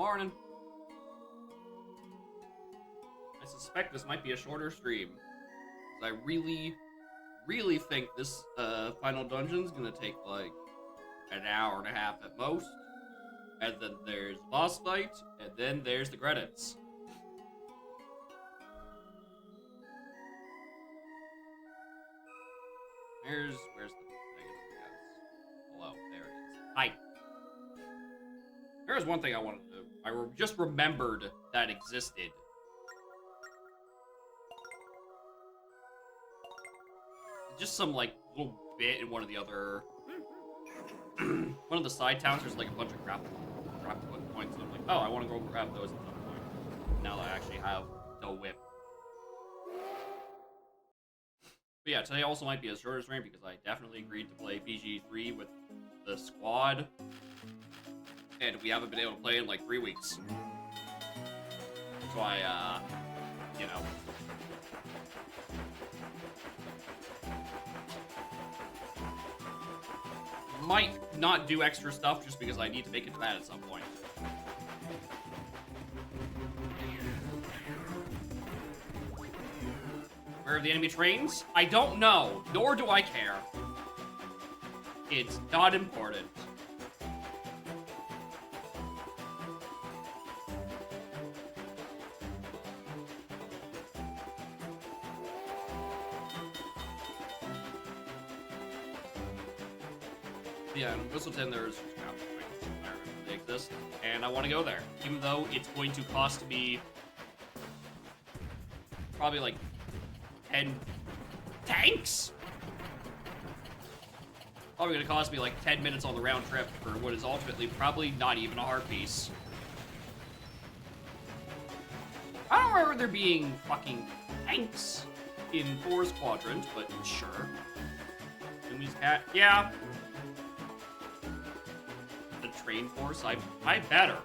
Morning. I suspect this might be a shorter stream. I really, really think this final dungeon's gonna take like an hour and a half at most. And then there's boss fight, and then there's the credits. Where's the negative gas? Hello, there it is. Hi. There's one thing I wanted to do. Just remembered that existed. Just some like little bit in one of the other one of the side towns. There's like a bunch of grapple points, and I'm like, oh, I want to go grab those at some point. Now that I actually have the whip. But yeah, today also might be a shorter stream because I definitely agreed to play PG3 with the squad, and we haven't been able to play in like 3 weeks. So I, you know. Might not do extra stuff just because I need to make it to that at some point. Where are the enemy trains? I don't know, nor do I care. It's not important. Yeah, in Whistleton there's they exist, and I want to go there, even though it's going to cost me probably like 10 tanks. Probably going to cost me like 10 minutes on the round trip for what is ultimately probably not even a heart piece. I don't remember there being fucking tanks in 4's quadrant, but sure. Enemy's cat, yeah. Train force, I better.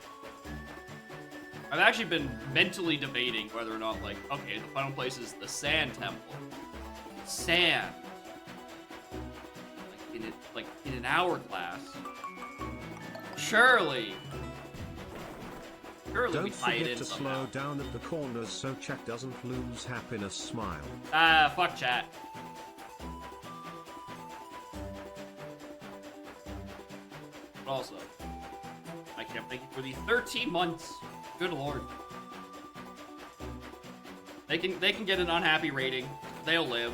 I've actually been mentally debating whether or not, like, okay, the final place is the Sand Temple. Sand. Like in an hourglass. Surely we tie it in to somehow. Slow down at the corners so chat doesn't lose happiness. Smile. Fuck chat. But also, I can't thank you for the 13 months. Good lord. They can get an unhappy rating. They'll live.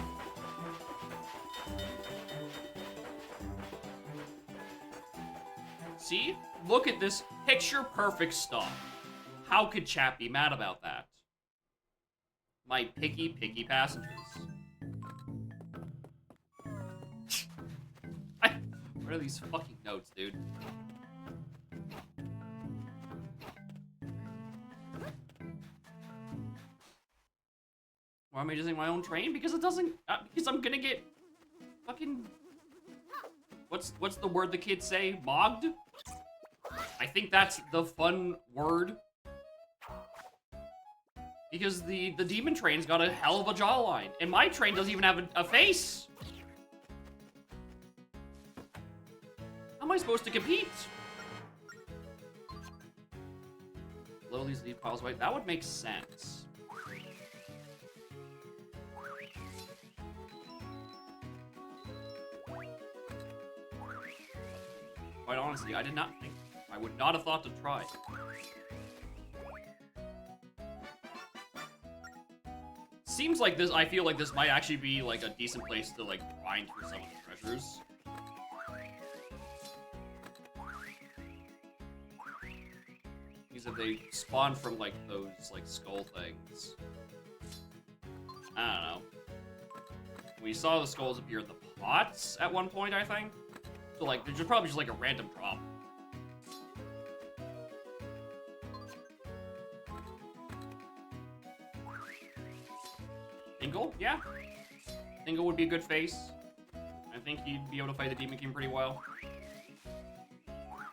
See? Look at this picture perfect stuff. How could chat be mad about that? My picky passengers. What are these fucking notes, dude? Why am I using my own train? Because it doesn't. Because I'm gonna get fucking. What's the word the kids say? Mogged? I think that's the fun word. Because the demon train's got a hell of a jawline, and my train doesn't even have a face. How am I supposed to compete? Below these leaf piles, right? That would make sense. Quite honestly, I did not think. I would not have thought to try. Seems like this, I feel like this might actually be like a decent place to like grind for some of the treasures. Because if they spawn from like those like skull things. I don't know. We saw the skulls appear in the pots at one point, I think. So like, there's probably just like a random drop. Dingle? Yeah. Dingle would be a good face. I think he'd be able to fight the Demon King pretty well.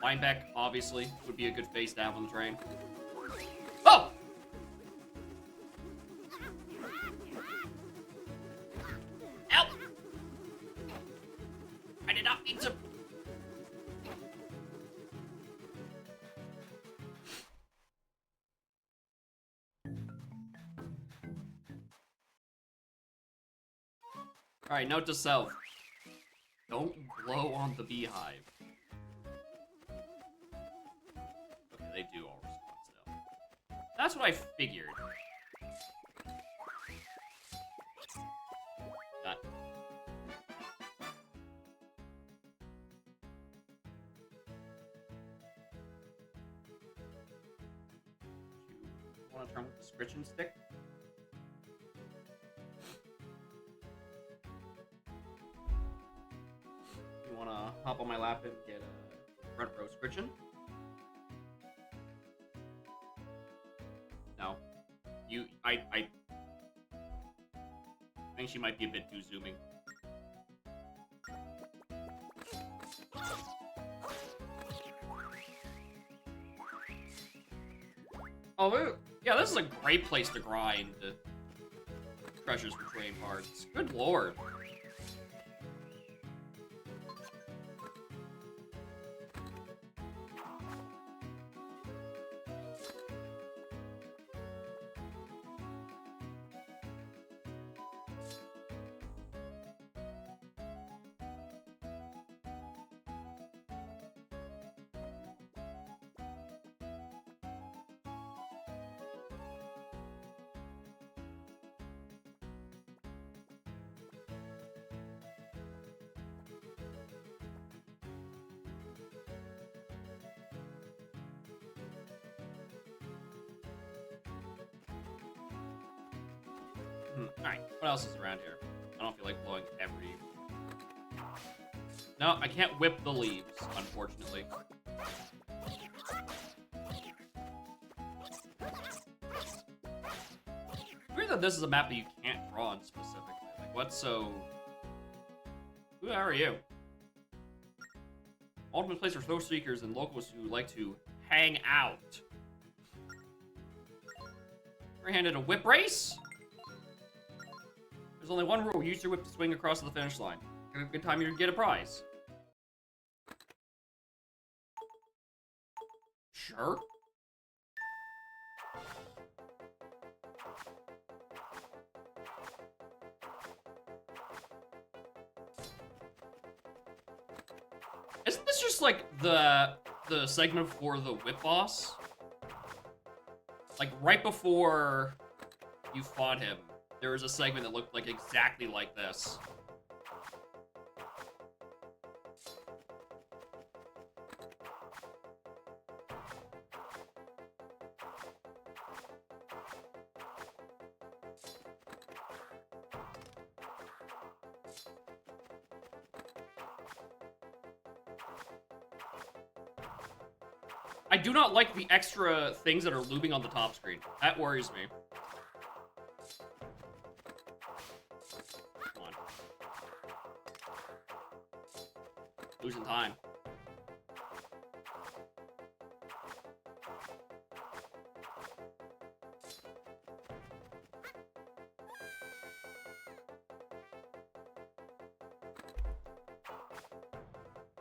Lineback, obviously, would be a good face to have on the train. Oh! Ow! I did not mean to... Alright, note to self. Don't blow on the beehive. Okay, they do all respond still. That's what I figured. That. You want to turn with the scritching stick? You want to hop on my lap and get a front row scritching? No. I think she might be a bit too zooming. Oh, yeah, this is a great place to grind treasures for train parts. Good lord. Alright, what else is around here? I don't feel like blowing every... No, I can't whip the leaves, unfortunately. Weird that this is a map that you can't draw on specifically. Like, what's so... Who are you? Ultimate place for thrill seekers and locals who like to hang out. We're handed a whip race? There's only one rule. Use your whip to swing across the finish line. Have a good time, you get a prize. Sure. Isn't this just like the segment for the whip boss? Like right before you fought him, there was a segment that looked like exactly like this. I do not like the extra things that are looping on the top screen. That worries me. Come on. Losing time.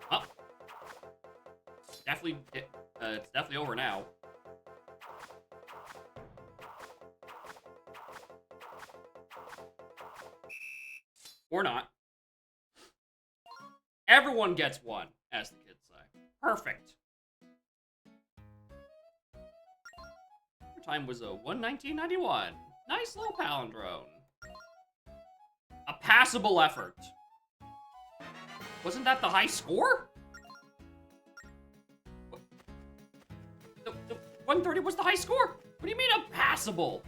Oh. Definitely... it's definitely over now. Or not. Everyone gets one, as the kids say. Perfect. Your time was a 1:19.91. Nice little palindrome. A passable effort. Wasn't that the high score? 130 was the high score. What do you mean a passable?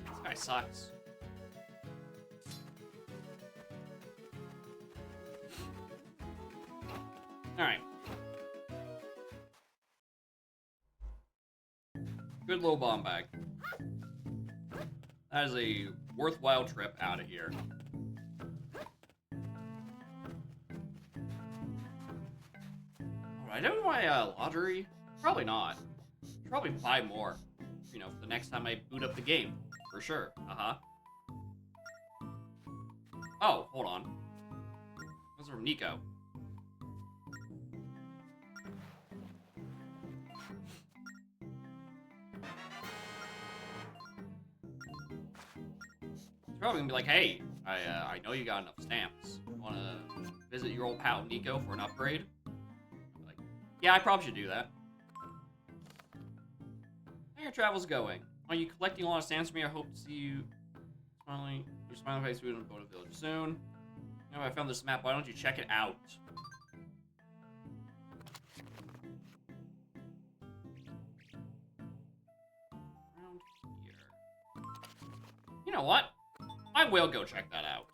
This guy sucks. All right. Good low bomb bag. That is a worthwhile trip out of here. Would I do my lottery? Probably not. Probably buy more, you know, the next time I boot up the game, for sure. Oh, hold on. Those are from Nico. He's probably gonna be like, hey, I know you got enough stamps. Want to visit your old pal Nico for an upgrade? Like, yeah, I probably should do that. How your travels going? Are you collecting a lot of stamps for me? I hope to see you smiling. Your smiling face food in the Boda Village soon. You know, I found this map. Why don't you check it out? Around here. You know what? I will go check that out.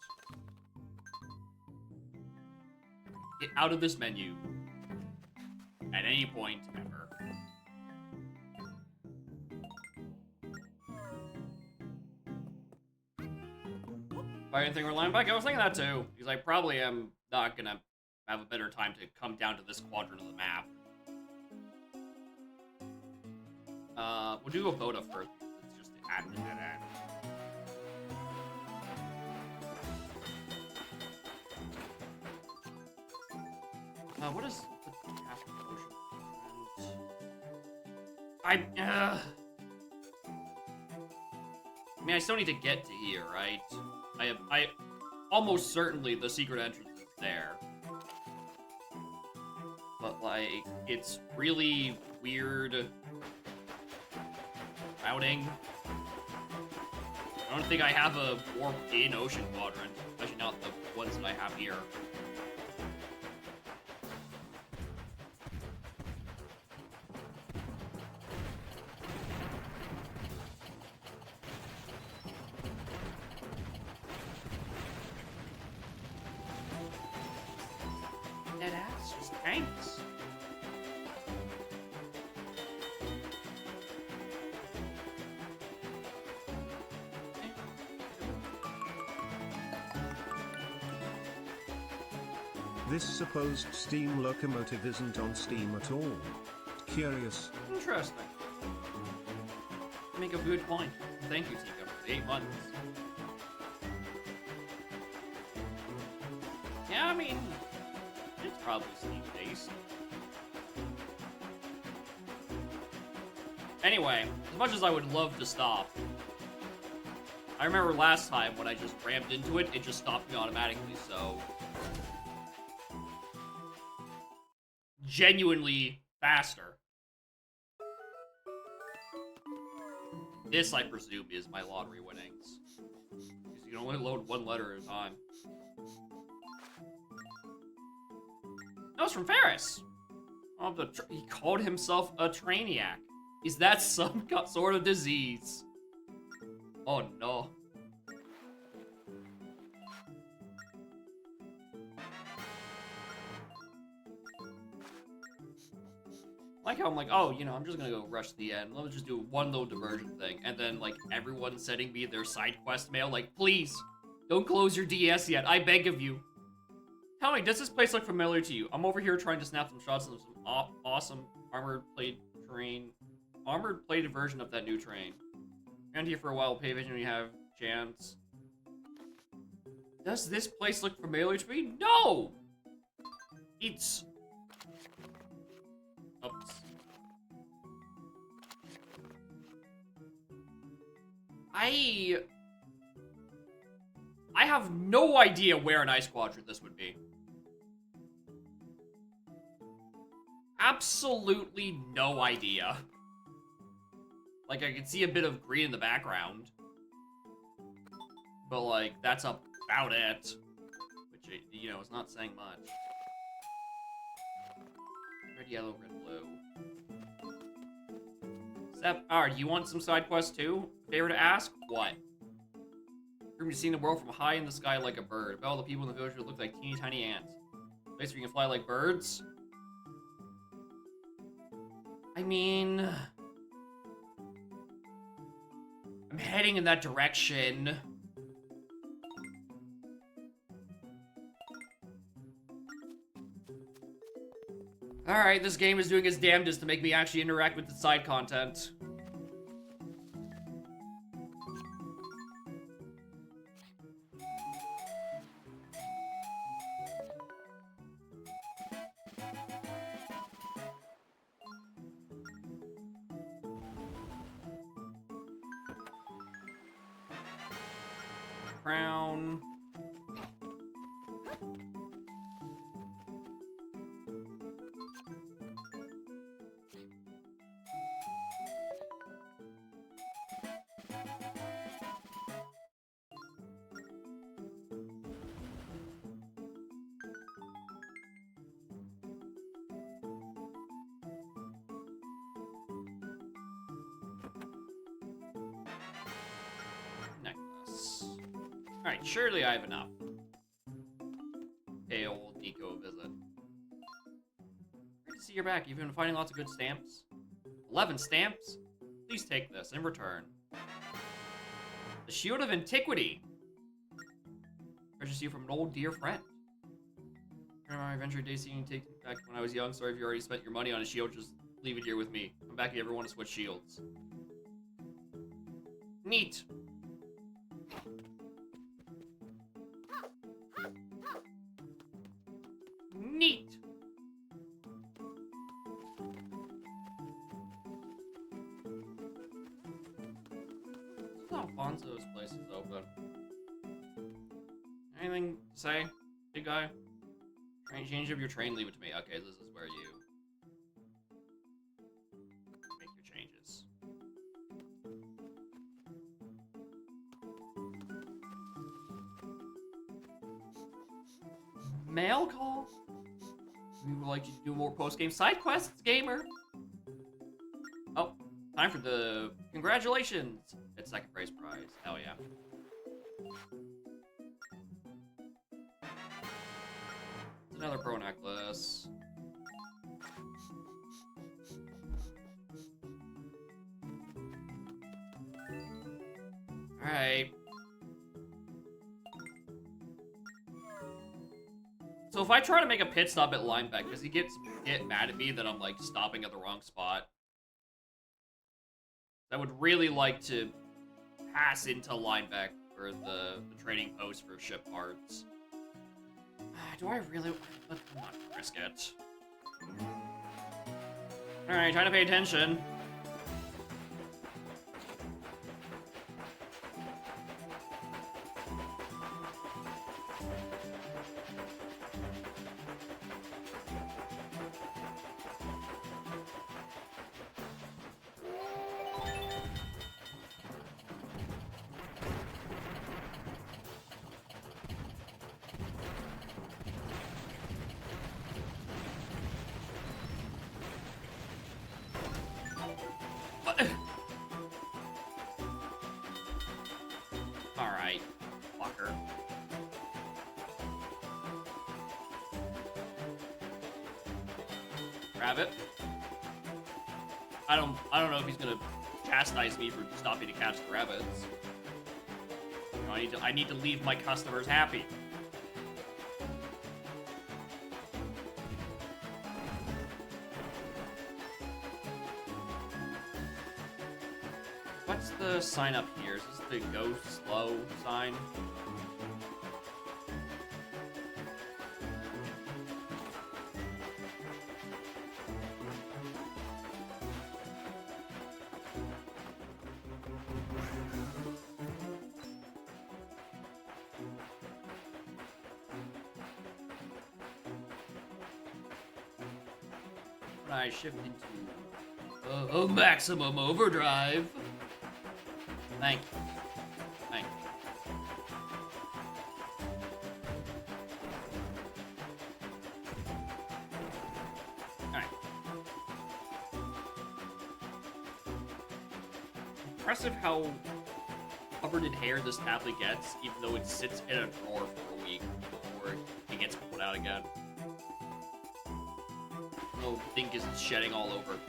Get out of this menu. At any point ever. Buy anything or land bike? I was thinking that too. Because I probably am not gonna have a better time to come down to this quadrant of the map. We'll do a Boda first. It's just the admin dead end. What is the task motion? I mean, I still need to get to here, right? I almost certainly the secret entrance is there. But, like, it's really weird routing. I don't think I have a warp in Ocean Quadrant, especially not the ones that I have here. Dead ass, just tanks. This supposed steam locomotive isn't on Steam at all. Curious. Interesting. You make a good point. Thank you, Tika, for the 8 months. Yeah, I mean, it's probably Steam-based. Anyway, as much as I would love to stop, I remember last time when I just rammed into it, it just stopped me automatically, so... genuinely faster. This, I presume, is my lottery winnings. Because you can only load one letter at a time. That was from Ferris. Oh, he called himself a trainiac. Is that some sort of disease? Oh no. Like how I'm like, oh, you know, I'm just gonna go rush to the end. Let me just do one little diversion thing. And then, like, everyone's sending me their side quest mail. Like, please, don't close your DS yet. I beg of you. Tell me, does this place look familiar to you? I'm over here trying to snap some shots of some awesome armored plated version of that new train. Around here for a while, pay attention when you have chance. Does this place look familiar to me? No! It's... oops. I have no idea where in Ice Quadrant this would be. Absolutely no idea. Like, I can see a bit of green in the background. But, like, that's about it. Which, you know, is not saying much. Red, yellow, red, blue. Sep, do you want some side quests too? Favor to ask? What? You're gonna be seeing the world from high in the sky like a bird. About all the people in the village who look like teeny tiny ants. Place where you can fly like birds? I mean... I'm heading in that direction. Alright, this game is doing its damnedest to make me actually interact with the side content. Crown. Alright, surely I have enough. Hey, old Nico visit. Great to see you're back. You've been finding lots of good stamps. 11 stamps? Please take this in return. The Shield of Antiquity. Purchased you from an old dear friend. Remember my adventure day seeing take back when I was young. Sorry if you already spent your money on a shield. Just leave it here with me. Come back if you ever want to switch shields. Neat. Neat. Alfonso's place is open. Anything to say, big guy? Change of your train, leave it to me. Okay, this is where you make your changes. Mail call? We would like you to do more post-game side quests, gamer. Oh, time for the congratulations. It's second place prize. Hell yeah. It's another pro necklace. Alright. So if I try to make a pit stop at linebacker, does he get mad at me that I'm like stopping at the wrong spot? I would really like to pass into linebacker for the trading post for ship parts. Do I really? Let's not risk it. Alright, try to pay attention. Alright, fucker. Grab it. I don't know if he's gonna chastise me for stopping to catch the rabbits. You know, I need to leave my customers happy. What's the sign up here? Is this the go slow sign? When I shift into a maximum overdrive. Thank you. Thank you. Alright. Impressive how covered in hair this tablet gets, even though it sits in a drawer for a week before it gets pulled out again. No think is shedding all over.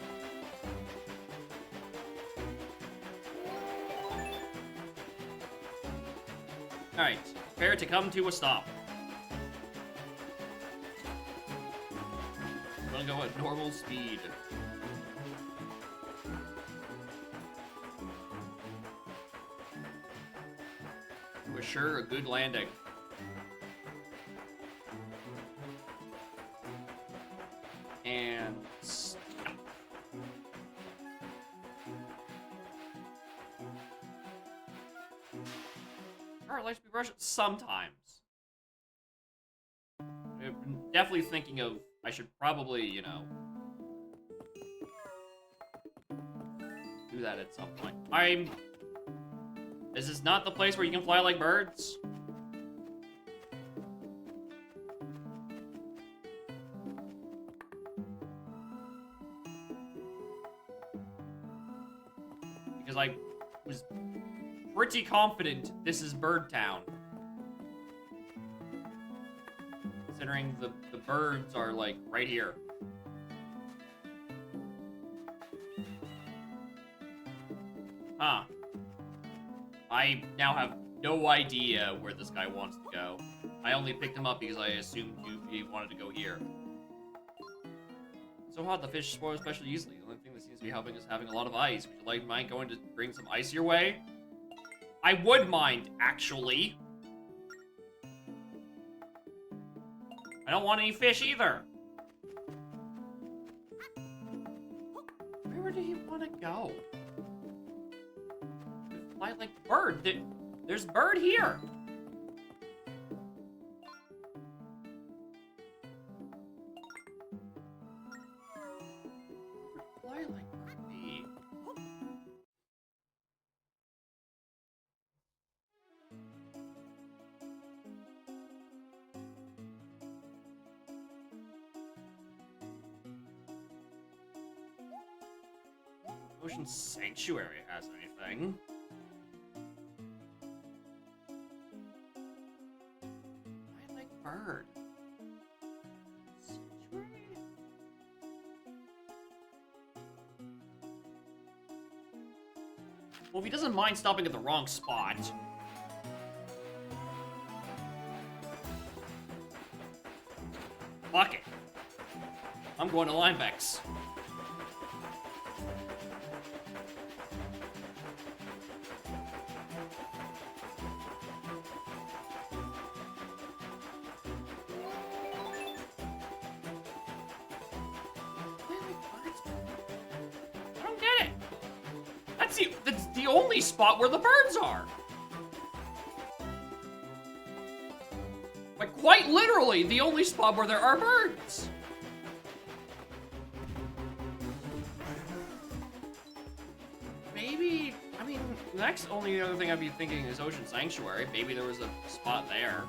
Alright, prepare to come to a stop. I'm gonna go at normal speed. To assure a good landing. And stop. Car likes to be brushed sometimes. I'm definitely thinking of I should probably, you know, do that at some point. This is not the place where you can fly like birds. Because I was pretty confident this is Bird Town. considering the birds are, like, right here. Huh. I now have no idea where this guy wants to go. I only picked him up because I assumed he wanted to go here. It's so hot, the fish spoil especially easily. The only thing that seems to be helping is having a lot of ice. Would you like mind going to bring some ice your way? I would mind, actually. I don't want any fish either. Where did he want to go? Fly like bird. There's bird here. Fly like me. Ocean Sanctuary has anything. I like bird. Sanctuary? Well, if he doesn't mind stopping at the wrong spot. Fuck it. I'm going to Linebeck's. That's the only spot where the birds are. Like, quite literally, the only spot where there are birds. Maybe, I mean, the next only other thing I'd be thinking is Ocean Sanctuary. Maybe there was a spot there.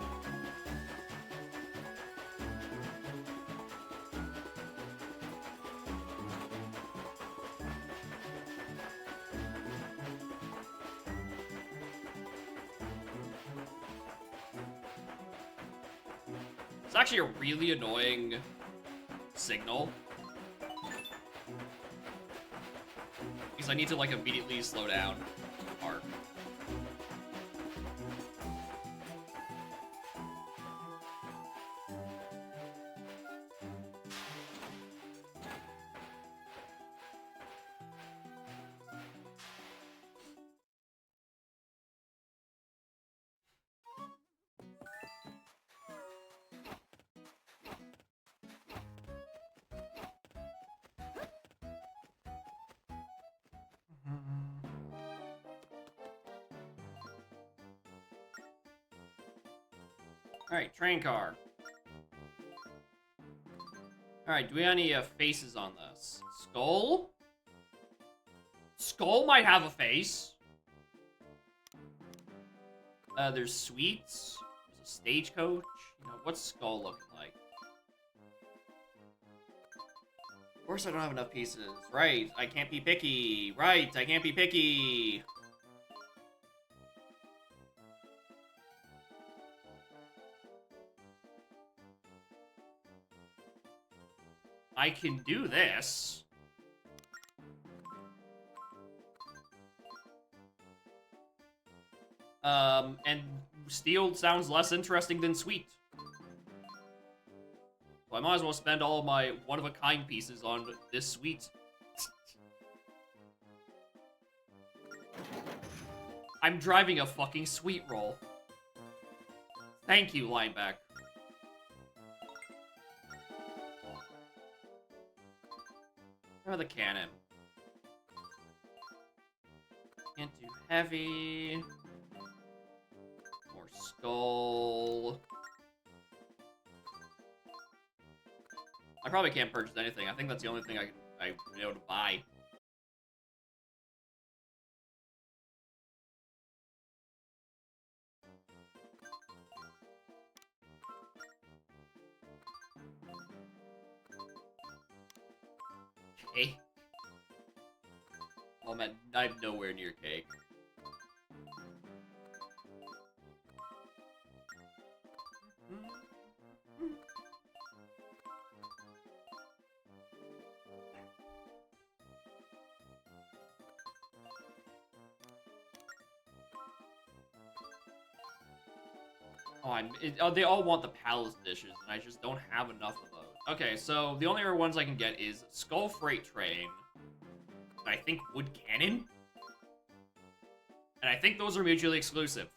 It's actually a really annoying signal. Because I need to, like, immediately slow down. Park. Alright, train car. Alright, do we have any faces on this? Skull? Skull might have a face. There's sweets. There's a stagecoach. You know, what's Skull looking like? Of course I don't have enough pieces. Right, I can't be picky. Right, I can't be picky. I can do this. And steel sounds less interesting than sweet. So I might as well spend all of my one-of-a-kind pieces on this sweet. I'm driving a fucking sweet roll. Thank you, Lineback. Or the cannon. Can't do heavy. More skull. I probably can't purchase anything. I think that's the only thing I be able to buy. Okay. Oh man, I'm nowhere near cake. They all want the palace dishes, and I just don't have enough of those. Okay, so the only other ones I can get is Skull Freight Train, and I think Wood Cannon, and I think those are mutually exclusive.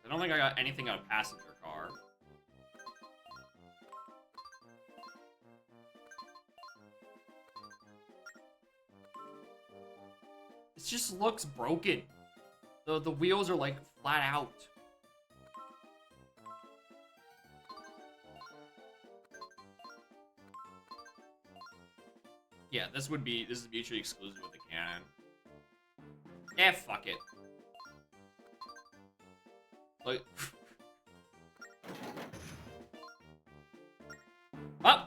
I don't think I got anything on passenger car. It just looks broken. The wheels are like flat out. Yeah, this is mutually exclusive with the cannon. Eh, fuck it. Like, oh!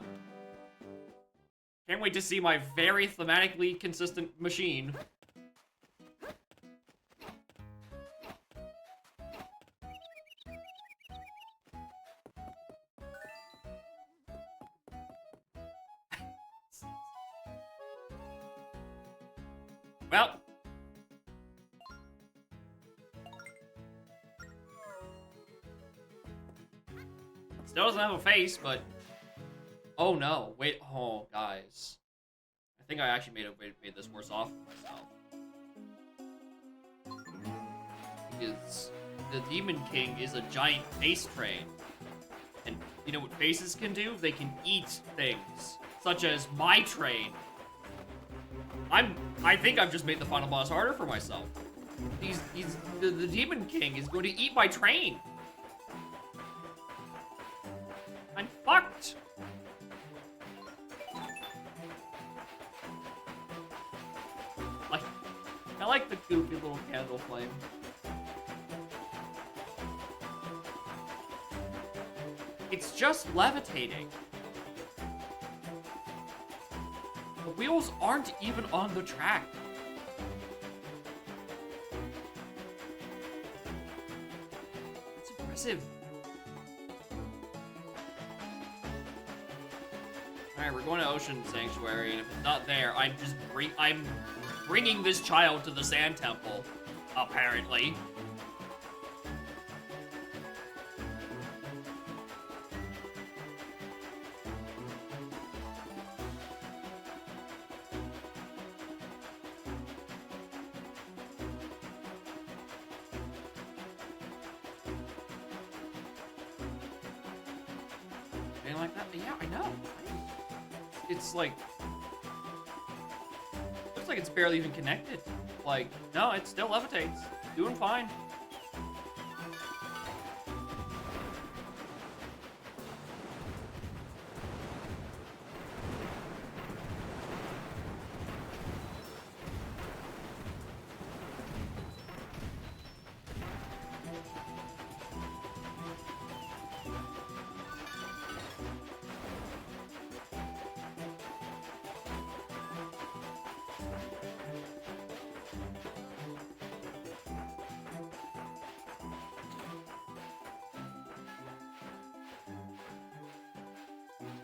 Can't wait to see my very thematically consistent machine. Well. Still doesn't have a face, but... Oh no, wait, oh, guys. I think I actually made this worse off for myself. Because the Demon King is a giant face train. And you know what faces can do? They can eat things, such as my train. I think I've just made the final boss harder for myself. The Demon King is going to eat my train. I'm fucked. I like the goofy little candle flame. It's just levitating. The wheels aren't even on the track. It's impressive. Alright, we're going to Ocean Sanctuary, and if it's not there, I'm bringing this child to the Sand Temple, apparently. Like that? Yeah, I know. It's like... looks like it's barely even connected. Like, no, it still levitates. Doing fine.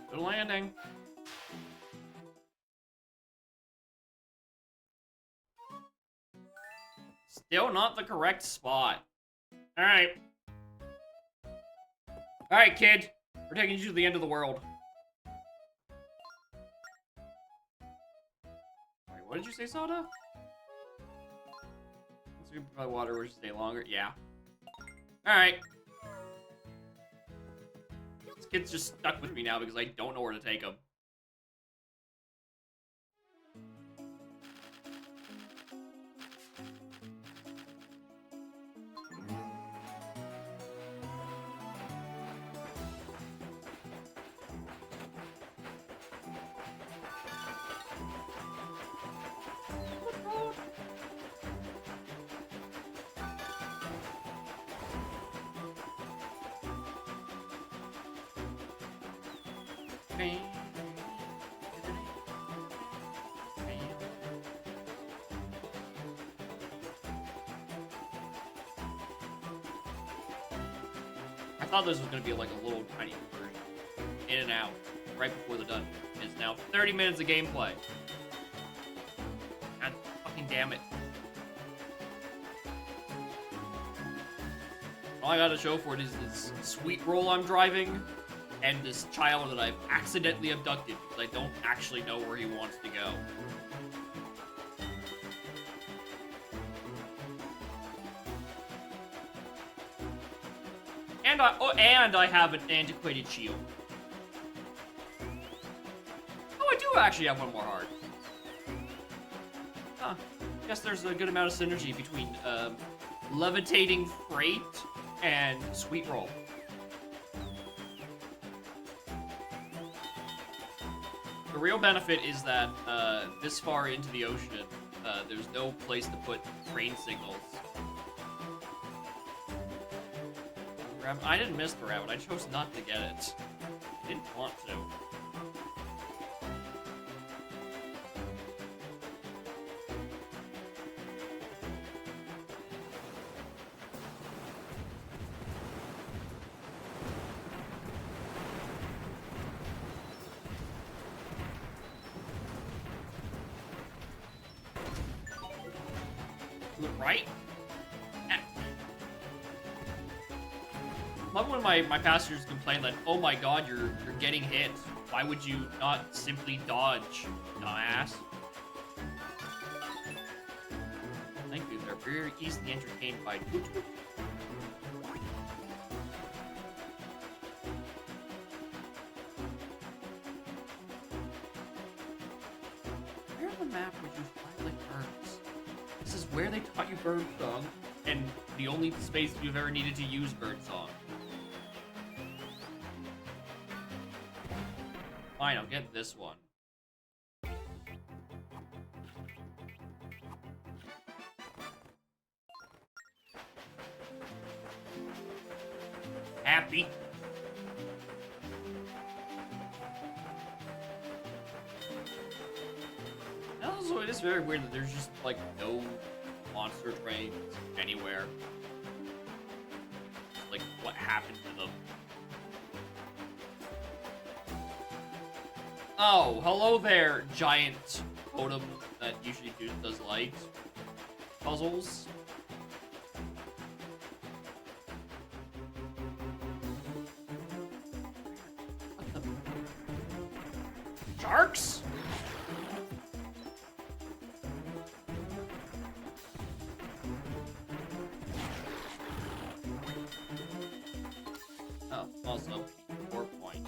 Good landing. Still not the correct spot. Alright. Alright, kid. We're taking you to the end of the world. Wait, what did you say, Soda? Once we provide water, we should stay longer. Yeah. Alright. This kid's just stuck with me now because I don't know where to take him. I thought this was going to be like a little tiny version. In and out. Right before the dungeon. It's now 30 minutes of gameplay. God fucking damn it. All I gotta show for it is this sweet roll I'm driving, and this child that I've accidentally abducted because I don't actually know where he wants to go. And I have an antiquated shield. Oh, I do actually have one more heart. Huh. Guess there's a good amount of synergy between levitating freight and sweet roll. The real benefit is that this far into the ocean, there's no place to put train signals. I didn't miss the rabbit. I chose not to get it. I didn't want to. Right? Love when my passengers complain that, oh my god, you're getting hit. Why would you not simply dodge, dumbass? Thank you, they're very easily entertained by toot toot. Where on the map would you find like birds? This is where they taught you bird song, and the only space you've ever needed to use bird song. Fine, I'll get this one. Happy. Also, it is very weird that there's just, like, no monster trains anywhere. Like, what happened to them? Oh, hello there, giant totem that usually does light puzzles. What the? Sharks? Oh, also, 4 point.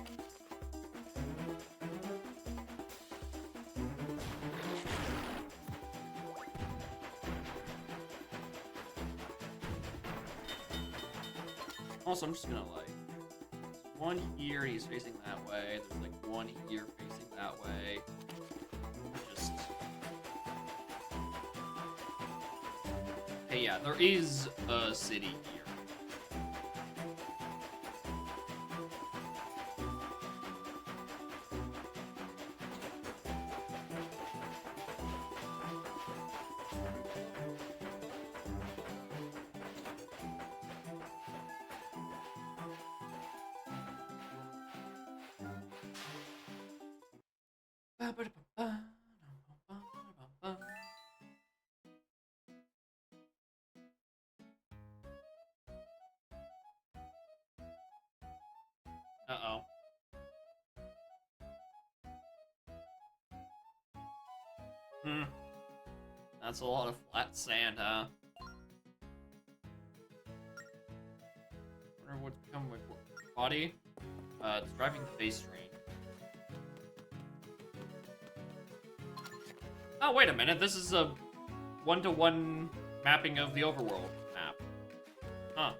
Also, I'm just gonna, like, one here, he's facing that way. There's, like, one here facing that way. Just... Hey, yeah, there is a city here. Uh-oh. That's a lot of flat sand, huh? Wonder what's become with body? It's driving the face train. Oh, wait a minute. This is a one-to-one mapping of the overworld map. Huh.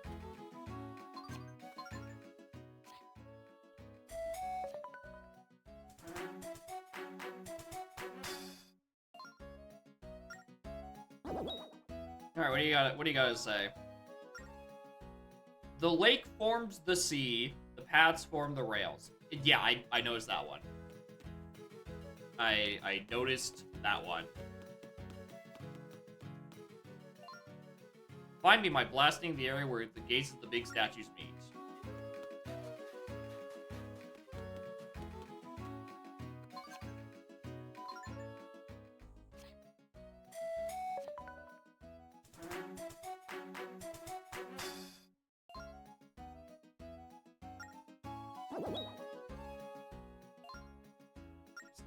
Alright, what do you gotta say? The lake forms the sea, the paths form the rails. Yeah, I noticed that one. I noticed that one. Find me by blasting the area where the gates of the big statues meet.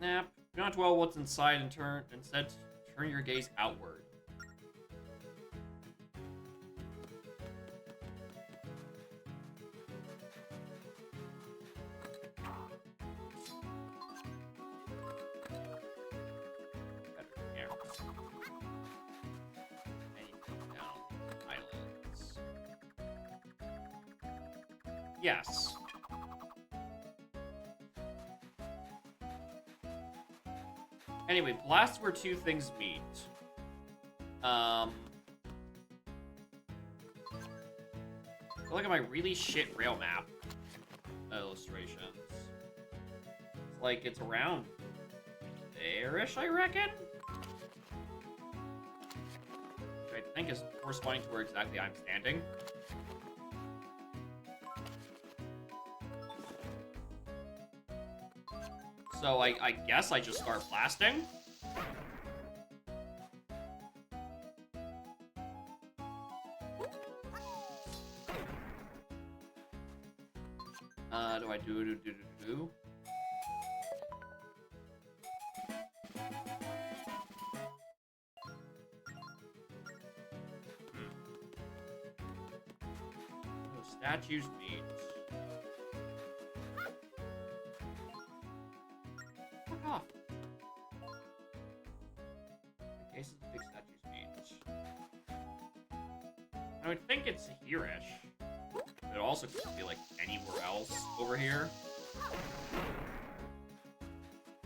Snap. Do not dwell what's inside and instead turn your gaze outward. Yes. Anyway, blasts where two things meet. Look at my really shit rail map illustrations. It's like it's around there-ish, I reckon? Which I think is corresponding to where exactly I'm standing. So I guess I just start blasting. Do I do? Oh, statues meet. Fuck off. In case the big statues meet. I would think it's here-ish. It also could be like anywhere else over here.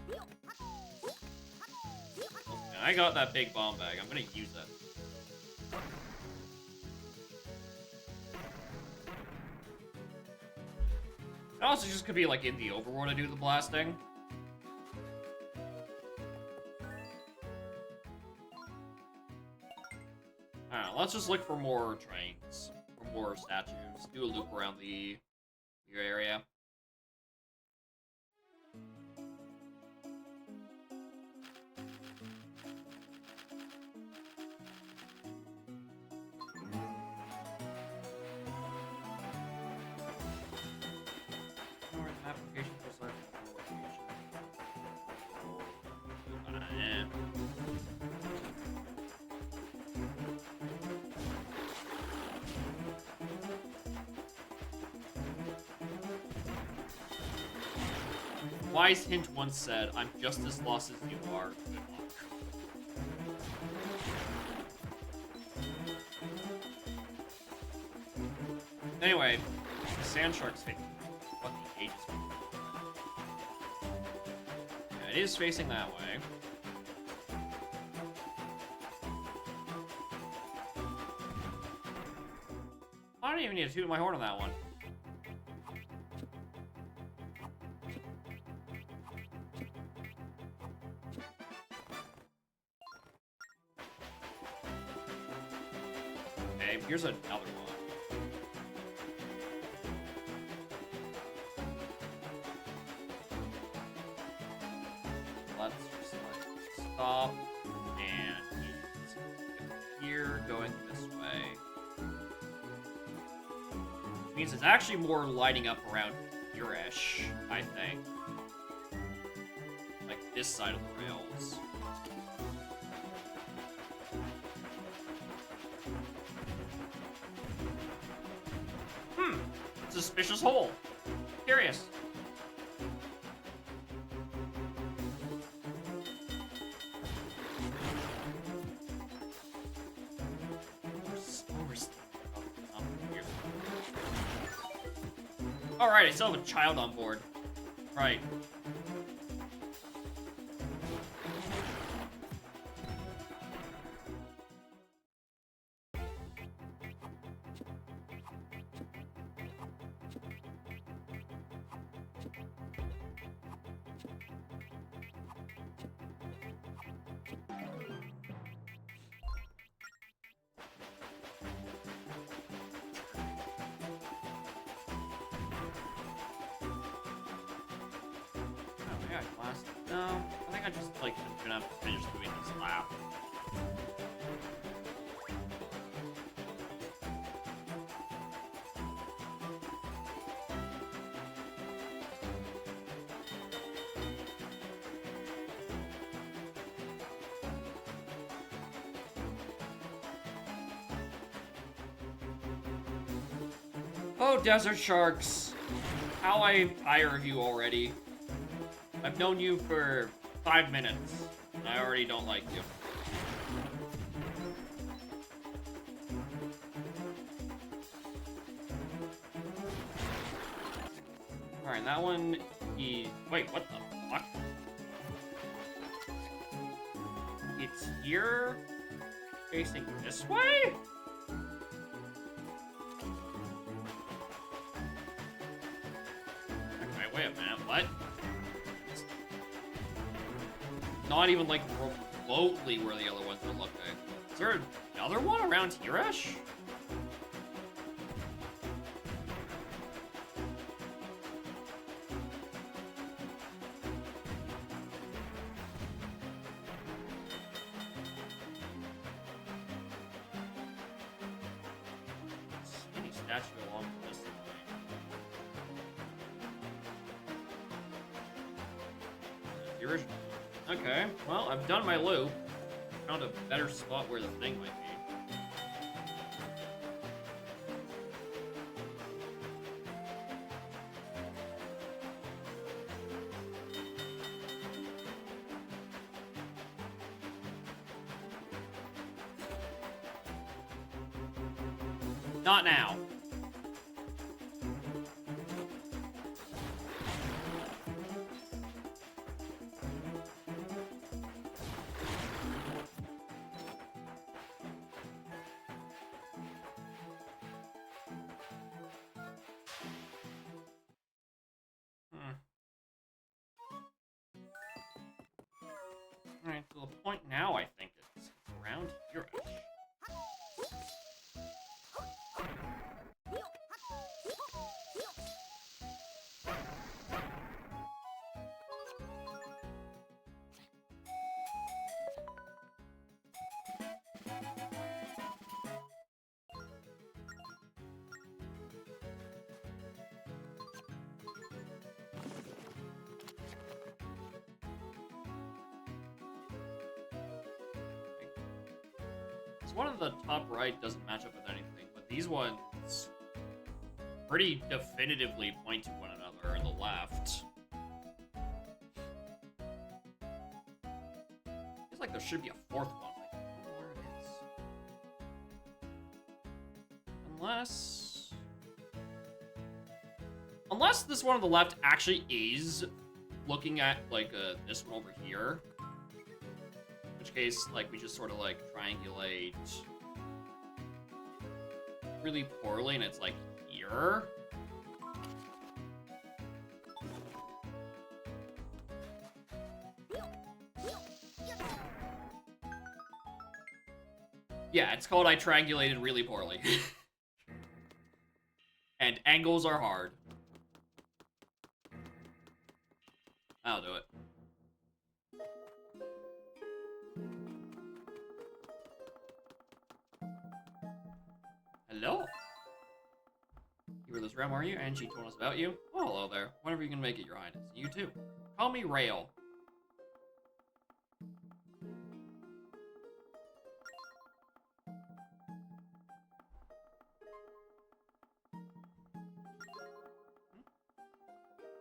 Okay, I got that big bomb bag. I'm gonna use it. It also just could be like in the overworld I do the blasting. Alright, let's just look for more trains. More statues. Do a loop around your area. Application for location. Wise Hint once said, "I'm just as lost as you are." Good luck. Anyway, the sand shark's facing fucking ages. Yeah, it is facing that way. I don't even need to toot my horn on that one. Okay, here's another one. Let's just like stop and use here going this way. Which means it's actually more lighting up around here-ish, I think. Like this side of the rails. Suspicious hole. Curious. Alright, I still have a child on board. Right. No, I think I just like gonna have to finish doing this lap. Oh, desert sharks. How I'm tired of you already. I've known you for 5 minutes, and I already don't like you. Alright, that one, wait, what the fuck? It's here? Facing this way? Okay, wait a minute, what? Not even, like, remotely where the other ones are looking. Is there another one around here-ish? Skinny statue along this line. Here-ish. Okay, well, I've done my loop. Found a better spot where the thing might be. Not now. Alright, to the point now, I think it's around here. One of the top right doesn't match up with anything, but these ones pretty definitively point to one another on the left. Feels like there should be a fourth one. I don't know where it is. Unless this one on the left actually is looking at, like, this one over here. In which case, like, we just sort of, like, triangulate really poorly, and it's, like, here. Yeah, it's called I triangulated really poorly. And angles are hard. I'll do it. Hello? You were this Ram, are you? And she told us about you? Oh, hello there. Whenever you can make it, Your Highness. You too. Call me Rail.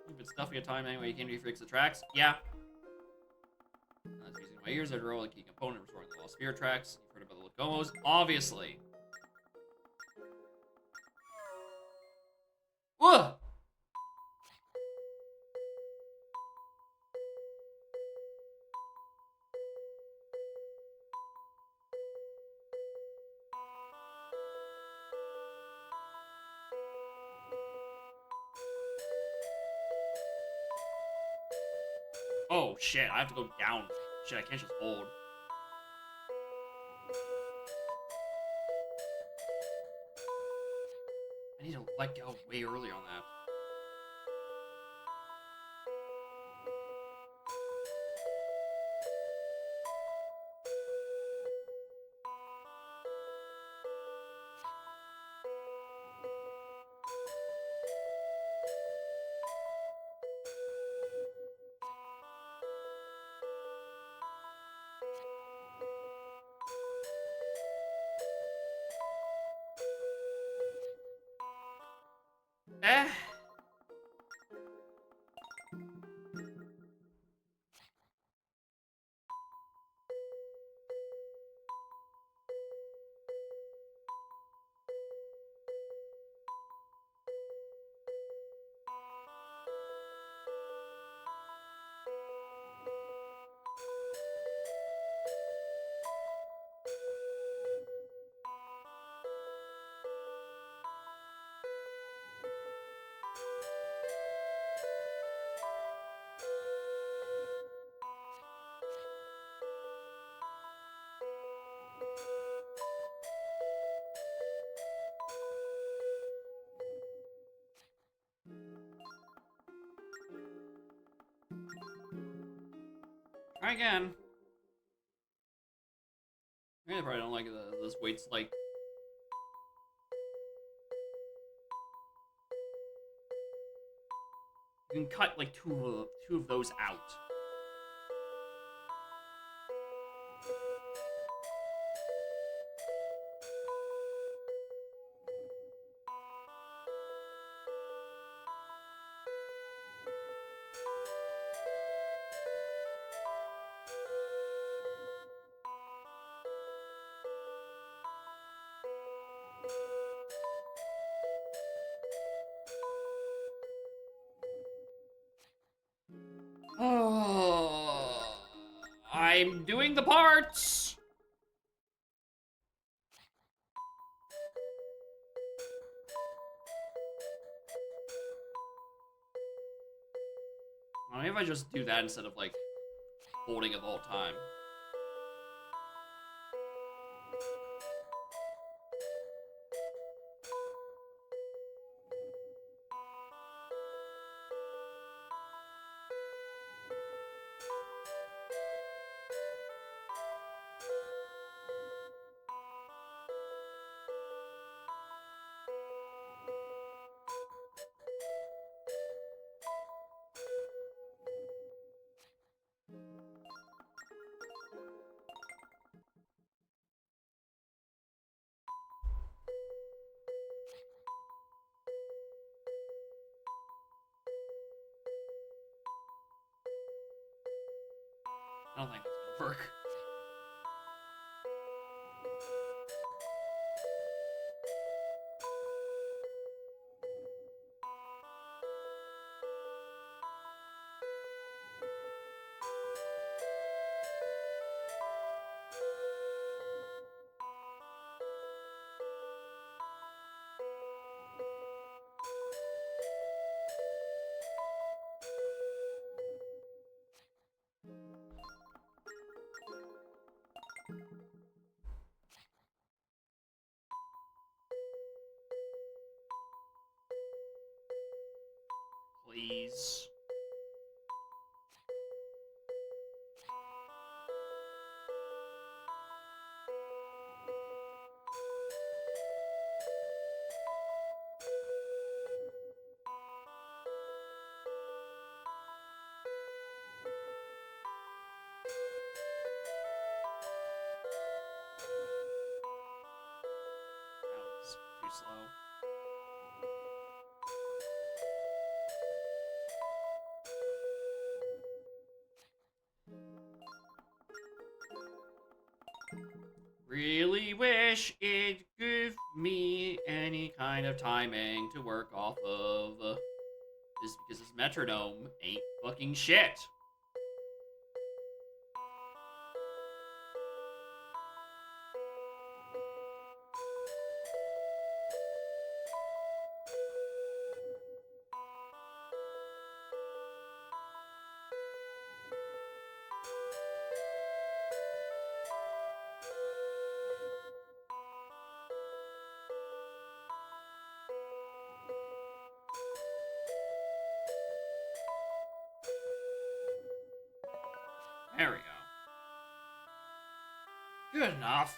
You've been stuffing your time anyway. You came to fix the tracks? Yeah. I was using my ears. I roll a key component restoring the lost spirit tracks. You've heard about the Lagomos? Obviously. Whoa! Oh shit, I have to go down. Shit, I can't just hold. I need to let go way early on that. Eh. Try again. I probably don't like this weight's like. You can cut like two of those out. Oh, I'm doing the parts. Maybe if I just do that instead of like holding it the whole time. I don't think that's gonna work. Please. That was too slow. Really wish it'd give me any kind of timing to work off of. Just because this metronome ain't fucking shit. There we go. Good enough.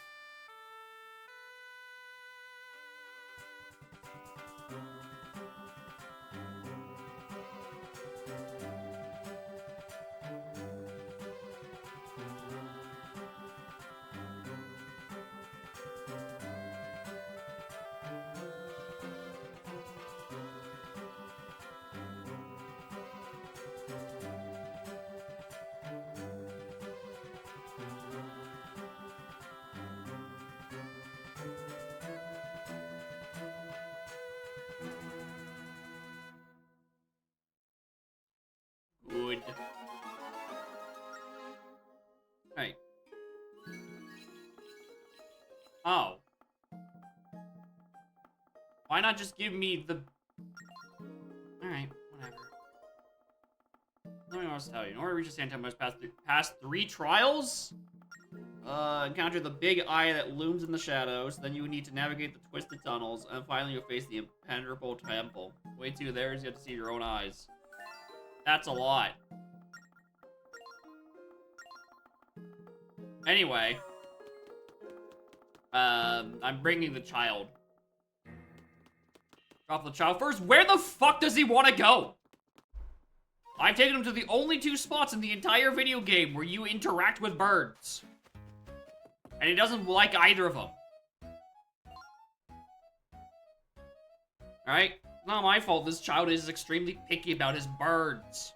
Oh. Why not just give me the... Alright, whatever. Let me also tell you. In order to reach the sand temple, must pass 3 trials? Encounter the big eye that looms in the shadows. Then you would need to navigate the twisted tunnels. And finally, you'll face the impenetrable temple. Wait till there is yet to see your own eyes. That's a lot. Anyway. I'm bringing the child. Drop the child first. Where the fuck does he want to go? I've taken him to the only 2 spots in the entire video game where you interact with birds. And he doesn't like either of them. Alright? Not my fault. This child is extremely picky about his birds.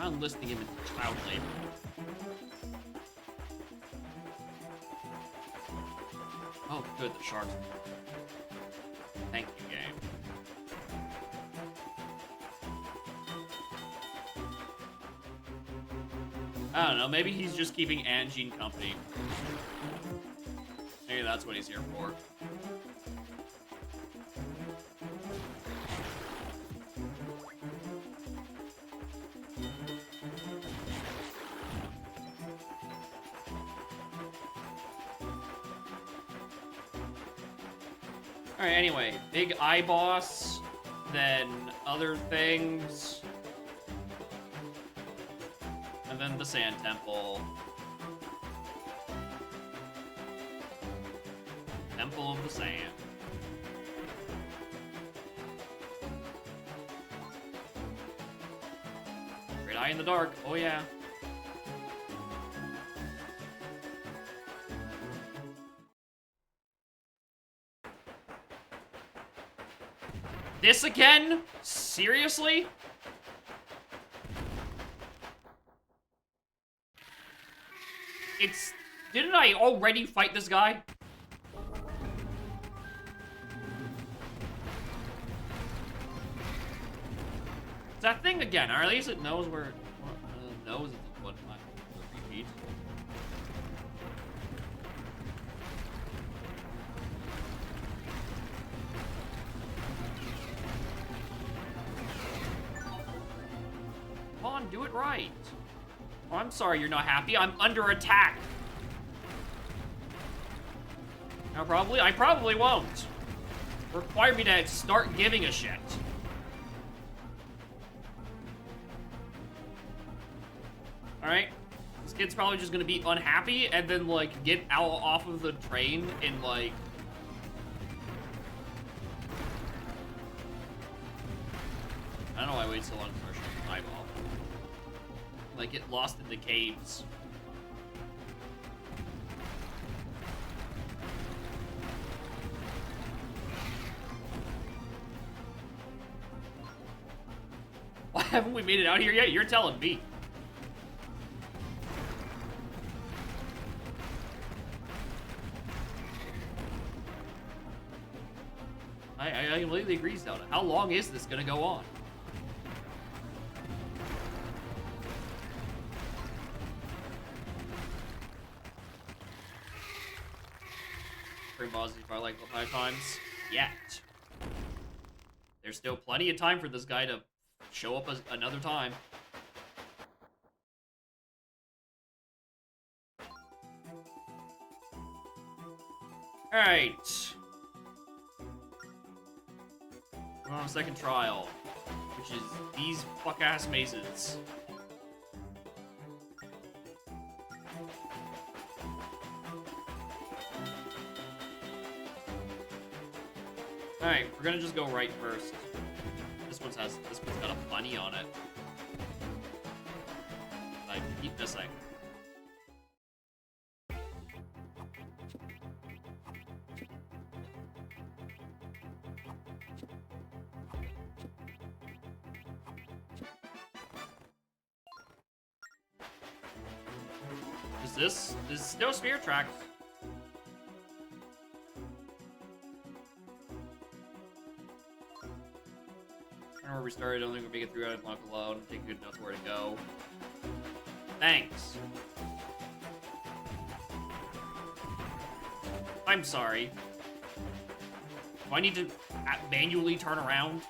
I'm enlisting him in child labor. Oh, good, the sharks. Thank you, game. I don't know, maybe he's just keeping Anjean company. Maybe that's what he's here for. Alright, anyway, big eye boss, then other things, and then the sand temple. Temple of the Sand. Great eye in the dark, oh yeah. This again? Seriously? Didn't I already fight this guy? It's that thing again, or at least it knows where it knows it's what my repeat. Come on, do it right. Oh, I'm sorry you're not happy. I'm under attack. I probably won't. Require me to start giving a shit. Alright? This kid's probably just gonna be unhappy and then, like, get out off of the train and, like... I don't know why I wait so long for a eyeball. Like, get lost in the caves. Why haven't we made it out here yet? You're telling me. I completely agree, Zelda. How long is this gonna go on? Bring bosses probably like 5 times. Yet. There's still plenty of time for this guy to show up another time. Alright. We're on a second trial, which is these fuck-ass mazes. Alright, we're gonna just go right first. This one's got a bunny on it. I keep missing. Is this no spear tracks? I don't know where we started. I don't think we'll make it through out of block alone. Take good enough where to go. Thanks. I'm sorry. Do I need to manually turn around?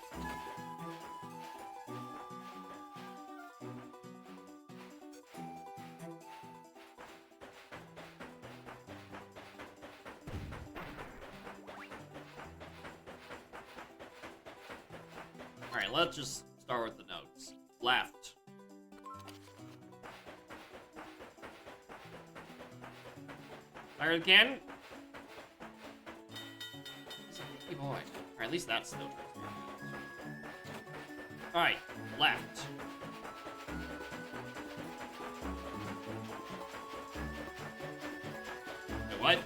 Alright, let's just start with the notes. Left. Fire again. Hey boy. Alright, at least that's still transparent. Alright, left. Wait, what?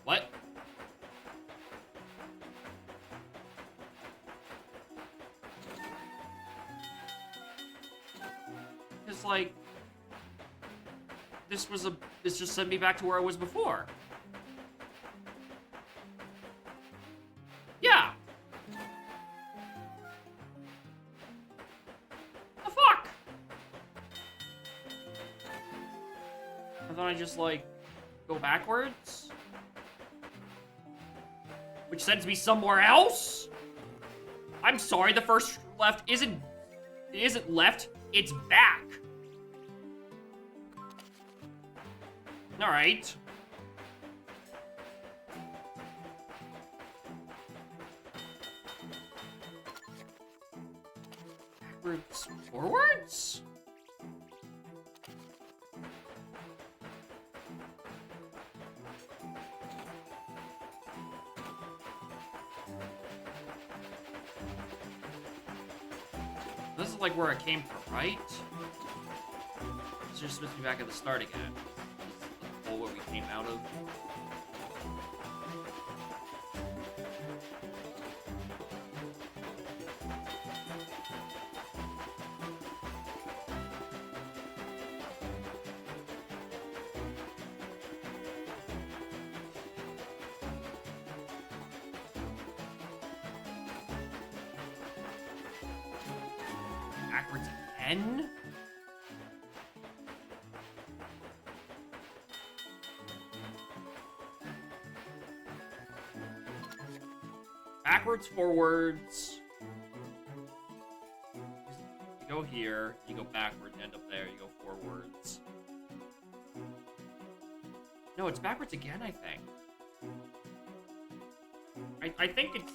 What? It's like this just sent me back to where I was before. Yeah. The fuck? I thought I just like go backwards, which sends me somewhere else. I'm sorry, the first left isn't left, it's back. All right. Backwards, forwards? This is like where I came from, right? It's just supposed to be back at the start again. The hole where we came out of. Backwards again? Backwards, forwards. You go here, you go backwards, end up there, you go forwards. No, it's backwards again, I think. I think it's...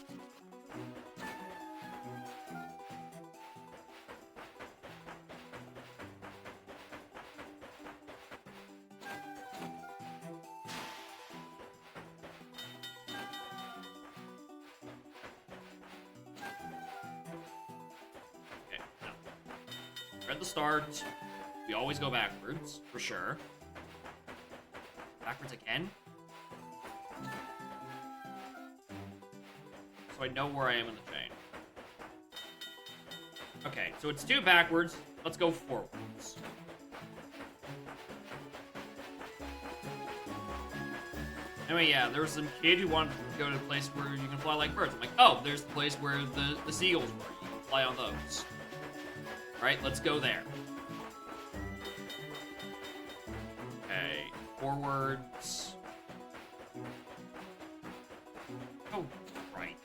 At the start, we always go backwards, for sure. Backwards again? So I know where I am in the chain. Okay, so it's 2 backwards. Let's go forwards. Anyway, yeah, there was some kid who wanted to go to a place where you can fly like birds. I'm like, oh, there's the place where the seagulls were. You can fly on those. Right, let's go there. Okay, forwards. Oh, right.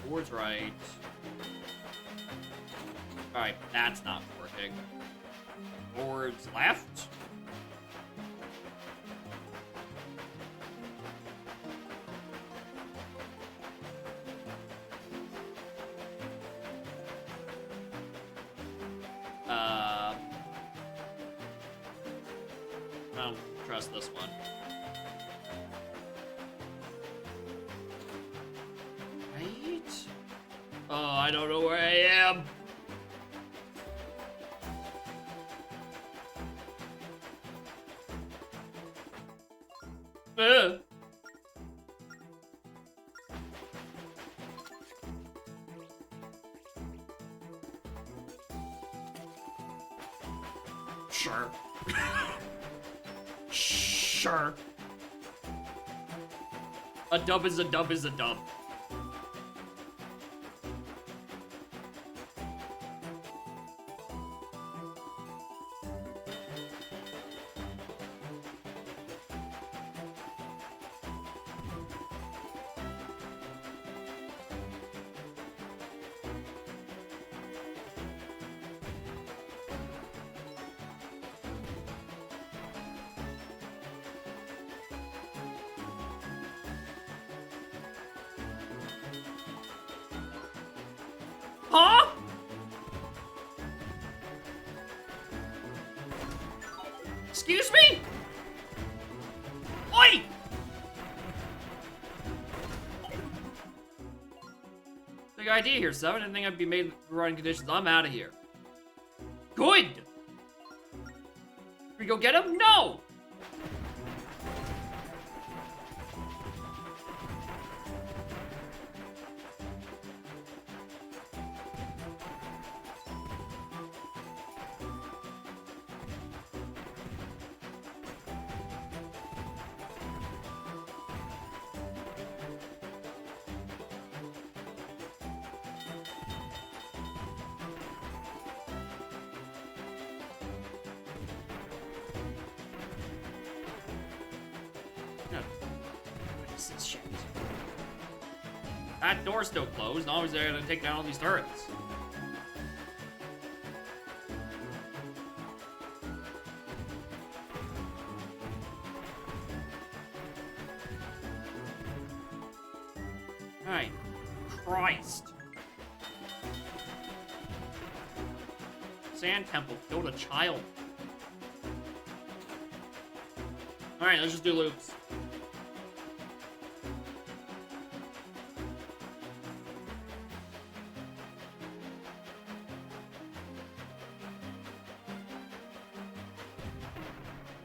Forwards right. Alright, that's not working. Forwards left. I don't trust this one. Right? Oh, I don't know where I am. Ugh. Sure. Sure. A dub is a dub is a dub. Huh? Excuse me? Oi! Big idea here, Seven. I didn't think I'd be made running conditions. I'm out of here. Good! We go get him? No! Shit. That door's still closed. Always there to take down all these turrets. Alright. Christ. Sand Temple killed a child. Alright, let's just do loops.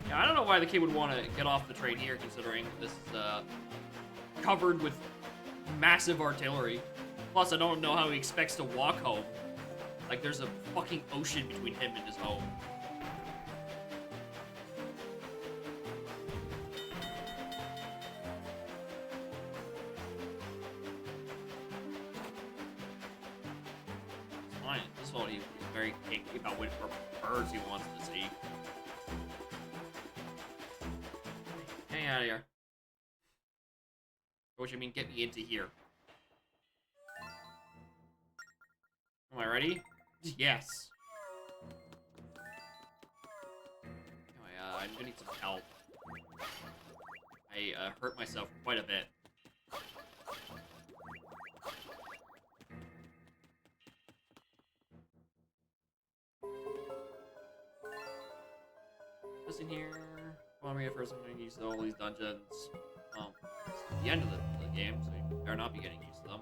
Yeah, I don't know why the kid would want to get off the train here, considering this is covered with massive artillery. Plus, I don't know how he expects to walk home. Like, there's a fucking ocean between him and his home. It's fine. This one, he's very picky about which birds he wants to see. Get out of here. Which I mean, get me into here. Am I ready? Yes. Anyway, I'm gonna need some help. I hurt myself quite a bit. What's in here? Come on, me at first. I'm gonna use all these dungeons. It's the end of the game, so you better not be getting used to them.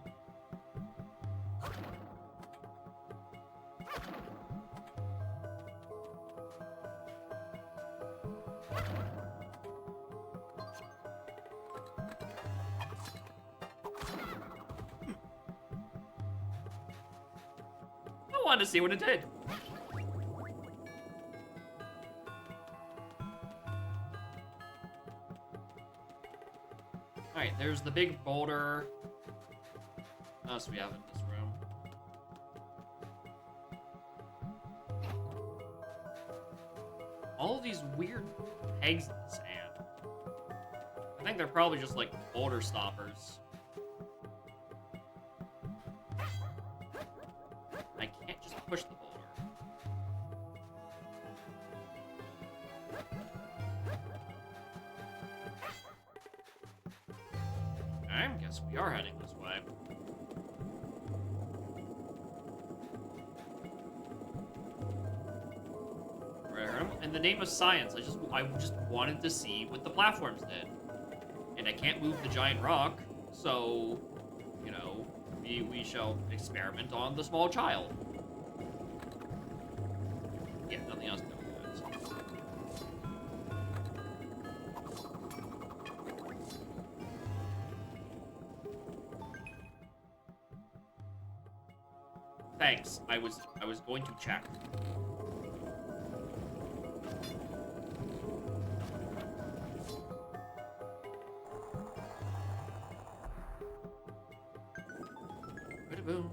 I wanted to see what it did. Alright, there's the big boulder. What else do we have in this room? All of these weird pegs in the sand. I think they're probably just like boulder stoppers. I can't just push the boulder. I guess we are heading this way. In the name of science, I just wanted to see what the platforms did. And I can't move the giant rock, so, you know, we shall experiment on the small child. Yeah, nothing else to do with Thanks. I was going to check. Boom.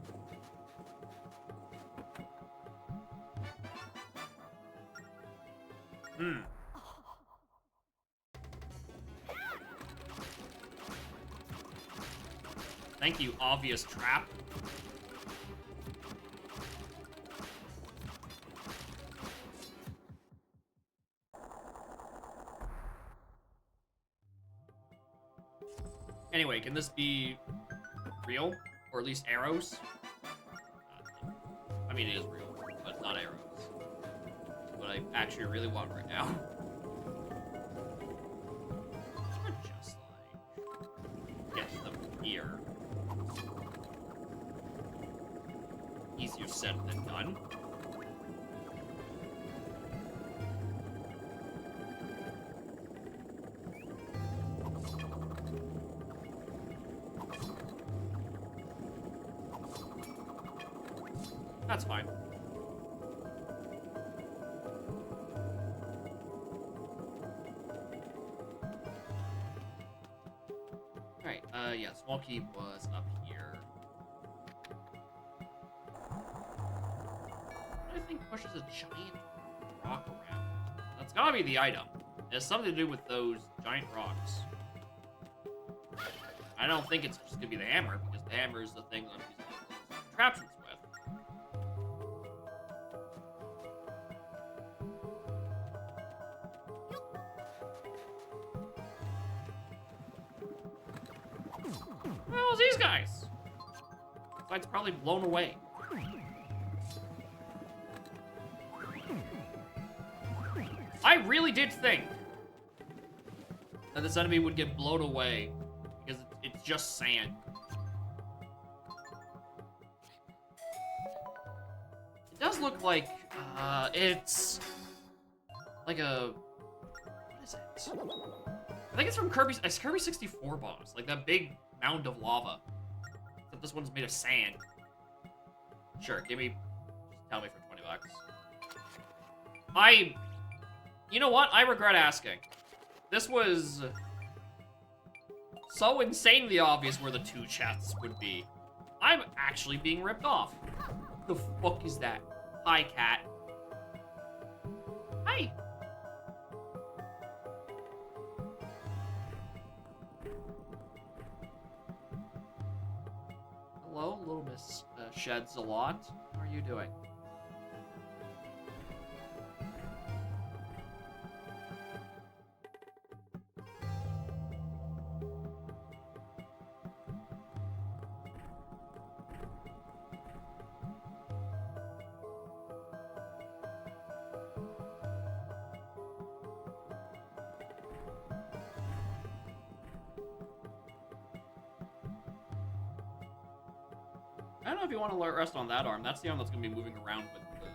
Thank you, obvious trap. Anyway, can this be real? Or at least arrows? I mean, it is real, but it's not arrows. What I actually really want right now. Just like get them here. Easier said than done. That's fine. Alright, yeah, small keep was up here. What do I think pushes a giant rock around? That's gotta be the item. It has something to do with those giant rocks. I don't think it's just gonna be the hammer, because the hammer is the thing I'm using those contraptions with. Well, these guys. The fight's probably blown away. I really did think that this enemy would get blown away because it's just sand. It does look like it's like a what is it? I think it's from Kirby's Kirby 64 boss, like that big mound of lava. Except this one's made of sand. Sure, just tell me for 20 bucks. You know what? I regret asking. This was so insanely obvious where the two chests would be. I'm actually being ripped off. The fuck is that? Hi, cat. Hi. Hello, little Miss Sheds a lot. How are you doing? I don't know if you want to rest on that arm. That's the arm that's going to be moving around with the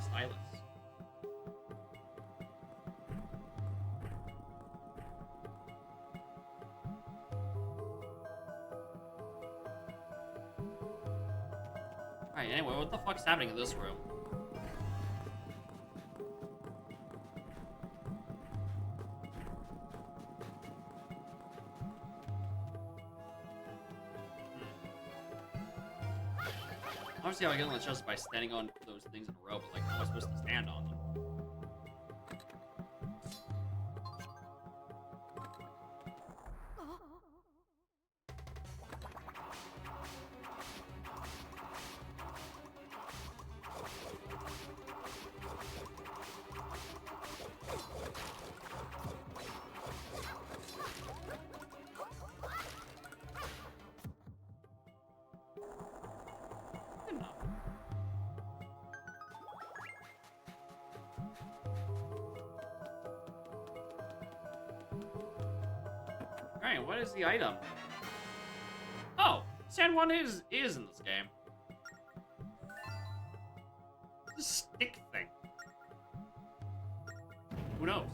stylus. Alright, anyway, what the fuck's happening in this room? I want to see how I get on the chest by standing on those things in a row, but like, how am I supposed to stand on them? Good enough. Alright, what is the item? Oh, San Juan is in this game. This stick thing. Who knows?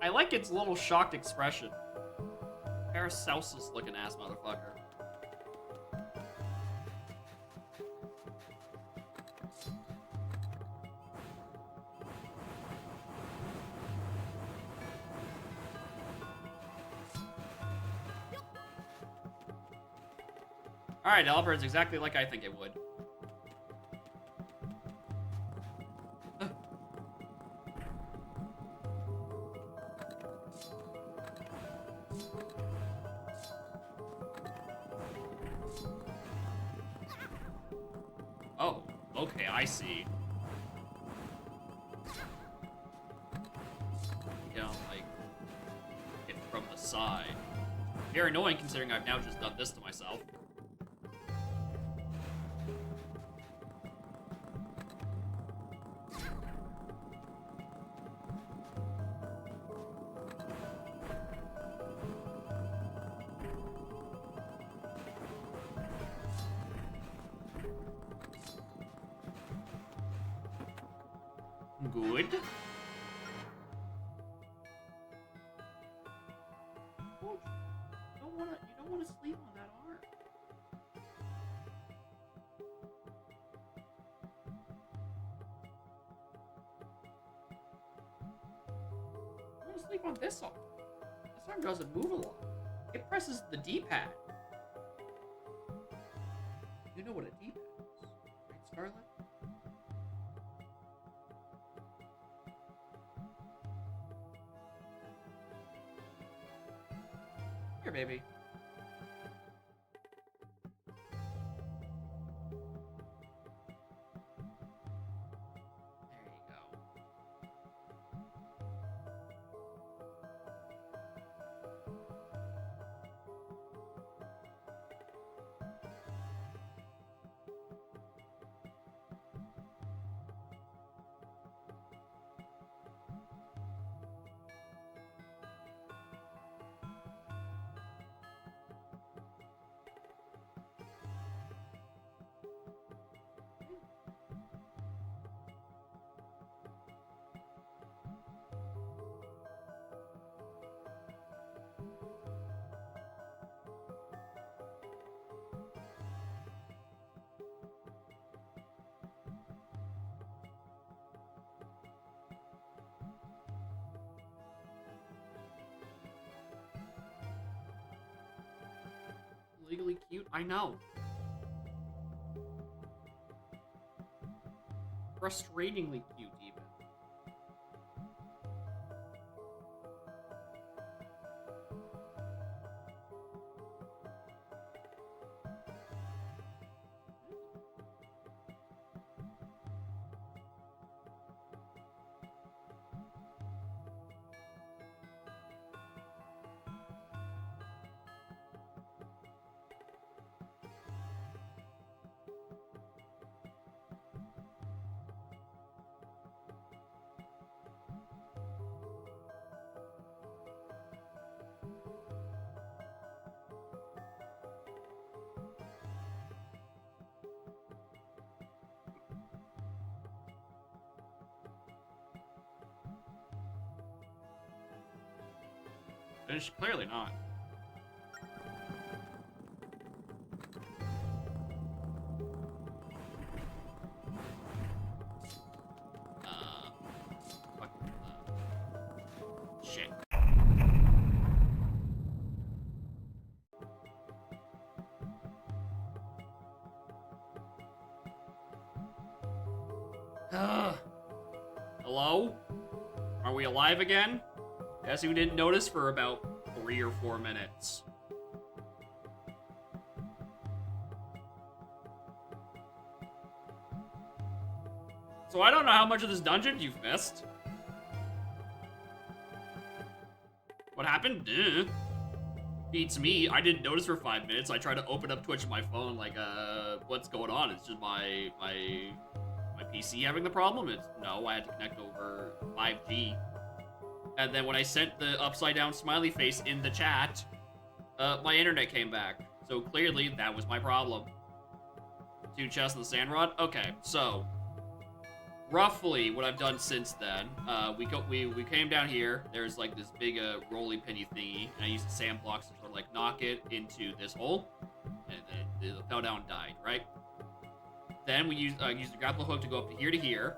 I like its little shocked expression. Paracelsus looking ass motherfucker. Alright, developer, it's exactly like I think it would. Oh, okay, I see. You know, like, hit from the side. Very annoying considering I've now just done this to myself. Good. Oh, you don't wanna sleep on that arm. You wanna sleep on this arm. This arm doesn't move a lot. It presses the D-pad. You know what a D-pad is, right, Scarlet? Here, baby. There you go. Legally cute? I know. Frustratingly cute, even. It's clearly not. Fuck. Shit. Hello? Are we alive again? Guess who didn't notice for about 3 or 4 minutes. So I don't know how much of this dungeon you've missed. What happened? Beats me. I didn't notice for 5 minutes. I tried to open up Twitch on my phone, like, what's going on? It's just my PC having the problem? No, I had to connect over 5G. And then when I sent the upside down smiley face in the chat, my internet came back. So clearly that was my problem. 2 chests and the sand rod? Okay, so roughly what I've done since then. We came down here. There's like this big roly penny thingy, and I used the sand blocks to sort of like knock it into this hole, and then it fell down and died. Right. Then we used the grapple hook to go up to here,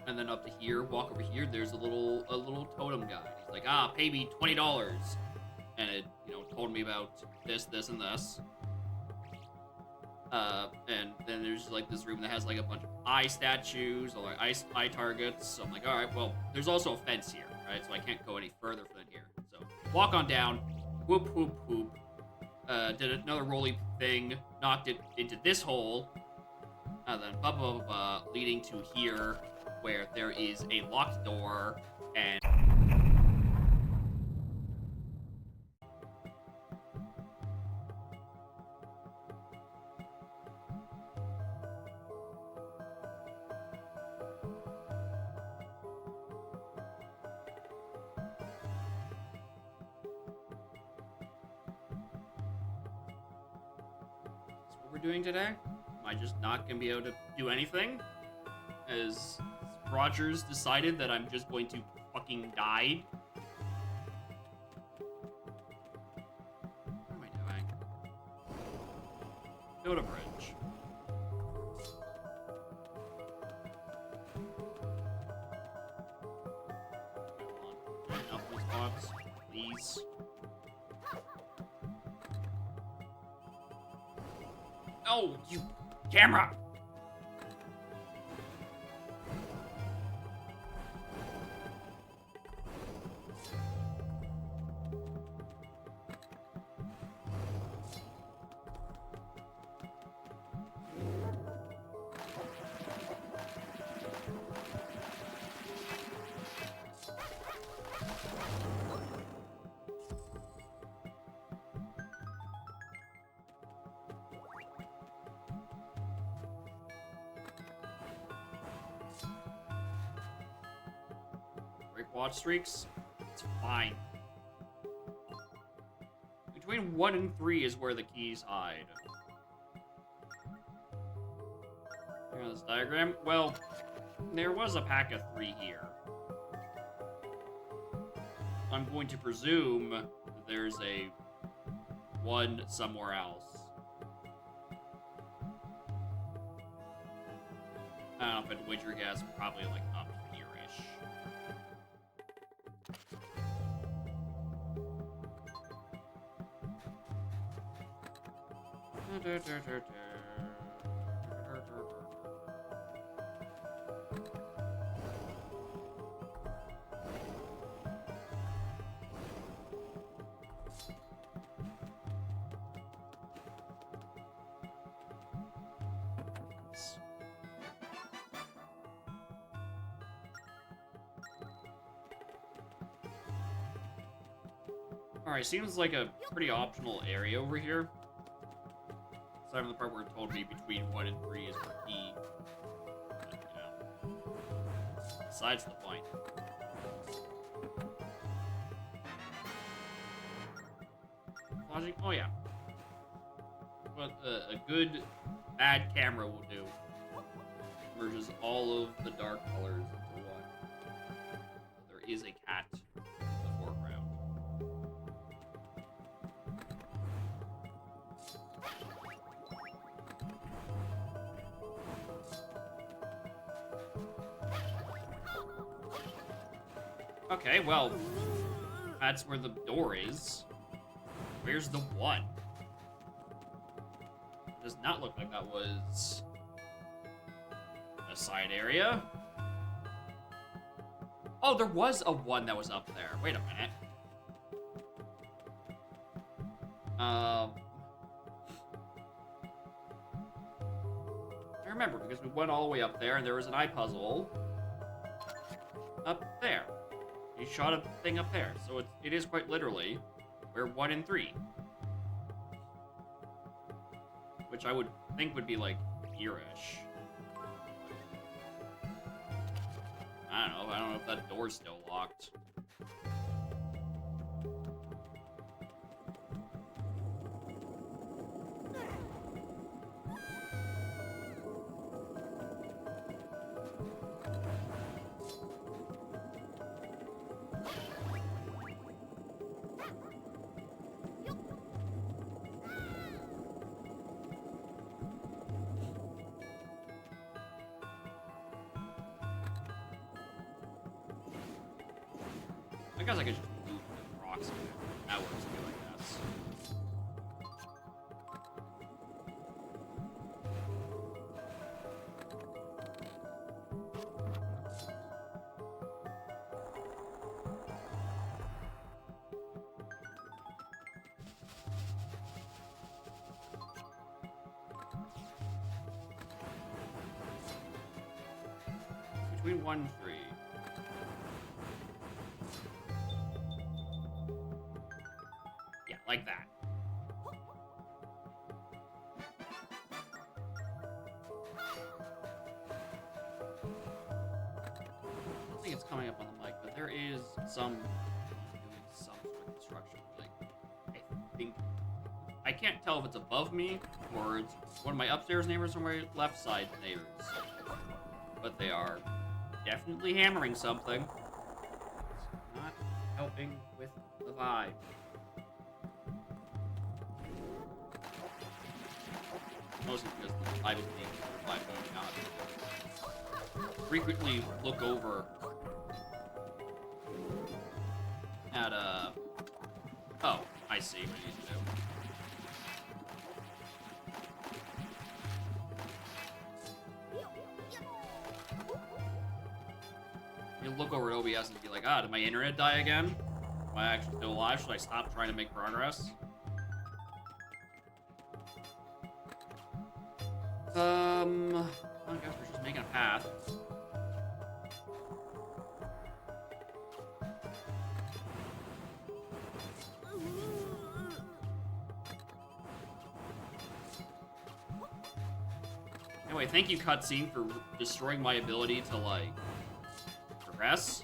and then up to here. Walk over here. There's a little totem guy. He's like, pay me $20, and it told me about this, and this. And then there's like this room that has like a bunch of eye statues or like eye targets. So I'm like, all right, well, there's also a fence here, right? So I can't go any further than here. So walk on down, whoop, whoop, whoop. Did another roly thing, knocked it into this hole, and then leading to here, where there is a locked door and. Doing today? Am I just not gonna be able to do anything? As Rogers decided that I'm just going to fucking die? What am I doing? Build a bridge. Come on. Enough these blocks, please. Oh, you camera! Watch streaks, it's fine. Between 1 and 3 is where the keys hide. Here's this diagram. Well, there was a pack of 3 here. I'm going to presume that there's a 1 somewhere else. I don't know if I'd wager a guess, probably like up here-ish. Alright, seems like a pretty optional area over here. Aside from the part where it told me between 1 and 3 is for key. But, besides the point. Logic? Oh yeah. What a good, bad camera will do. Merges all of the dark colors into one. There is a cat in the foreground. Okay, well, that's where the door is. Where's the 1? It does not look like that was a side area. Oh, there was a 1 that was up there. Wait a minute. I remember, because we went all the way up there, and there was an eye puzzle up there. You shot a thing up there, so it is quite literally where 1 and 3. Which I would think would be, like, here-ish. I don't know if that door's still locked. I guess I could just move the rocks in there. That works too, I guess. Between 1 and 3. Yeah, like that. I don't think it's coming up on the mic, but there is some sort of construction. Like, I think I can't tell if it's above me or it's one of my upstairs neighbors or my left side neighbors, but they are definitely hammering something. It's not helping with the vibe. Mostly because the vibe is being by going out. Frequently look over at oh, I see what you need to do. You look over at OBS and be like, did my internet die again? Am I actually still alive? Should I stop trying to make progress? I guess we're just making a path. Anyway, thank you, cutscene, for destroying my ability to, like, progress.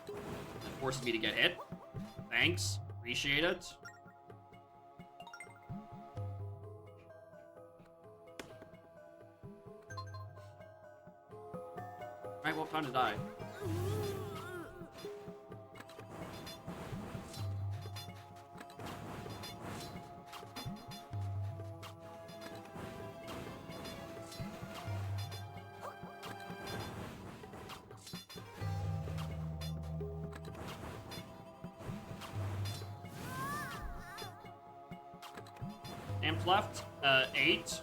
It forces me to get hit. Thanks. Appreciate it. Alright, well, time to die. Amps left, 8.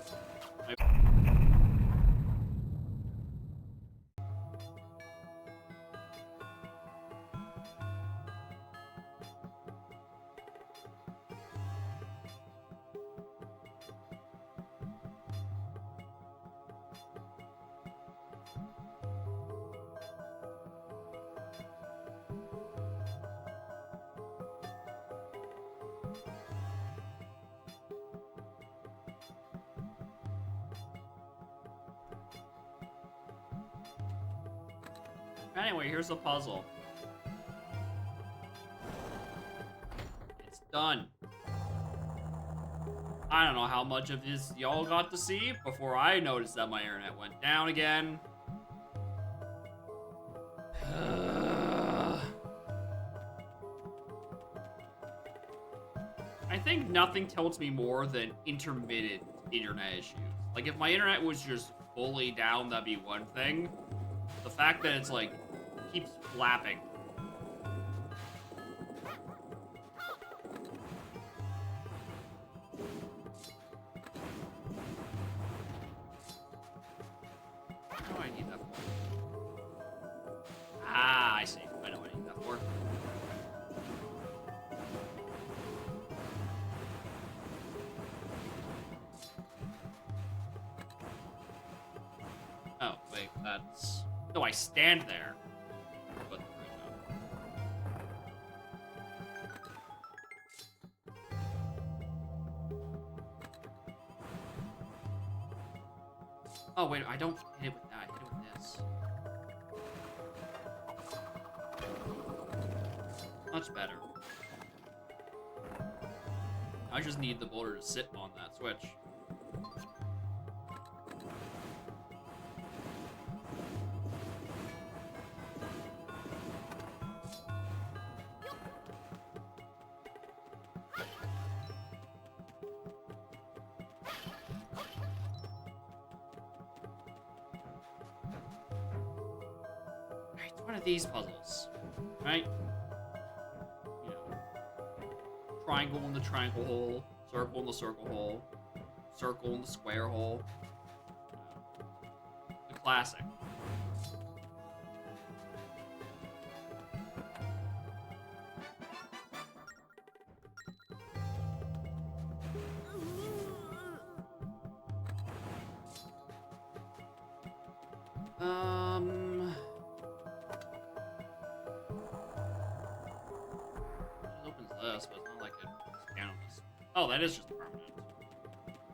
Anyway, here's the puzzle. It's done. I don't know how much of this y'all got to see before I noticed that my internet went down again. I think nothing tilts me more than intermittent internet issues. Like, if my internet was just fully down, that'd be one thing. The fact that it's like, keeps flapping. What do I need that for? Ah, I see. I know what I need that for. Oh, wait, that's... No, I stand there. But, oh, wait, I don't hit it with that. I hit it with this. Much better. I just need the boulder to sit on that switch. one of these puzzles, right? You know, triangle in the triangle hole, circle in the circle hole, circle in the square hole. The classic. It opens this, but it's not like it's down this. Oh, that is just permanent.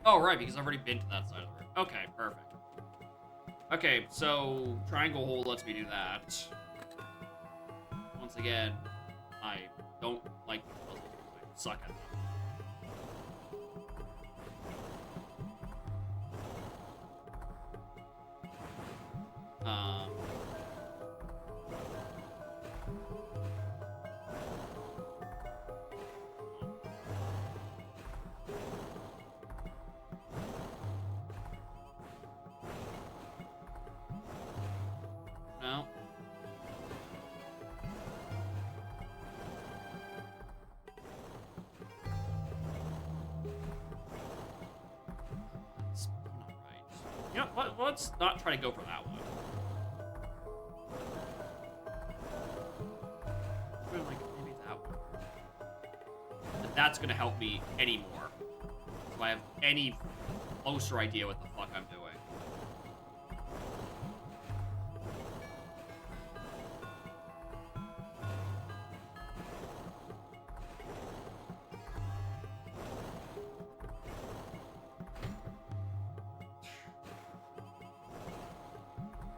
Oh, right, because I've already been to that side of the room. Okay, perfect. Okay, so triangle hole lets me do that. Once again, I don't like the puzzles. I suck at them. No. That's not right. You know, let's not try to go for that one. Like, maybe that one. And that's gonna help me anymore. So I have any closer idea what the fuck I'm doing.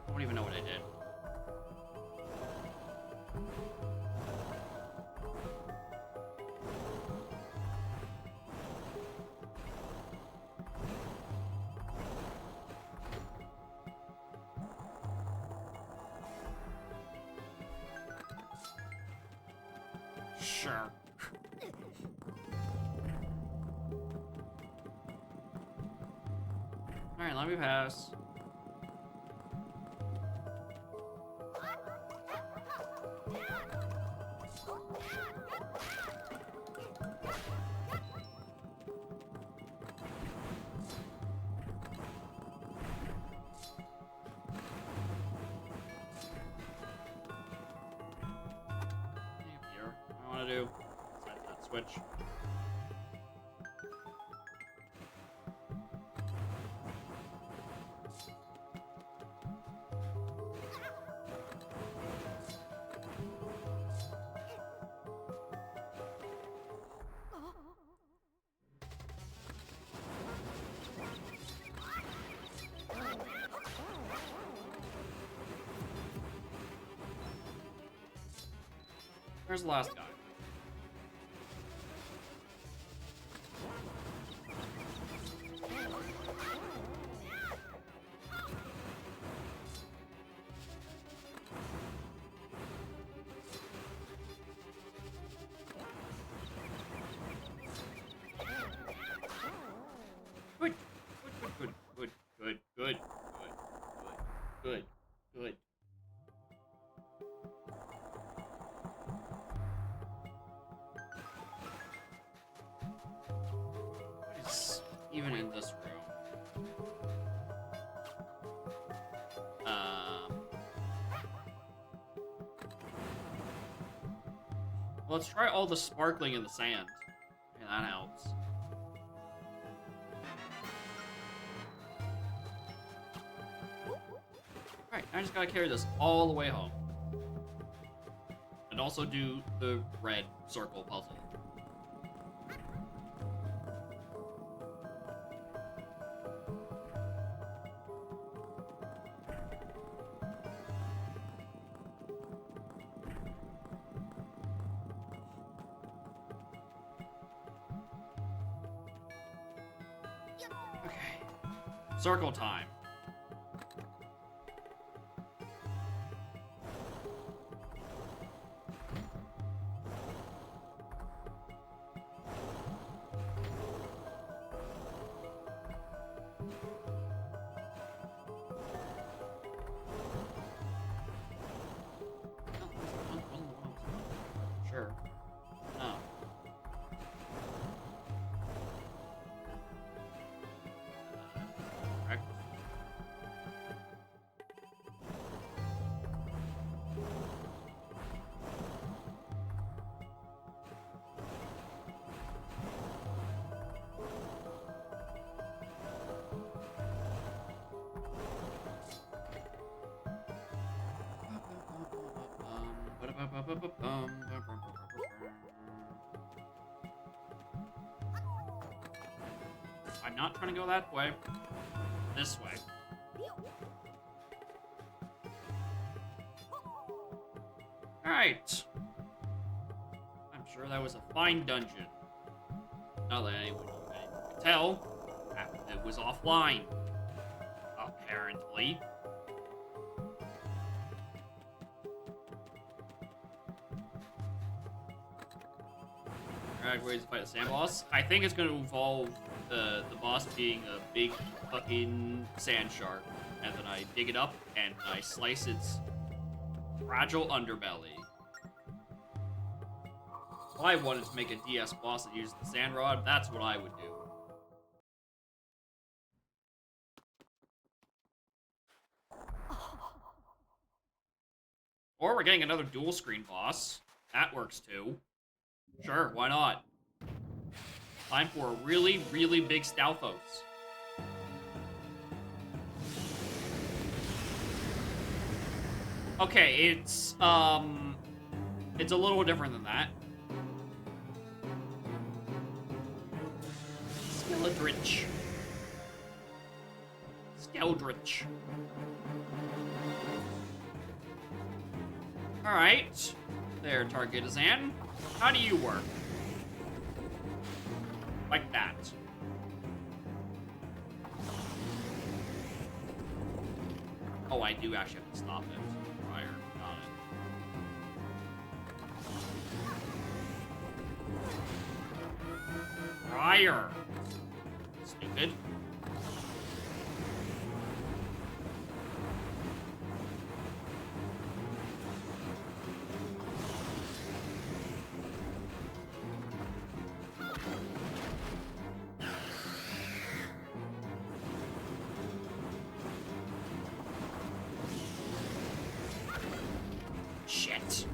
I don't even know what I did. Sure. Alright, let me pass. Here, I want to do set that switch. Where's the last guy? Good, good, good, good, good, good, good, good, good. What is even in this room? Let's try all the sparkling in the sand. Yeah, that helps. Alright, I just gotta carry this all the way home. And also do the red circle puzzle. Okay. Circle time. I'm not trying to go that way. This way. Alright. I'm sure that was a fine dungeon. Not that anyone could tell. It was offline. Apparently. Alright, ways to fight a sand boss. I think it's going to involve the boss being a big fucking sand shark. And then I dig it up and I slice its fragile underbelly. If I wanted to make a DS boss that used the sand rod, that's what I would do. Or we're getting another dual screen boss. That works too. Sure, why not? Time for a really, really big Stalfos. Okay, it's a little different than that. Skeldritch. Skeldritch. Alright. There, Targetazan. How do you work? Like that. Oh, I do actually have to stop it. Prior. Got it. Prior. Stupid. Shit.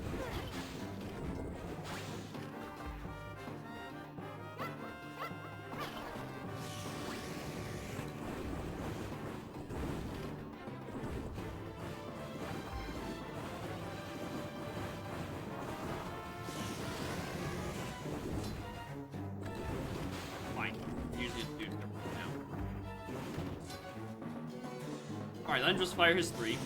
Fine. Usually do it now. Alright, then just fire his 3.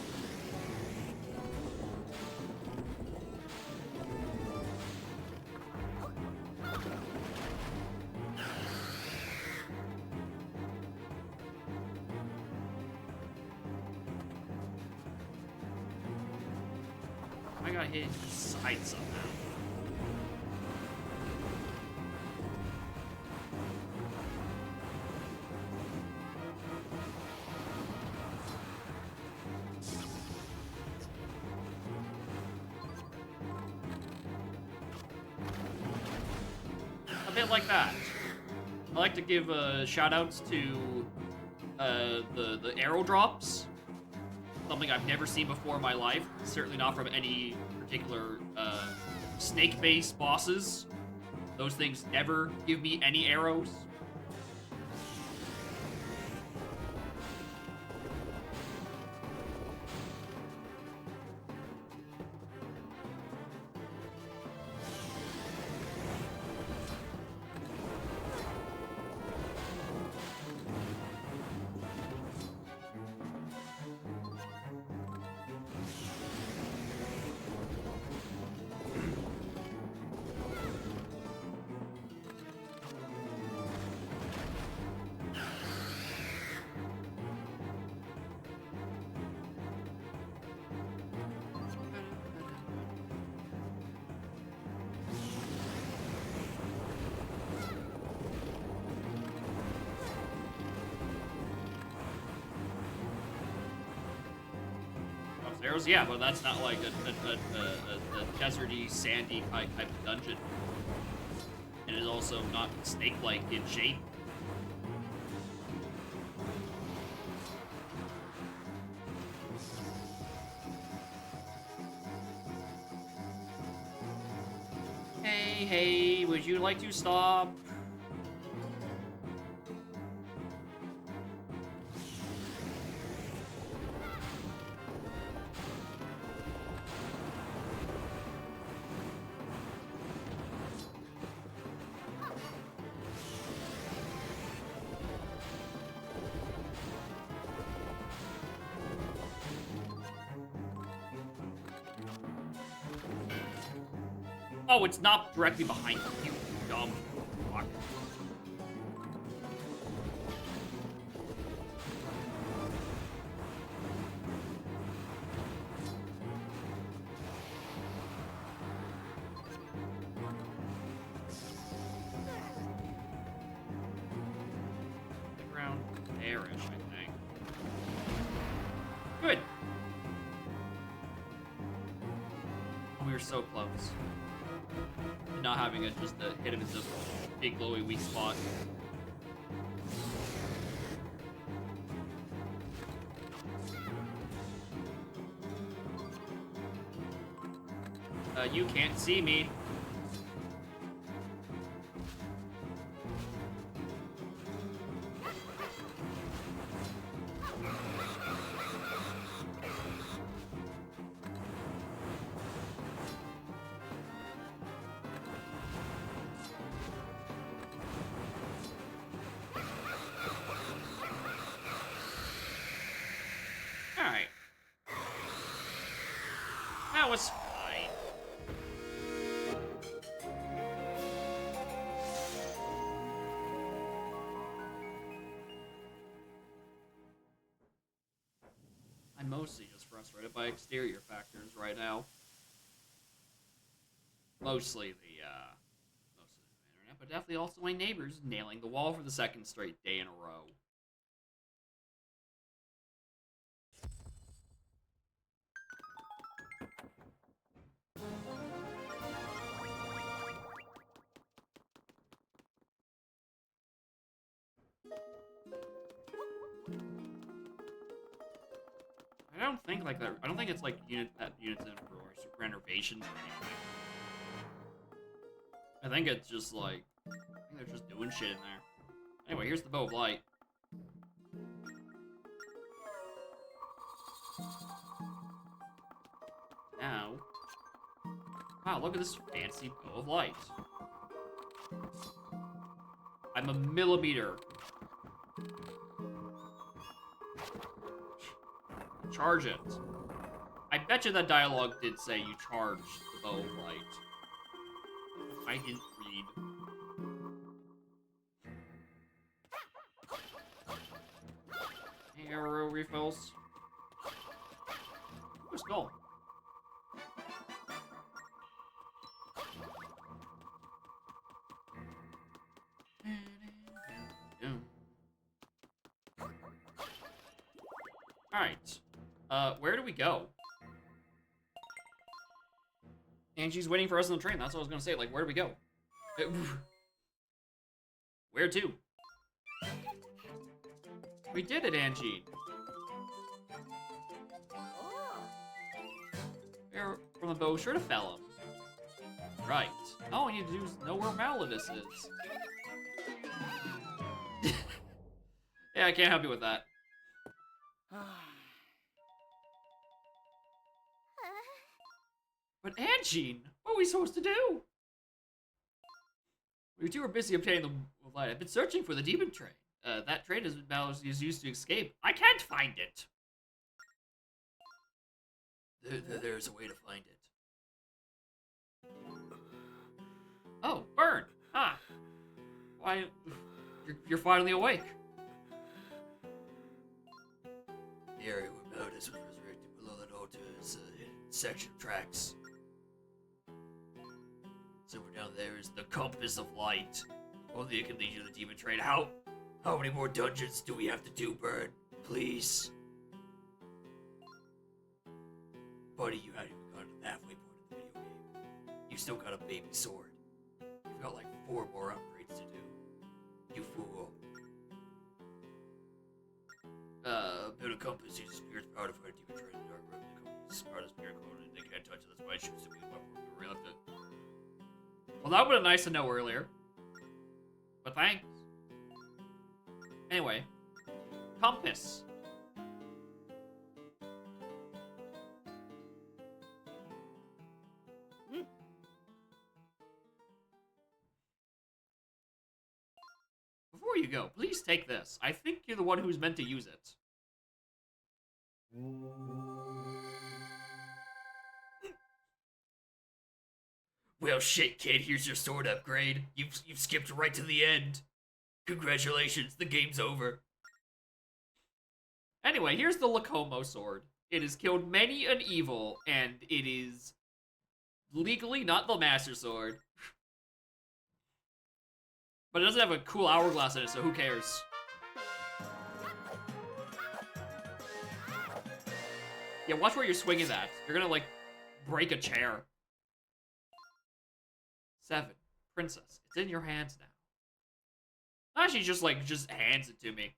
I got hit his side somehow. A bit like that. I like to give shout-outs to the arrow drops. Something I've never seen before in my life. Certainly not from any particular snake-based bosses. Those things never give me any arrows. Arrows, yeah, but that's not like a deserty, sandy type of dungeon. And it's also not snake-like in shape. Hey, would you like to stop? Oh, it's not directly behind you, you dumb fuck. Around there-ish, I think. Good. We were so close. And not having it just to hit him into this big glowy weak spot. You can't see me. Alright. That was fine. I'm mostly just frustrated by exterior factors right now. Mostly the internet, but definitely also my neighbors nailing the wall for the second straight day in a row. I don't think like that. I don't think it's like units in for renovations or anything. I think it's just like I think they're just doing shit in there. Anyway, here's the bow of light. Now, wow, look at this fancy bow of light. I'm a millimeter. Charge it. I bet you that dialogue did say you charged the bow of light. I didn't read. Arrow refills. Where's skull? Alright. Where do we go? Angie's waiting for us on the train. That's what I was gonna say. Like, where do we go? Where to? We did it, Angie. Where from the bow sure to fell him. Right. All we need to do is know where Malodus is. Yeah, I can't help you with that. But Angie, what are we supposed to do? We two are busy obtaining the light. I've been searching for the demon train. That train is used to escape. I can't find it. There's a way to find it. Oh, Burn! Ah. Why, you're finally awake. The area where Malodus was resurrected below that altar is a hidden section of tracks. Somewhere down there is the Compass of Light. Only it can lead you to the demon train. How many more dungeons do we have to do, Burn? Please. Buddy, you haven't even gotten to the halfway point of the video game. You still got a baby sword. You've got like 4 more upgrades to do. You fool. Build a compass uses spirit's power to fight a demon train in the dark room. The compass is part of the spirit code and they can't touch it. That's why I choose to be one more. We left it. Well, that would have been nice to know earlier. But thanks. Anyway. Compass. Before you go, please take this. I think you're the one who's meant to use it. Well, shit, kid. Here's your sword upgrade. You've skipped right to the end. Congratulations, the game's over. Anyway, here's the Lacomo sword. It has killed many an evil, and it is legally not the Master Sword. But it doesn't have a cool hourglass in it, so who cares? Yeah, watch where you're swinging that. You're gonna, like, break a chair. 7. Princess. It's in your hands now. Actually, just hands it to me.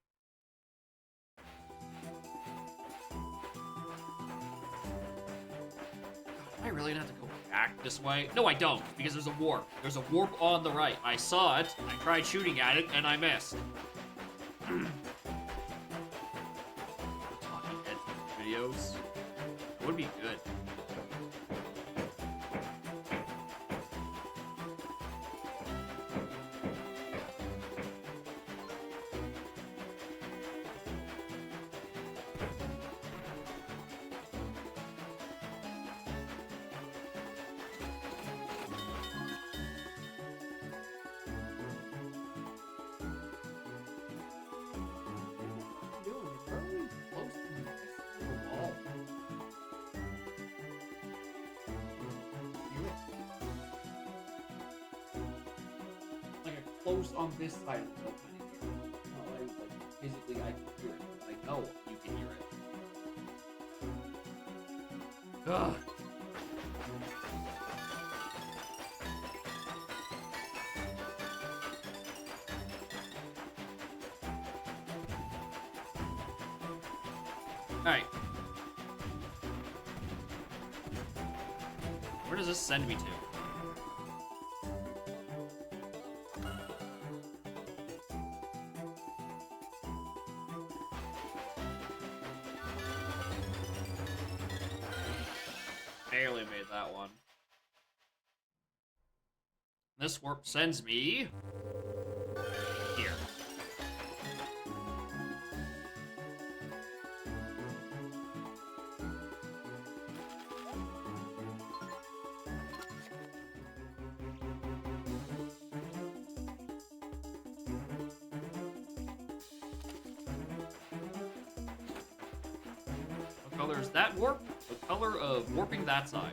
I really have to go back this way? No, I don't, because there's a warp. There's a warp on the right. I saw it, I tried shooting at it, and I missed. Talking head videos would be good. Close on this side of the wall, kind of here. Like physically, I can hear it. I know you can hear it. Ugh. All right. Where does this send me to? Barely made that one. This warp sends me here. What color is that warp? The color of warping that side.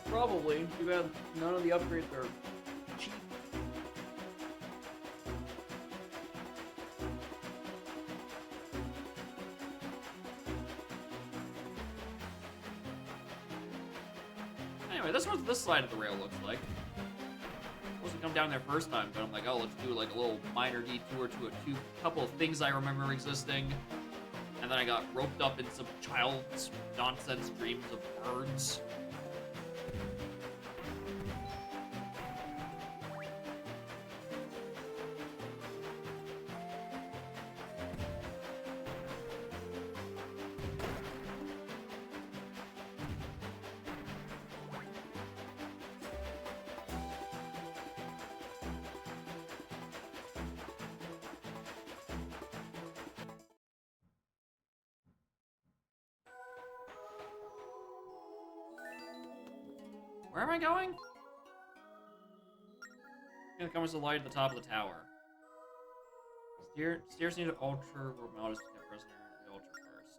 Probably. Too bad none of the upgrades are cheap. Anyway, this is what this side of the rail looks like. I wasn't come down there first time, but I'm like, oh, let's do like a little minor detour to a couple of things I remember existing. And then I got roped up in some child's nonsense dreams of birds. Where am I going? Here comes the light at the top of the tower. Stairs need to alter where modest get prisoner. The altar first.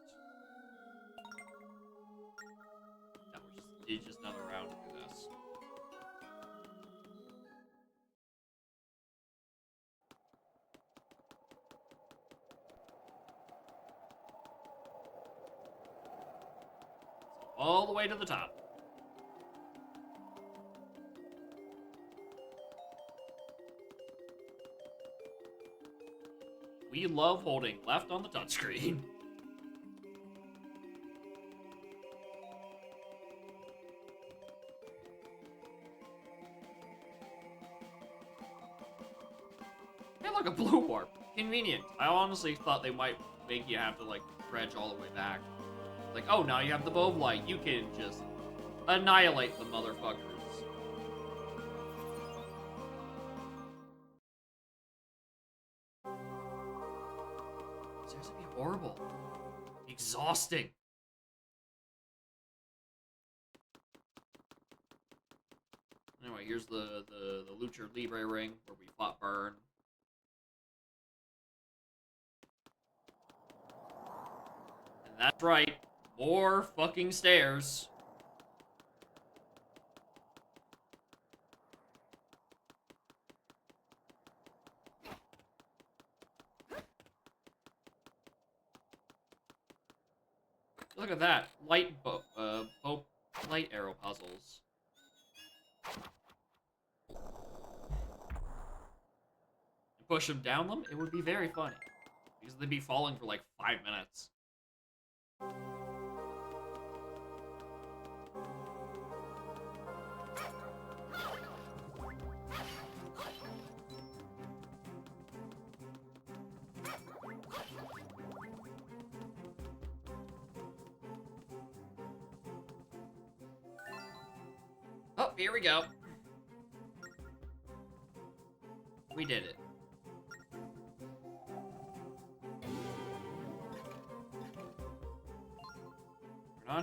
No, we just need another round to do this. So all the way to the top. We love holding left on the touchscreen. Hey, look, a blue warp. convenient. I honestly thought they might make you have to, like, dredge all the way back. Like, oh, now you have the bow of light. You can just annihilate the motherfuckers. Seriously, be horrible. Exhausting. Anyway, here's the Lucha Libre ring where we fought Burn. And that's right, more fucking stairs. Look at that, light light arrow puzzles. Push them down them, it would be very funny. Because they'd be falling for like 5 minutes. Oh, here we go. We did it.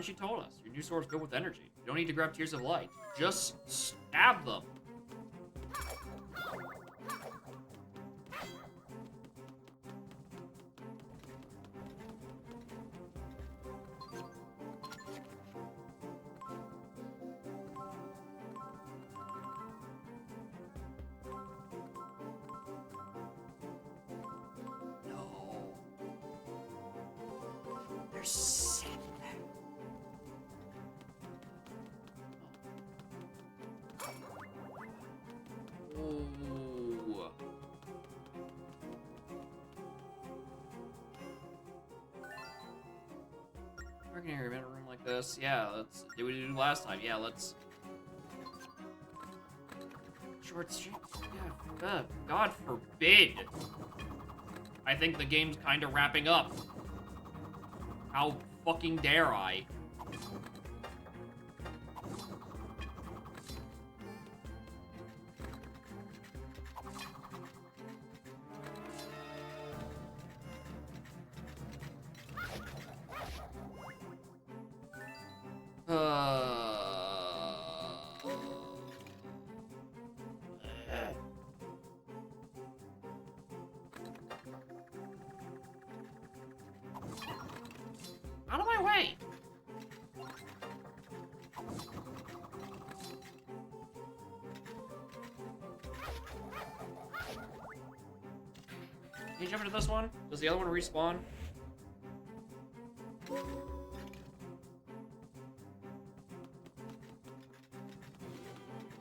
She told us. Your new sword's good with energy. You don't need to grab Tears of Light. Just stab them. No. They're sick. We're gonna remember a room like this. Yeah, let's do what we did last time. Yeah, let's. Short streak. Yeah, God forbid. I think the game's kind of wrapping up. How fucking dare I? Out of my way! Can you jump into this one? Does the other one respawn?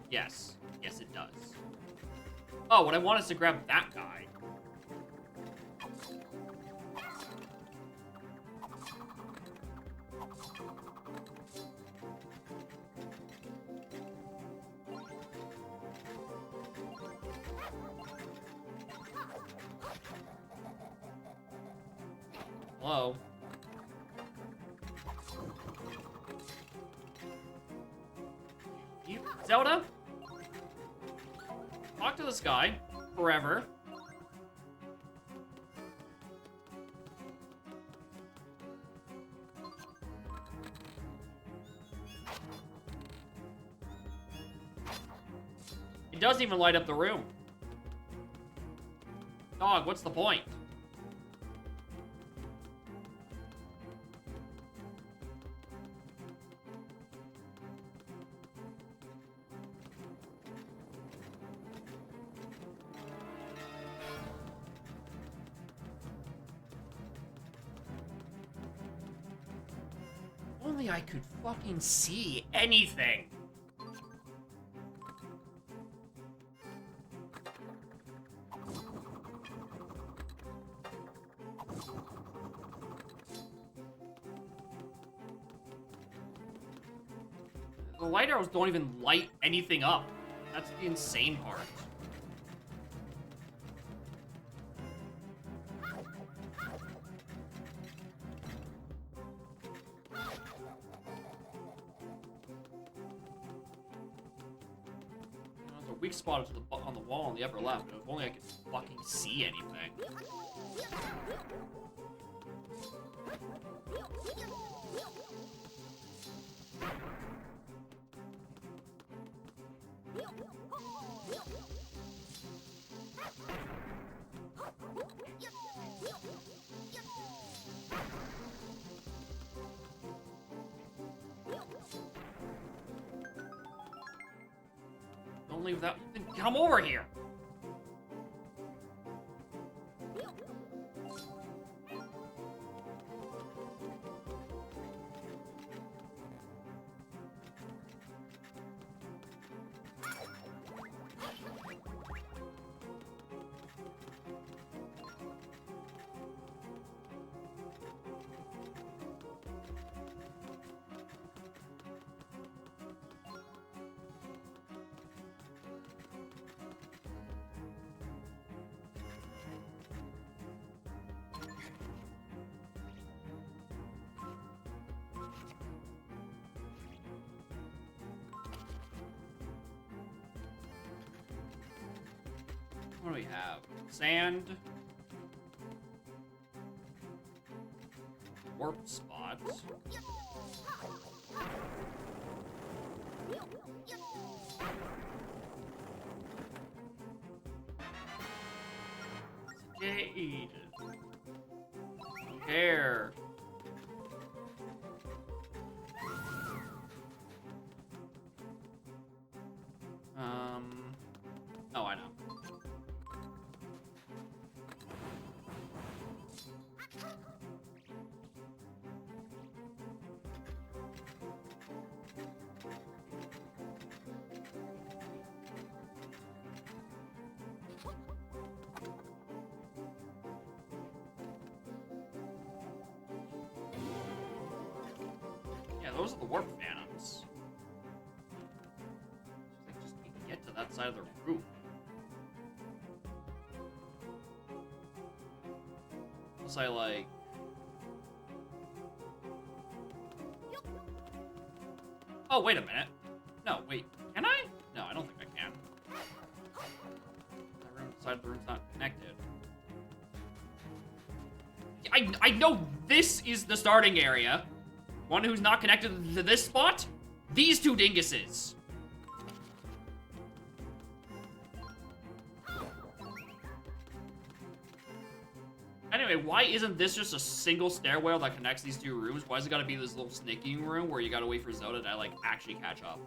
Yes. Yes, it does. Oh, what I want is to grab that guy. Hello? You, Zelda? Talk to this guy forever. It doesn't even light up the room. Dog, what's the point? Only I could fucking see anything. The light arrows don't even light anything up. That's the insane part. weak spot to on the wall on the upper left. If only I could fucking see anything. Don't leave that. Then come over here. What do we have? Sand. Warp spots. Jade. Hair. Oh, I know. Yeah, those are the warp phantoms. They just need to get to that side of the roof. Unless I like. Oh, wait a minute. No, wait. Can I? No, I don't think I can. That room, side of the room's not connected. I know this is the starting area. One who's not connected to this spot? These two dinguses. Anyway, why isn't this just a single stairwell that connects these two rooms? Why has it gotta be this little sneaking room where you gotta wait for Zelda to, like, actually catch up?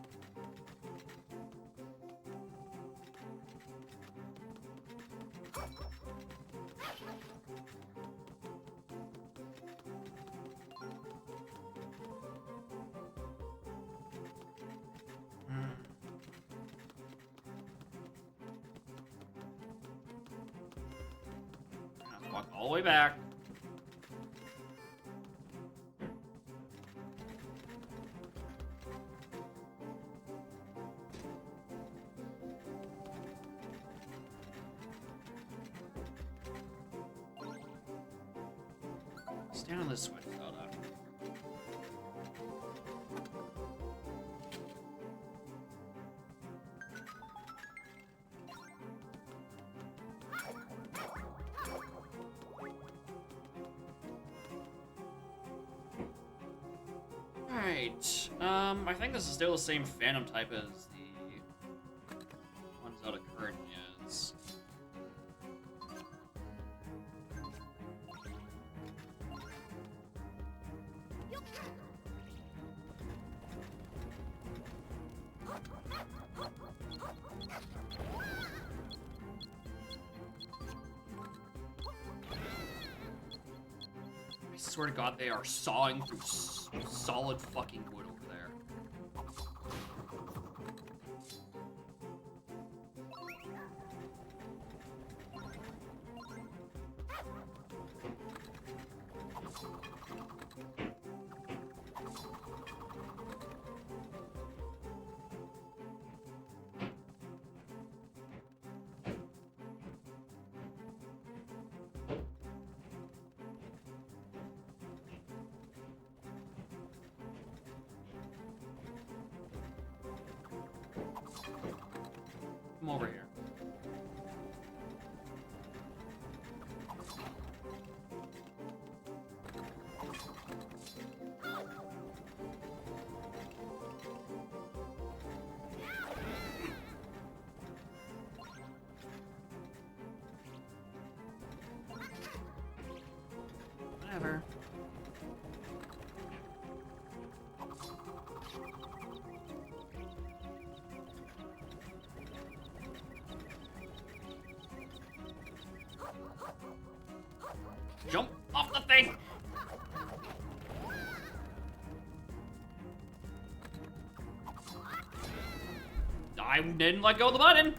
Walk all the way back. Stand on this switch, Zelda. Alright, I think this is still the same Phantom type as the one Zelda currently is. I swear to God, they are sawing through solid fucking wood over there. Come over here. Whatever. Jump off the thing! I didn't let go of the button!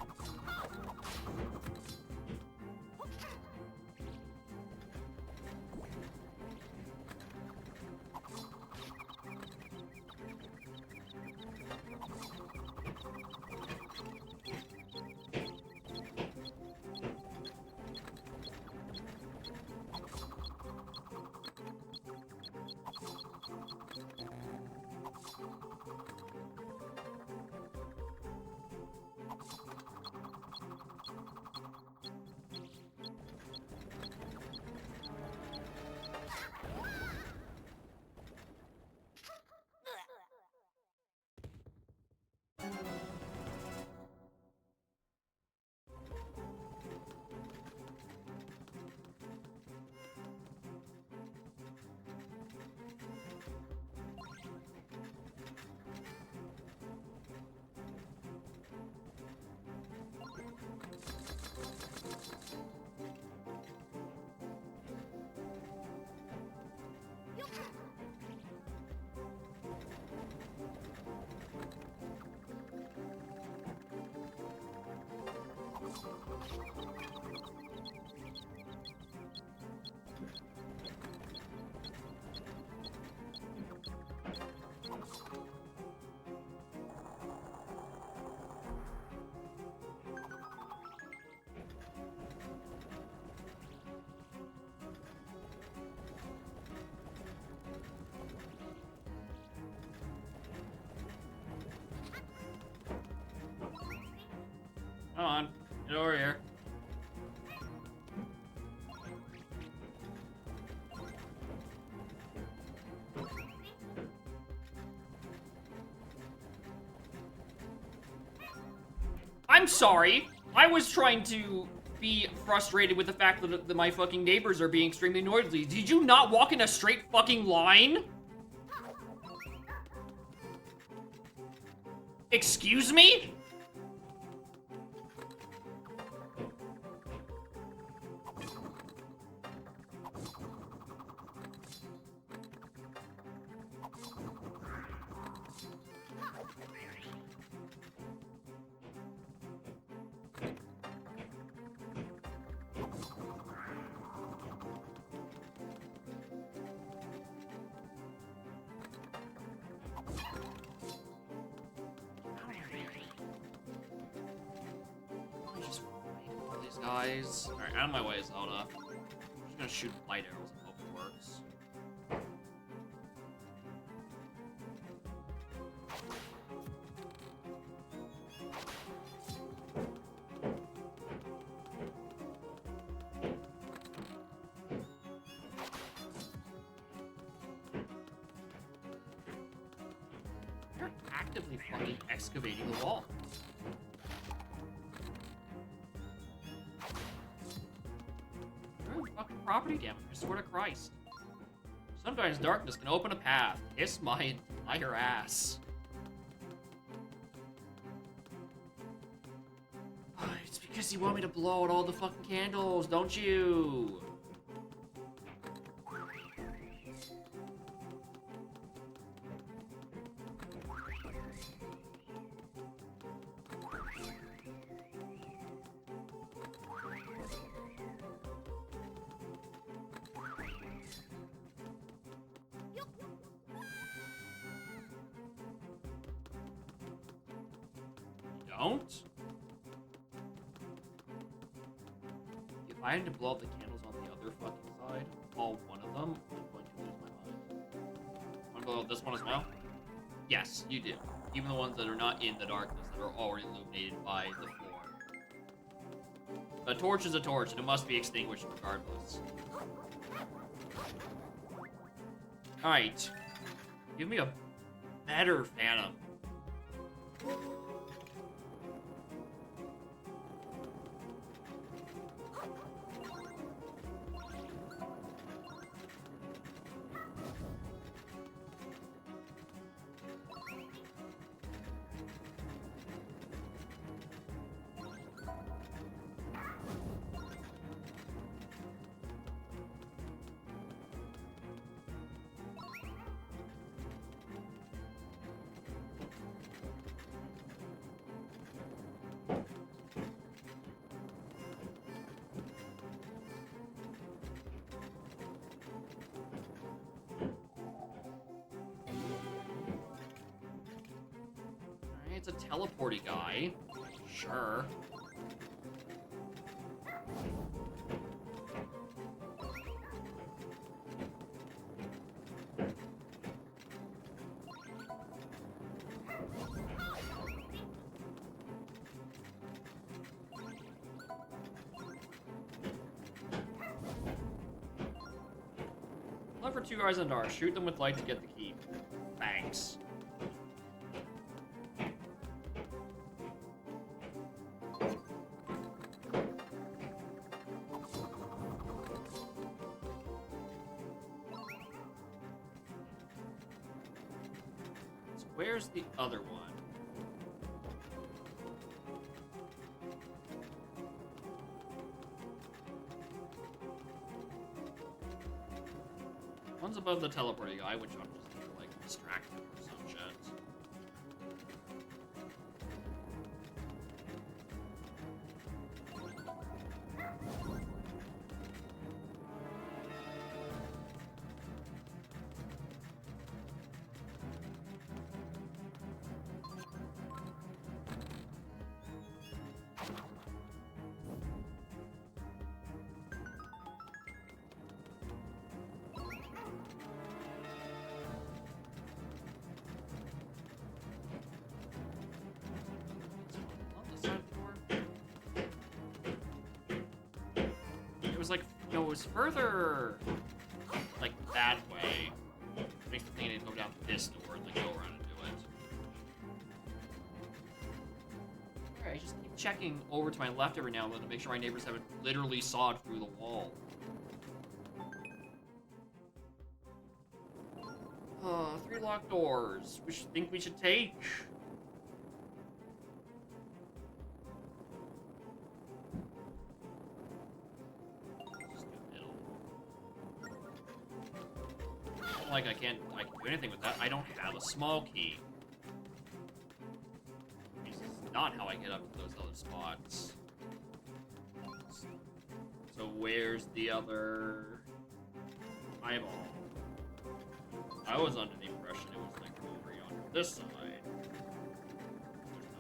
Come on, get over here. I'm sorry. I was trying to be frustrated with the fact that my fucking neighbors are being extremely noisy. Did you not walk in a straight fucking line? Excuse me? Guys. Alright, out of my way, Zelda. I'm just gonna shoot light arrows and hope it works. You're actively fucking excavating the wall. Property damage, I swear to Christ. Sometimes darkness can open a path. Kiss my entire ass. It's because you want me to blow out all the fucking candles, don't you? Don't? If I had to blow up the candles on the other fucking side, all one of them, I'm going to lose my mind. Want to blow up this one as well? Yes, you do. Even the ones that are not in the darkness, that are already illuminated by the floor. A torch is a torch, and it must be extinguished regardless. Alright. Give me a better Phantom. It's a teleporty guy. Sure. Look for two guys in the dark. Shoot them with light to get the key. Thanks. Where's the other one? One's above the teleporting guy, which I'm just gonna, like, distract him or some shit. It was like, no, it was further, like, that way. Makes me think I need to go down this door and, like, go around and do it. Alright, just keep checking over to my left every now and then to make sure my neighbors haven't literally sawed through the wall. 3 locked doors. Think we should take? Like I can do anything with that. I don't have a small key. This is not how I get up to those other spots. So where's the other eyeball? I was under the impression it was like over on this side. There's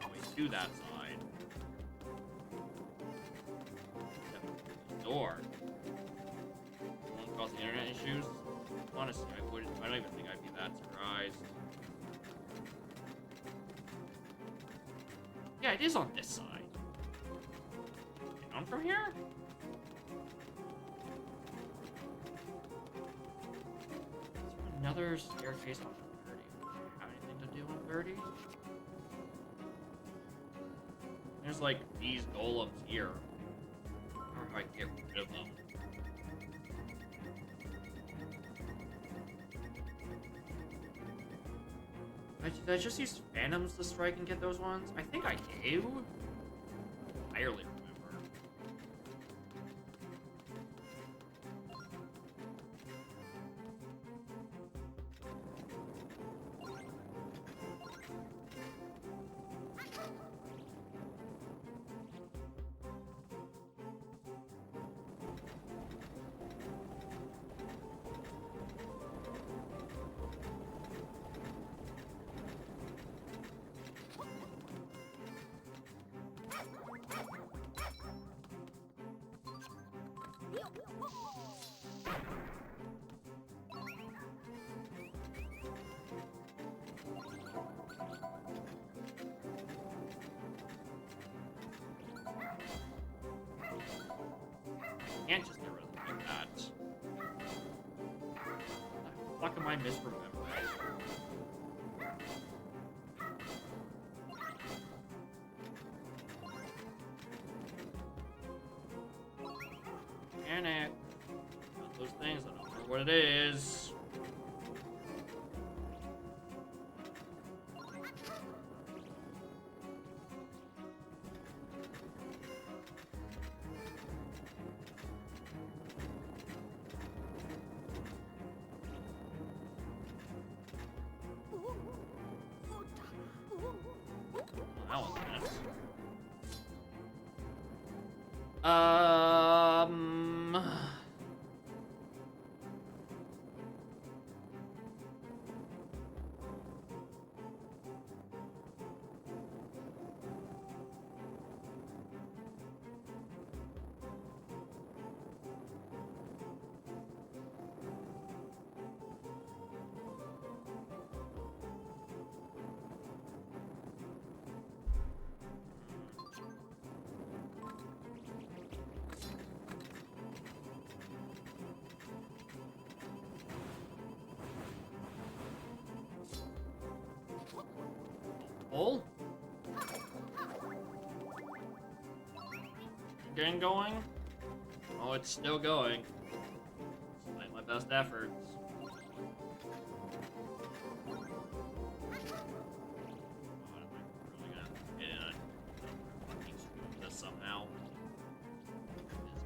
no way to that side. The door. Won't cause internet issues. Honestly, I don't even think I'd be that surprised. Yeah, it is on this side. Down from here? Is there another staircase on 30? Does it have anything to do on 30? There's like these golems here. I don't know how I can get rid of them. Did I just use phantoms to strike and get those ones? I think I do. Entirely remember. can't just get rid of them like that. What the fuck am I misremembering? Panic. Not those things, I don't remember what it is. That was nice. Pull? Getting going? Oh, it's still going. Despite my best efforts. Oh, am I really gonna get in a fucking screw this somehow?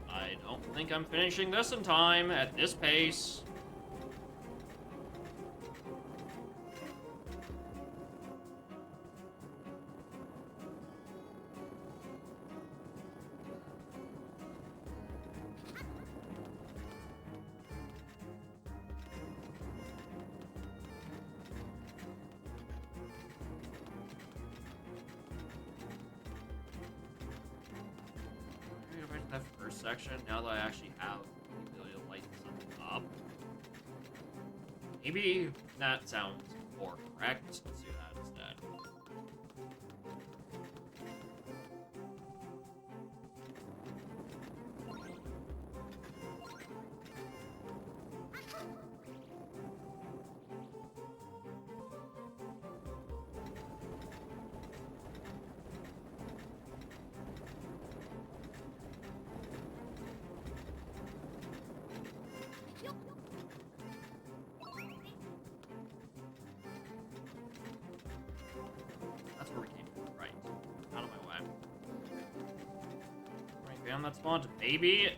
I don't think I'm finishing this in time at this pace. That first section, now that I actually have the ability to light something up. Maybe that sounds more correct. Let's do that instead. That's where we came from, right. Out of my way. Right, bam, that spawned, maybe.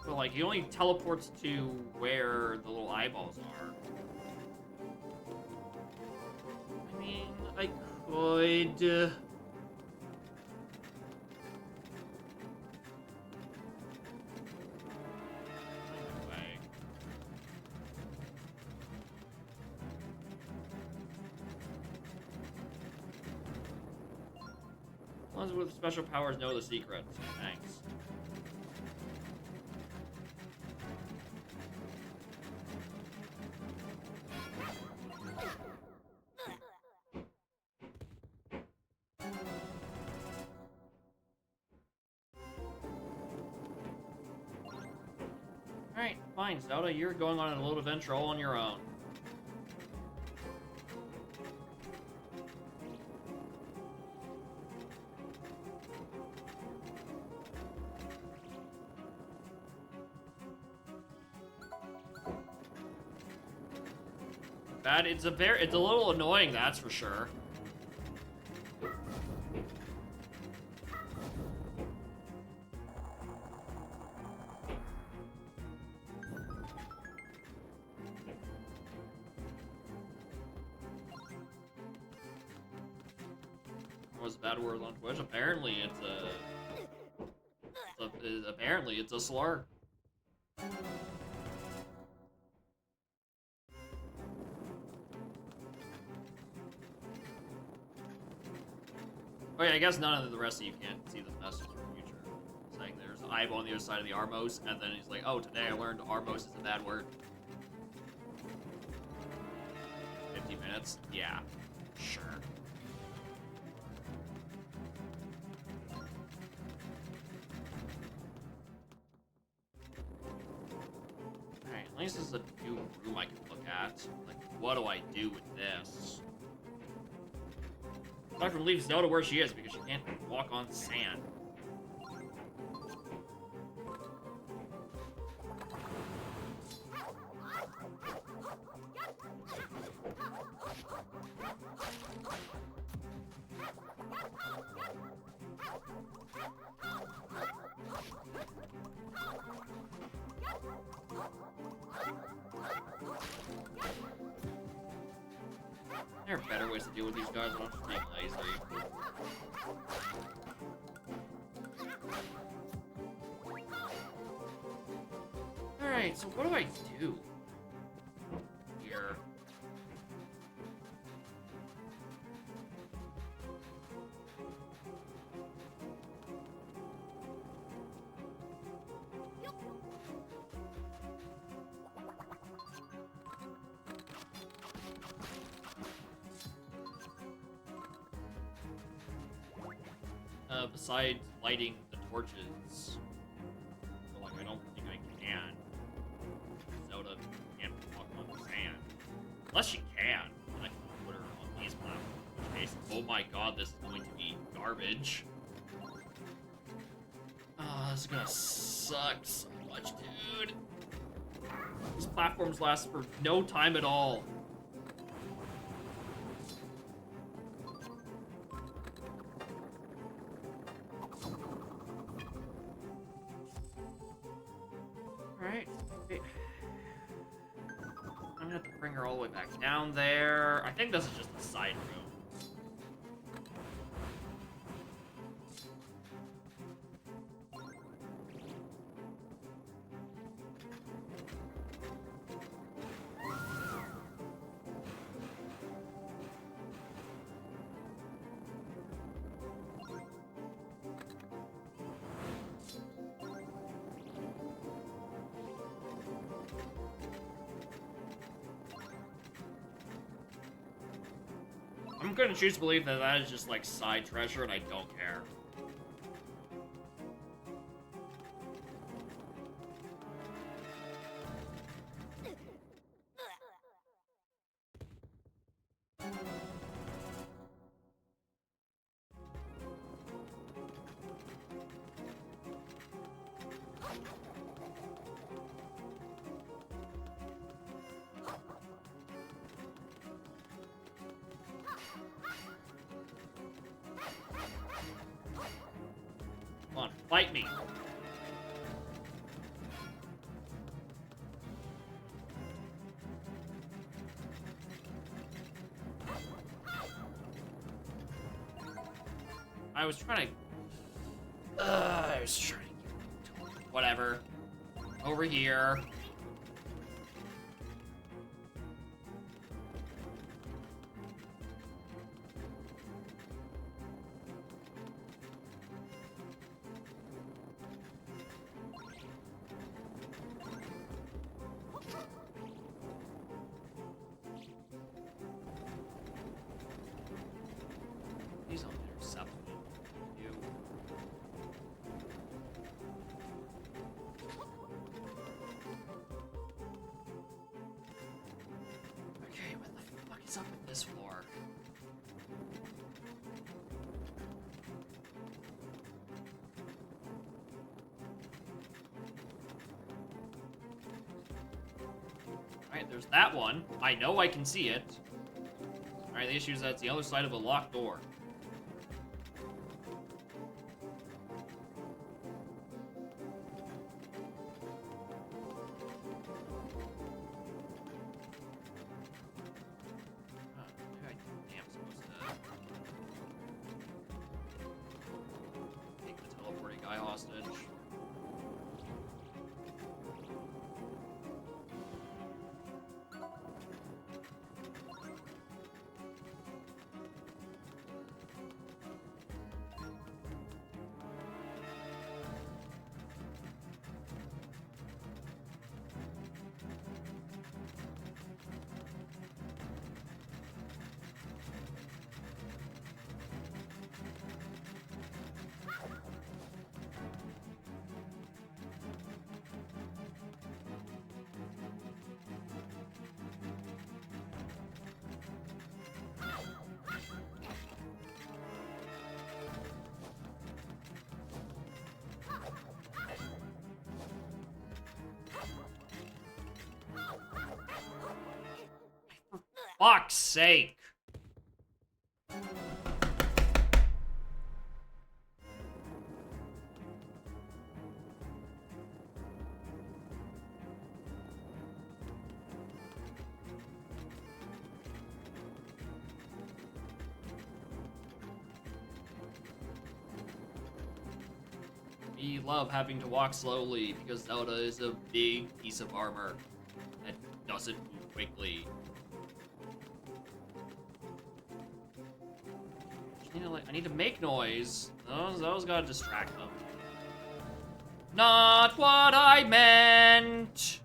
But, like, he only teleports to where the little eyeballs are. I mean, I could... Ones with special powers know the secrets. Thanks. Alright, fine, Zelda, you're going on a little adventure all on your own. It's a little annoying, that's for sure. What was a bad word on Twitch? Apparently it's a slur. Okay, I guess none of the rest of you can't see this message in the future. Saying there's an eyeball on the other side of the Armos, and then he's like, oh, today I learned Armos is a bad word. 50 minutes? Yeah, sure. least this is a new room I can look at. Like, what do I do with this? Aside from leave Zelda where she is because she can't walk on sand. There are better ways to deal with these guys. I'm just being lazy. Alright, so what do I do here? Besides lighting the torches, but, like, I don't think I can. Zelda can't walk on the sand. Unless she can, then I can put her on these platforms. In which case, oh my god, this is going to be garbage. Oh, this is gonna suck so much, dude. These platforms last for no time at all. I'm gonna have to bring her all the way back down there. I think this is just a side room. I'm gonna choose to believe that that is just like side treasure and I don't care. Come on, fight me. I was trying to... Whatever. Over here. These don't intercept you. Okay, what the fuck is up with this floor? Alright, there's that one. I know I can see it. Alright, the issue is that it's the other side of a locked door. Take the teleporting guy hostage. fuck's sake. We love having to walk slowly because Zelda is a big piece of armor that doesn't move quickly. I need to make noise. Those gotta distract them. Not what I meant!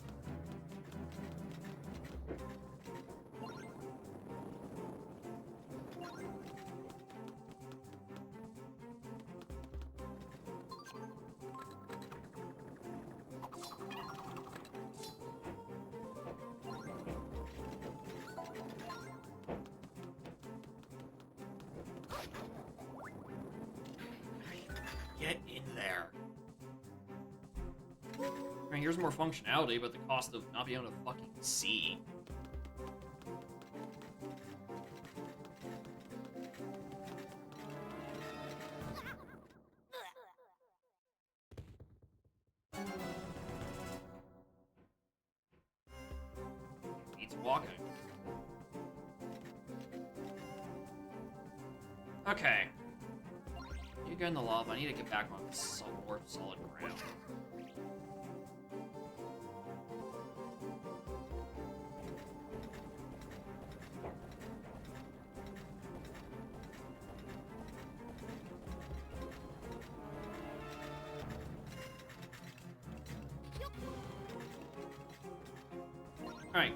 Get in there. I mean, here's more functionality, but the cost of not being able to fucking see. Needs walking. Okay. You get in the lava. I need to get back on some more solid ground. Alright.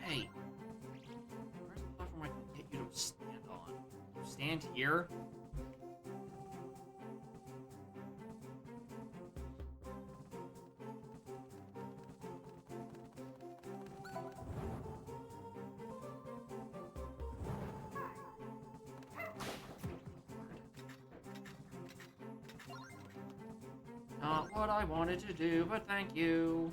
Hey, where's the platform I can get you to stand on? Stand here? Not what I wanted to do, but thank you.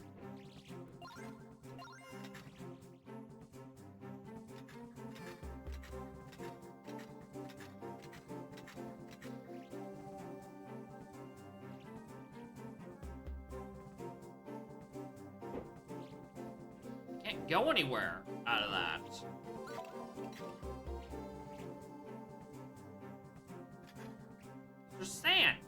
Can't go anywhere out of that. There's sand.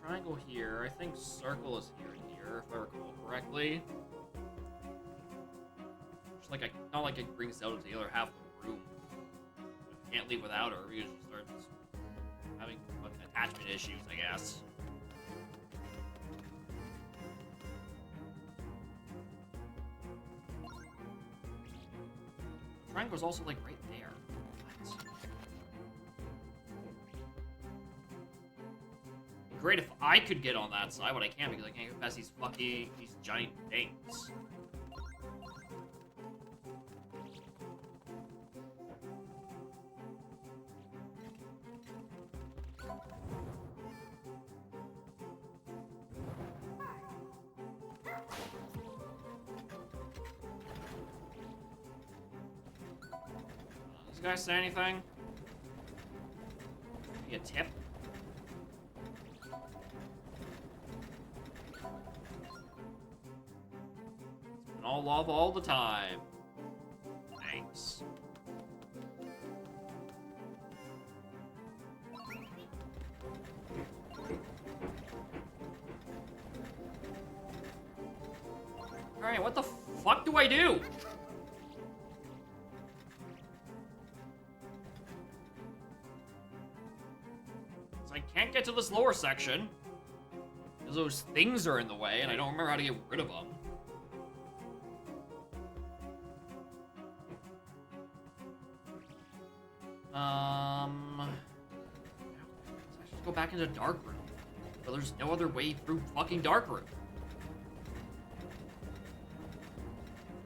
Triangle here. I think circle is here and here, if I recall correctly. Just like not like it brings Zelda to the other half of the room. You can't leave without her. You just start having fucking attachment issues, I guess. The triangle's also like right there. What? Great if I could get on that side, but I can't because I can't get past these giant things. Does this guy say anything? Maybe a tip? All lava all the time. Thanks. Alright, what the fuck do I do? So I can't get to this lower section. Because Because those things are in the way, and I don't remember how to get rid of them. I should go back into dark room. But there's no other way through fucking dark room.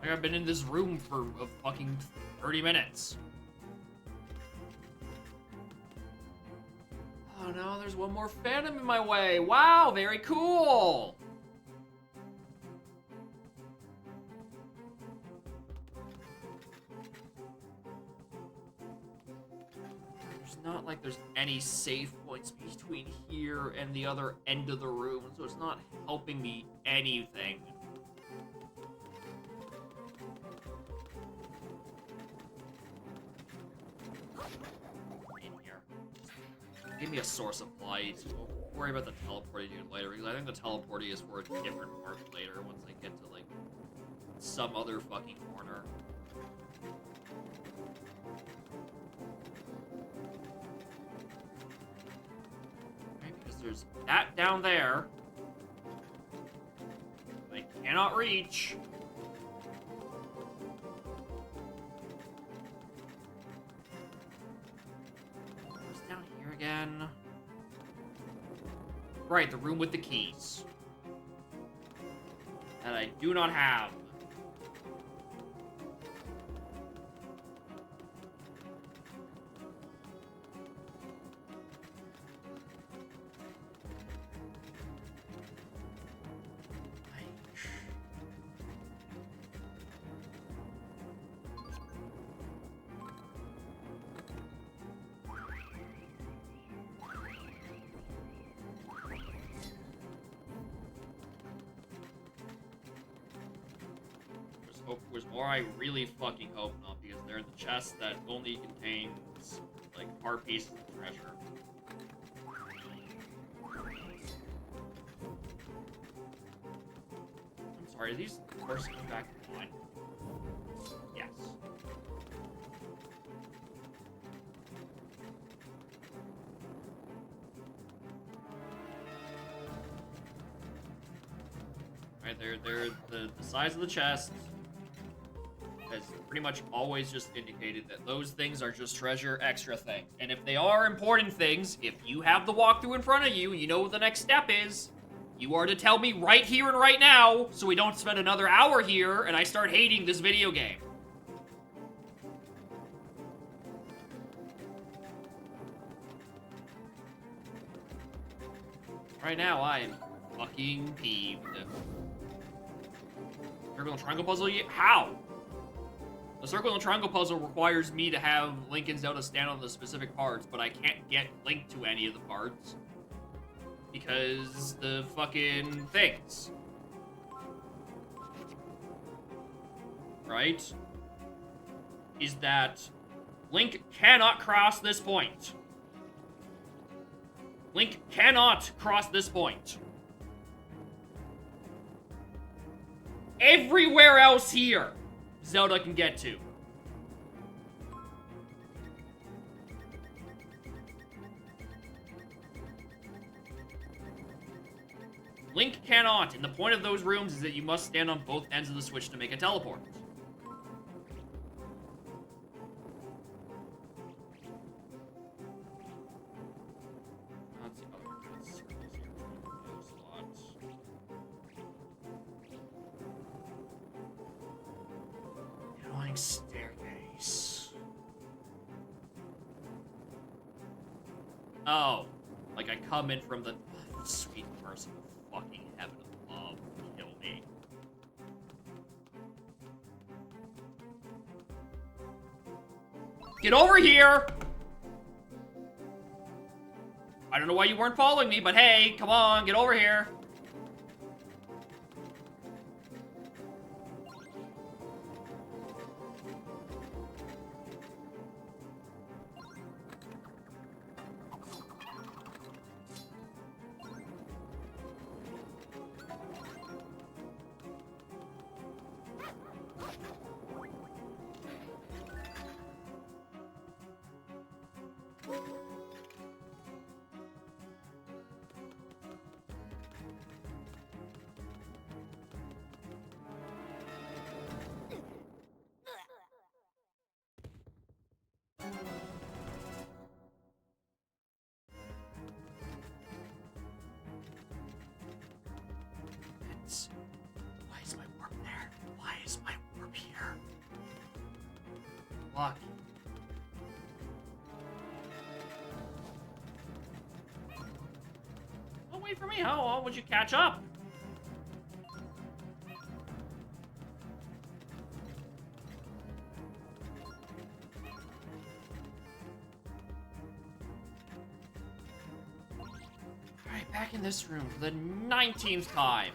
Like, I've been in this room for a fucking 30 minutes. Oh no, there's one more phantom in my way. Wow, very cool. There's not like there's any save points between here and the other end of the room, so it's not helping me anything. In here. Give me a source of light. We'll worry about the teleporting dude later, because I think the teleporting is for a different part later once I get to, like, some other fucking corner. Right, because there's that down there. I cannot reach. Down here again. Right, the room with the keys. That I do not have. There's more I really fucking hope not, because they're in the chest that only contains, like, hard pieces of treasure. I'm sorry, are these doors coming back online? Yes. Right, they're the size of the chest has pretty much always just indicated that those things are just treasure extra things. And if they are important things, if you have the walkthrough in front of you, you know what the next step is. You are to tell me right here and right now, so we don't spend another hour here and I start hating this video game. Right now, I am fucking peeved. Circle and triangle puzzle? How? The circle and triangle puzzle requires me to have Link and Zelda stand on the specific parts, but I can't get Link to any of the parts. Because the fucking things. Right? Is that Link cannot cross this point. Link cannot cross this point. Everywhere else here, Zelda can get to. Link cannot, and the point of those rooms is that you must stand on both ends of the switch to make a teleport. Let's see. Oh, that's circles here. No slots. Annoying staircase. Oh, like I come in from the sweet person of fucking heaven above, kill me. Get over here! I don't know why you weren't following me, but hey, come on, get over here. Fuck. Don't wait for me. How long would you catch up? Alright, back in this room for the 19th time.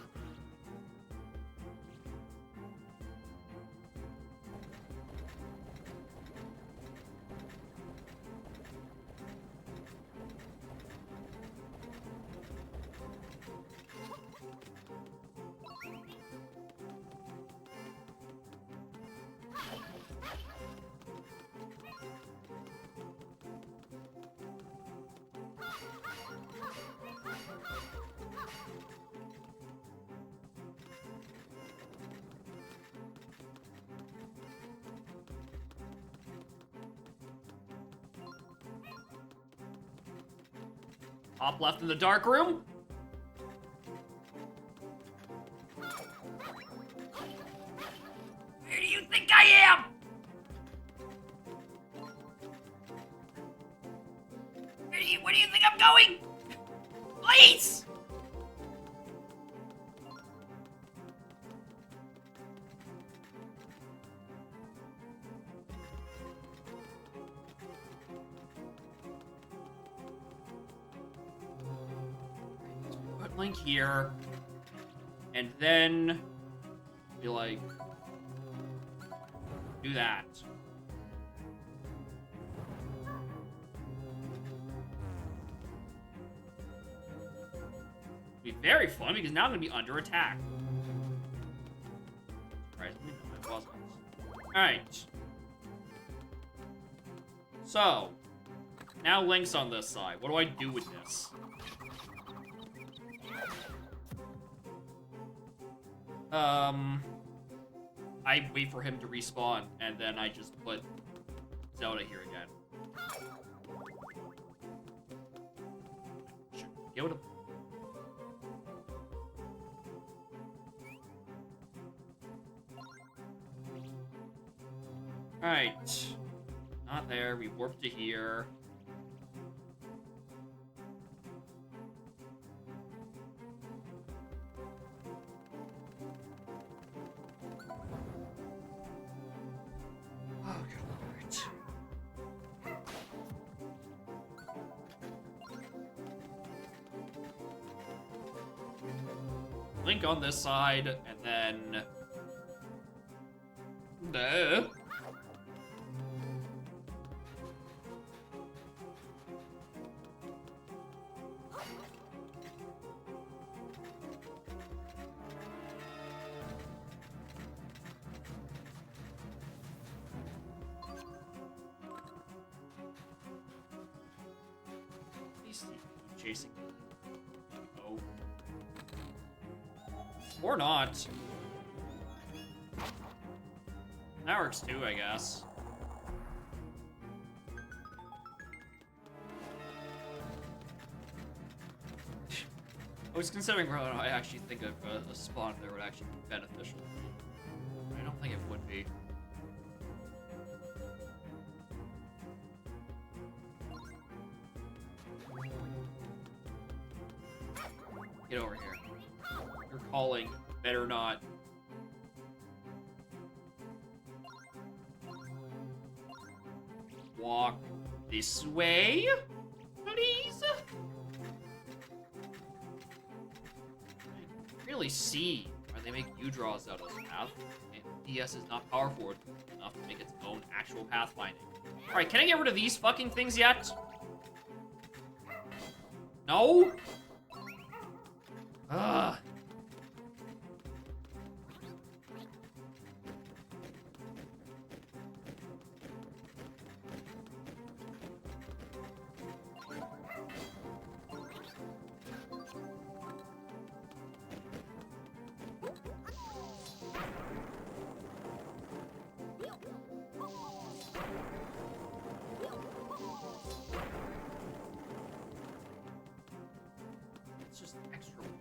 Top left in the dark room. Where do you think I am? Where do you think I'm going? Please! Put Link here. And then be like, do that. Be very fun because now I'm gonna be under attack. Surprisingly, no, it wasn't. Alright. So, now Link's on this side. What do I do with this? I wait for him to respawn, and then I just put Zelda here again. Should be able to... Alright. Not there. We warped to here. Oh, good lord. Link on this side, and then... Chasing. Oh. Or not. That works too, I guess. I was considering whether I actually think of a spawn there would actually be beneficial. I don't think it would be. Get over here. You're calling. Better not. Walk this way, please. I really see why they make U-draws out of this path. And DS is not powerful enough to make its own actual pathfinding. Alright, can I get rid of these fucking things yet? No? Ugh. It's just extra work.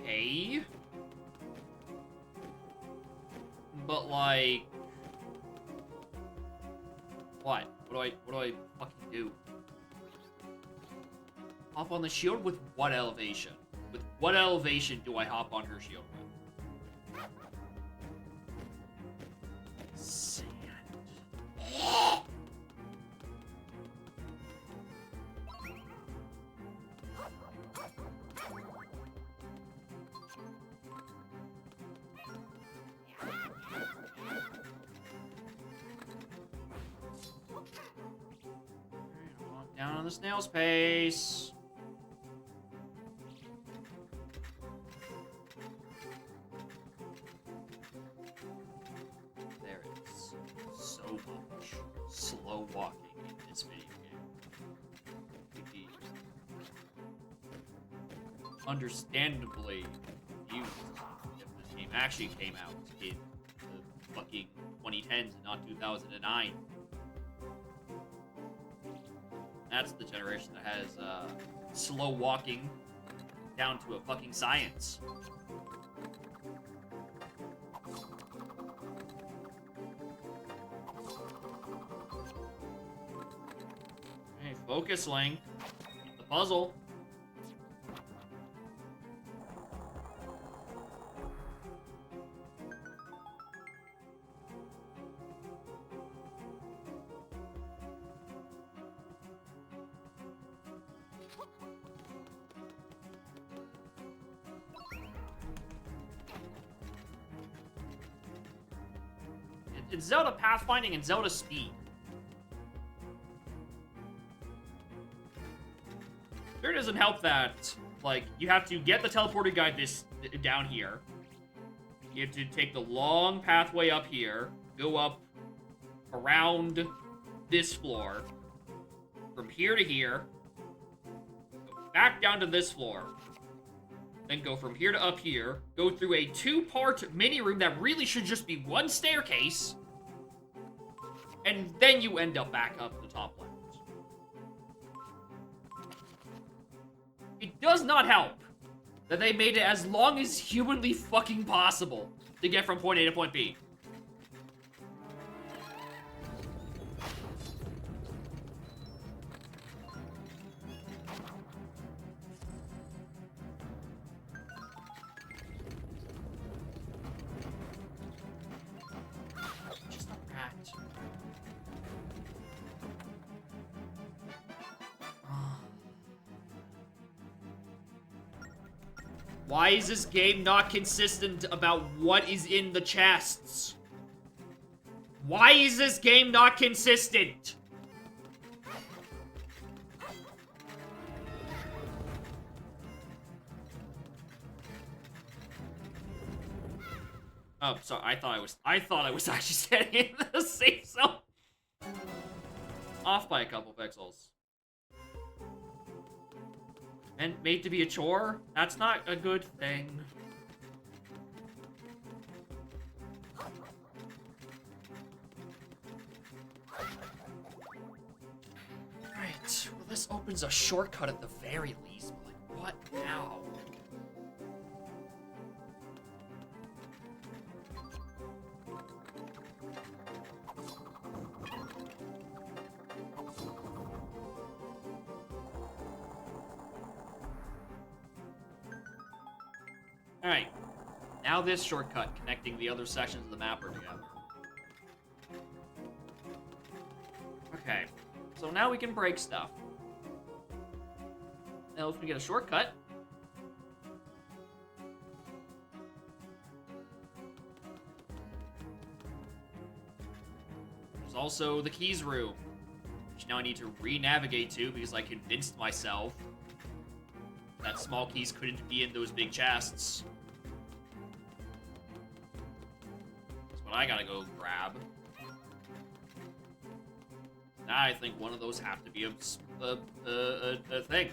Okay. but like... What? What do I fucking do? Hop on the shield with what elevation? With what elevation do I hop on her shield with? Sand. Down on the snail's pace. There it is. So much slow walking in this video game. Understandably confused if this game actually came out in the fucking 2010s and not 2009. That's the generation that has slow walking down to a fucking science. Hey, focus, Link. The puzzle. It's Zelda pathfinding and Zelda speed. Sure doesn't help that, like, you have to get the teleporter guide down here. You have to take the long pathway up here, go up around this floor, from here to here, go back down to this floor, then go from here to up here, go through a 2-part mini room that really should just be one staircase, and then you end up back up the top left. It does not help that they made it as long as humanly fucking possible to get from point A to point B. Just a rat. Why is this game not consistent about what is in the chests? Why is this game not consistent? Oh, sorry. I thought I was actually standing in the safe zone. Off by a couple pixels. And made to be a chore? That's not a good thing. Right, well this opens a shortcut at the very least, but like, what now? Alright, now this shortcut connecting the other sections of the map are together. Okay, so now we can break stuff. Now if we get a shortcut. There's also the keys room, which now I need to re-navigate to because I convinced myself that small keys couldn't be in those big chests. That's what I gotta go grab. Now I think one of those have to be a thing.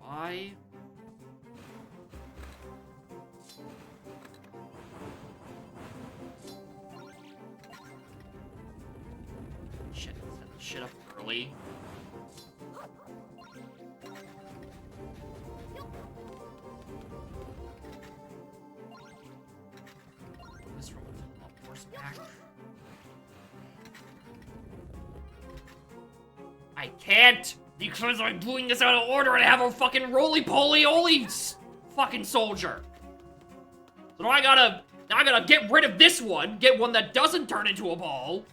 Why? Shit, set this shit up early. This roll took a lot more back. I can't! Because I'm doing this out of order and I have a fucking roly-poly-oly fucking soldier. So now I gotta get rid of this one, get one that doesn't turn into a ball.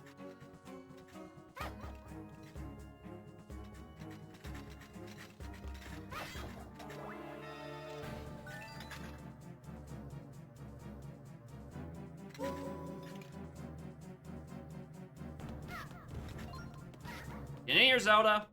Get in here, Zelda.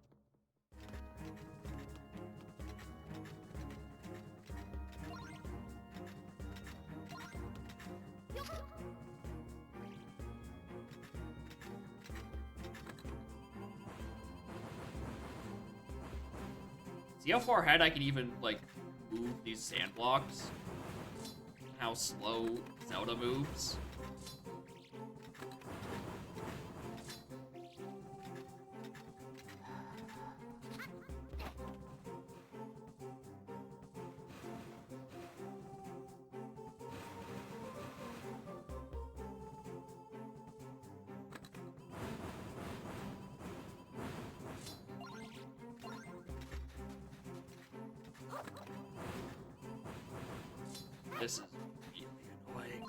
See how far ahead I can even, like, move these sand blocks? How slow Zelda moves? This is really annoying.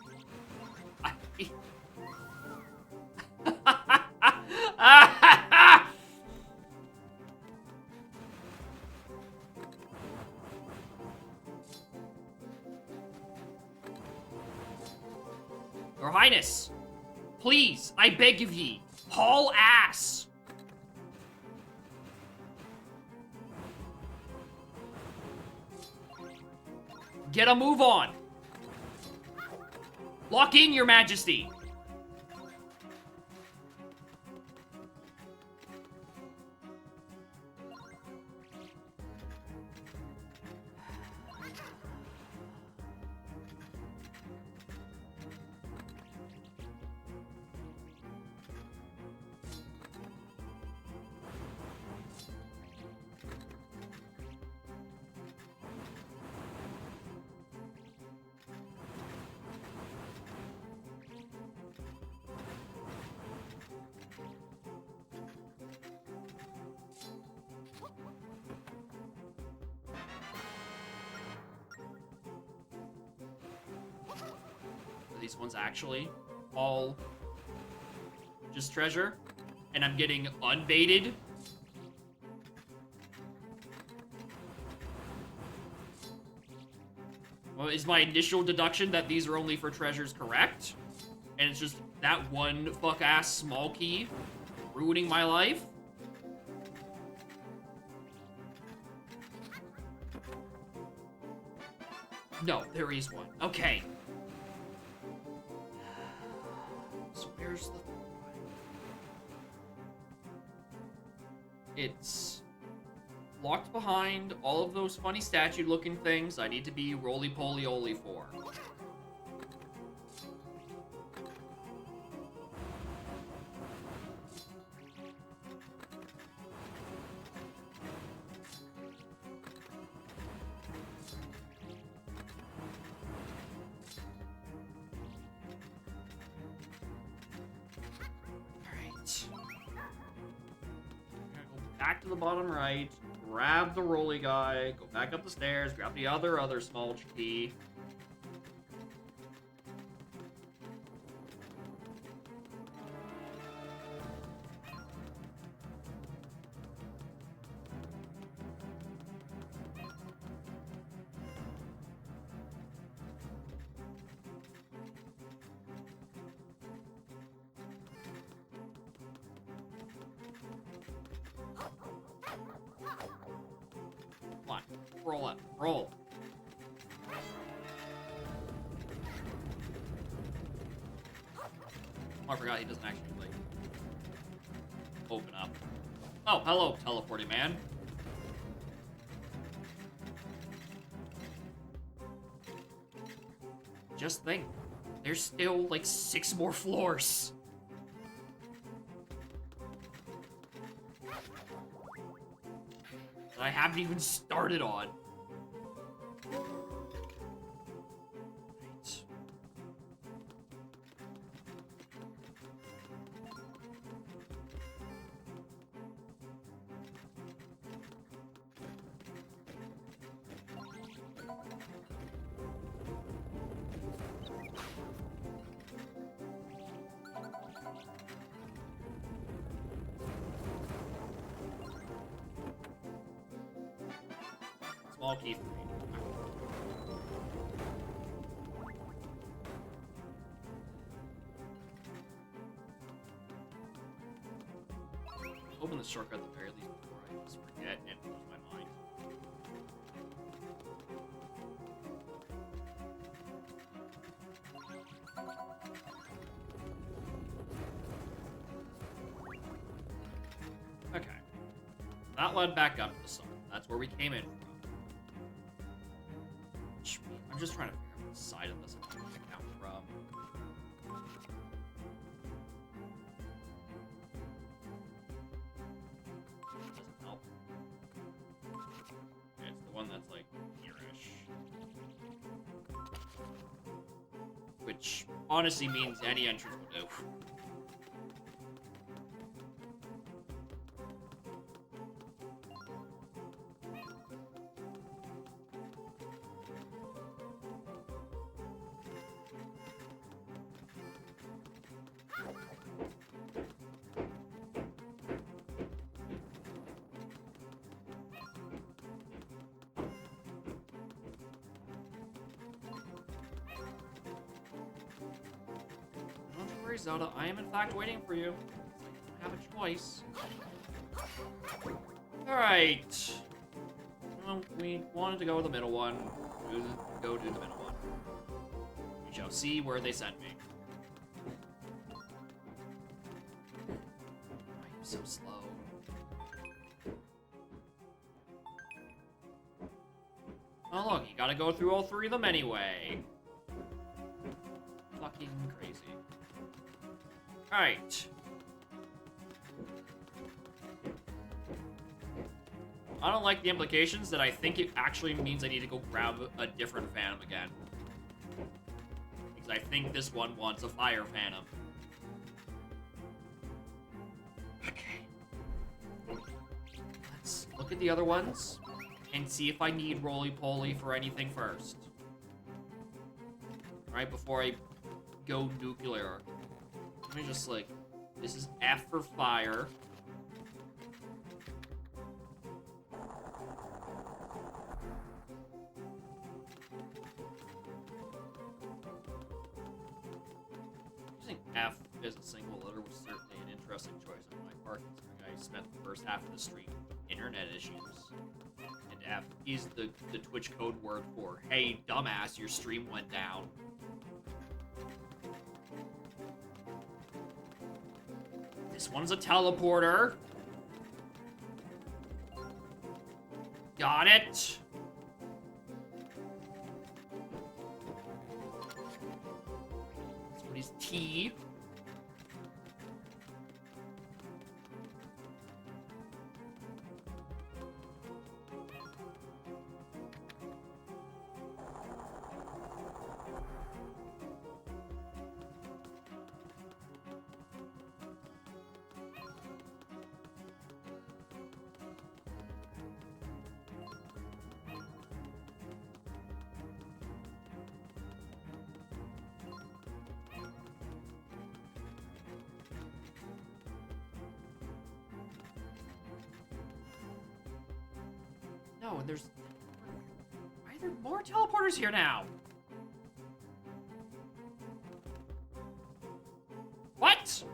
Your Highness, please, I beg of ye, haul ass. Get a move on. Lock in, Your Majesty. These ones actually all just treasure, and I'm getting unbaited. Well, is my initial deduction that these are only for treasures correct? And it's just that one fuck-ass small key ruining my life? No, there is one. Okay. So where's the... It's locked behind all of those funny statue-looking things I need to be roly-poly-oly for. Back to the bottom right, grab the rolly guy, go back up the stairs, grab the other small key. Come on, roll up, roll. Oh, I forgot he doesn't actually, like, open up. Oh, hello, teleporting man. just think, there's still like 6 more floors. That I haven't even started on. Right. Small key for me. Open the shortcut at the very least before I just forget and lose my mind. Okay. That led back up to the sun. That's where we came in from. I'm just trying to figure out what side of this I'm going to count from. Doesn't help. Okay, it's the one that's like here-ish. Which honestly means any entrance will do. Don't worry, Zelda. I am in fact waiting for you. I have a choice. Alright. Well, we wanted to go with the middle one. Go to the middle one. We shall see where they send me. I'm so slow. Oh look, you gotta go through all 3 of them anyway. Fucking crazy. Alright. I don't like the implications that I think it actually means I need to go grab a different Phantom again. Because I think this one wants a Fire Phantom. Okay. Let's look at the other ones and see if I need roly-poly for anything first. Right before I go nuclear. Let me just like, this is F for fire. Using F as a single letter was certainly an interesting choice on my part, considering I spent the first half of the stream internet issues. And F is the Twitch code word for, hey, dumbass, your stream went down. This one's a teleporter. Got it. This one is T. No, and there's... Why are there more teleporters here now? What?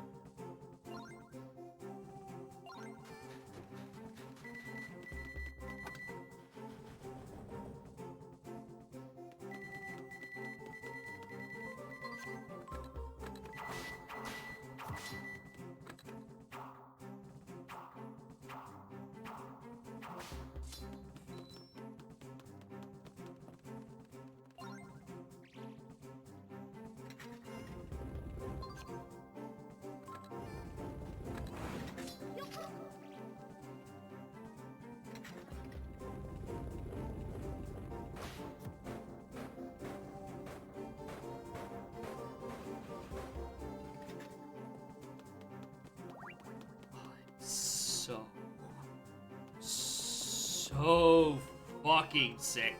so fucking sick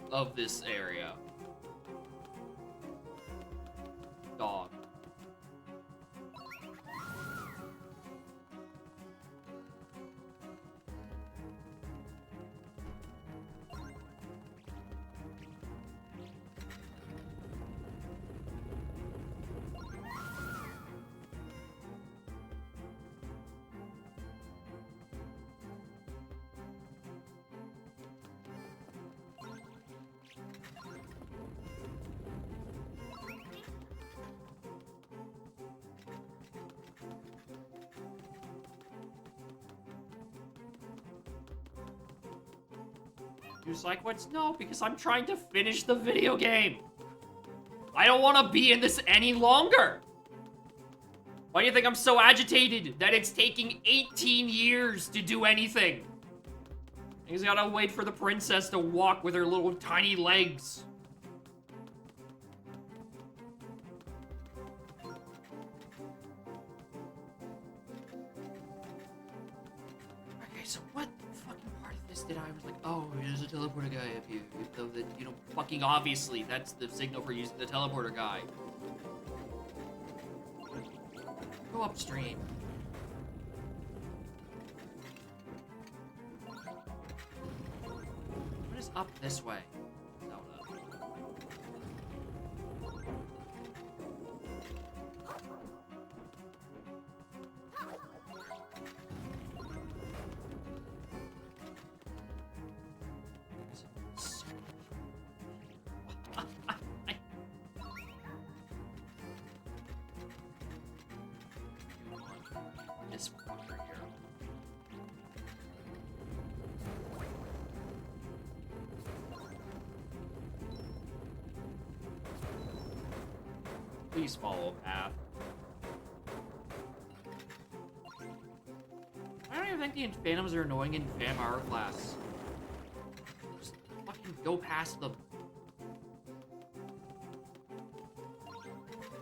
of this area. Dog. He was like, what's no? Because I'm trying to finish the video game. I don't want to be in this any longer. Why do you think I'm so agitated that it's taking 18 years to do anything? He's gotta wait for the princess to walk with her little tiny legs. Okay, so what fucking part of this did I was like, oh, there's a teleporter guy up here. So that, you know, fucking obviously, that's the signal for using the teleporter guy. Go upstream. What is up this way? Zelda. This fucker here. Please follow a path. I don't even think the Phantoms are annoying in Phantom Hourglass. Just fucking go past them.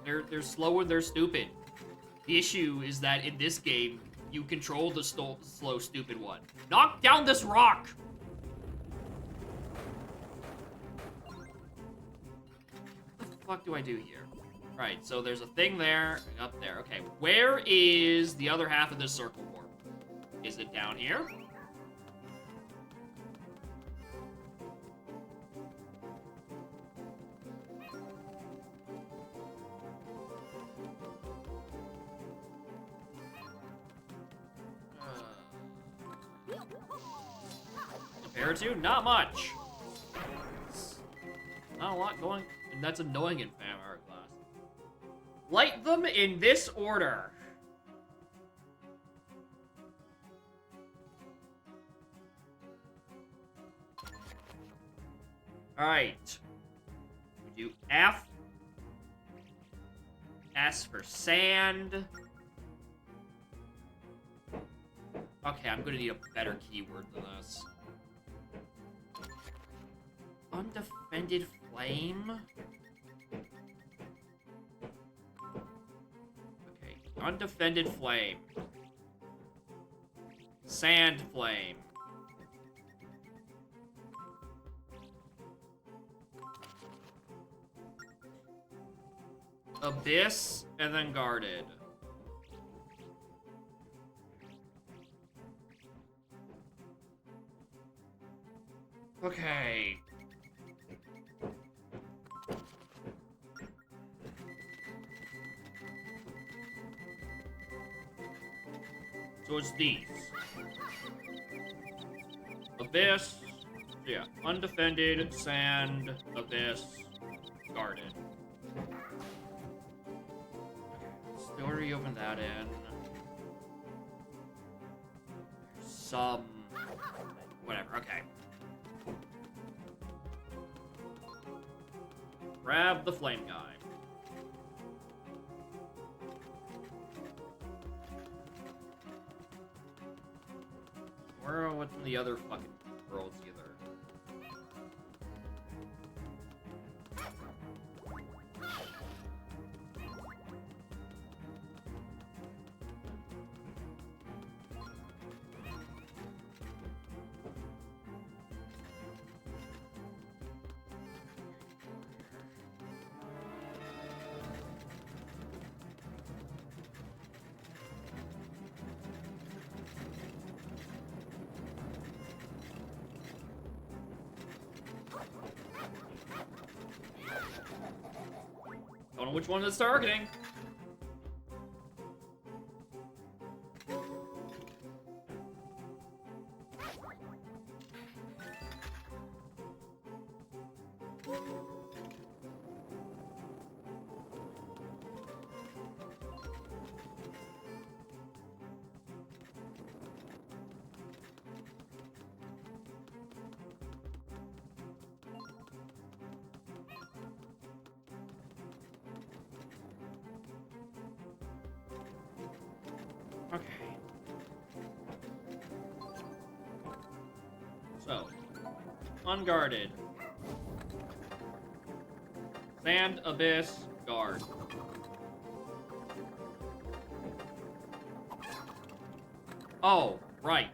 They're slow and they're stupid. The issue is that in this game, you control the slow, stupid one. Knock down this rock! What the fuck do I do here? Right, so there's a thing there, and up there. Okay, where is the other half of this circle warp? Is it down here? Compare to? Not much. Not a lot going, and that's annoying in Phantom Hourglass. Light them in this order. Alright. We do F. S for sand. Okay, I'm gonna need a better keyword than this. Undefended flame? Okay, undefended flame. Sand flame. Abyss, and then guarded. Okay. So it's these. Abyss. Yeah. Undefended, sand, abyss, guarded. Still reopen that in. Some. Whatever, okay. Grab the flame guy. Where are what's in the other fucking worlds either? know which one it's targeting. Okay. So, unguarded. Sand, abyss, guard. Oh, right.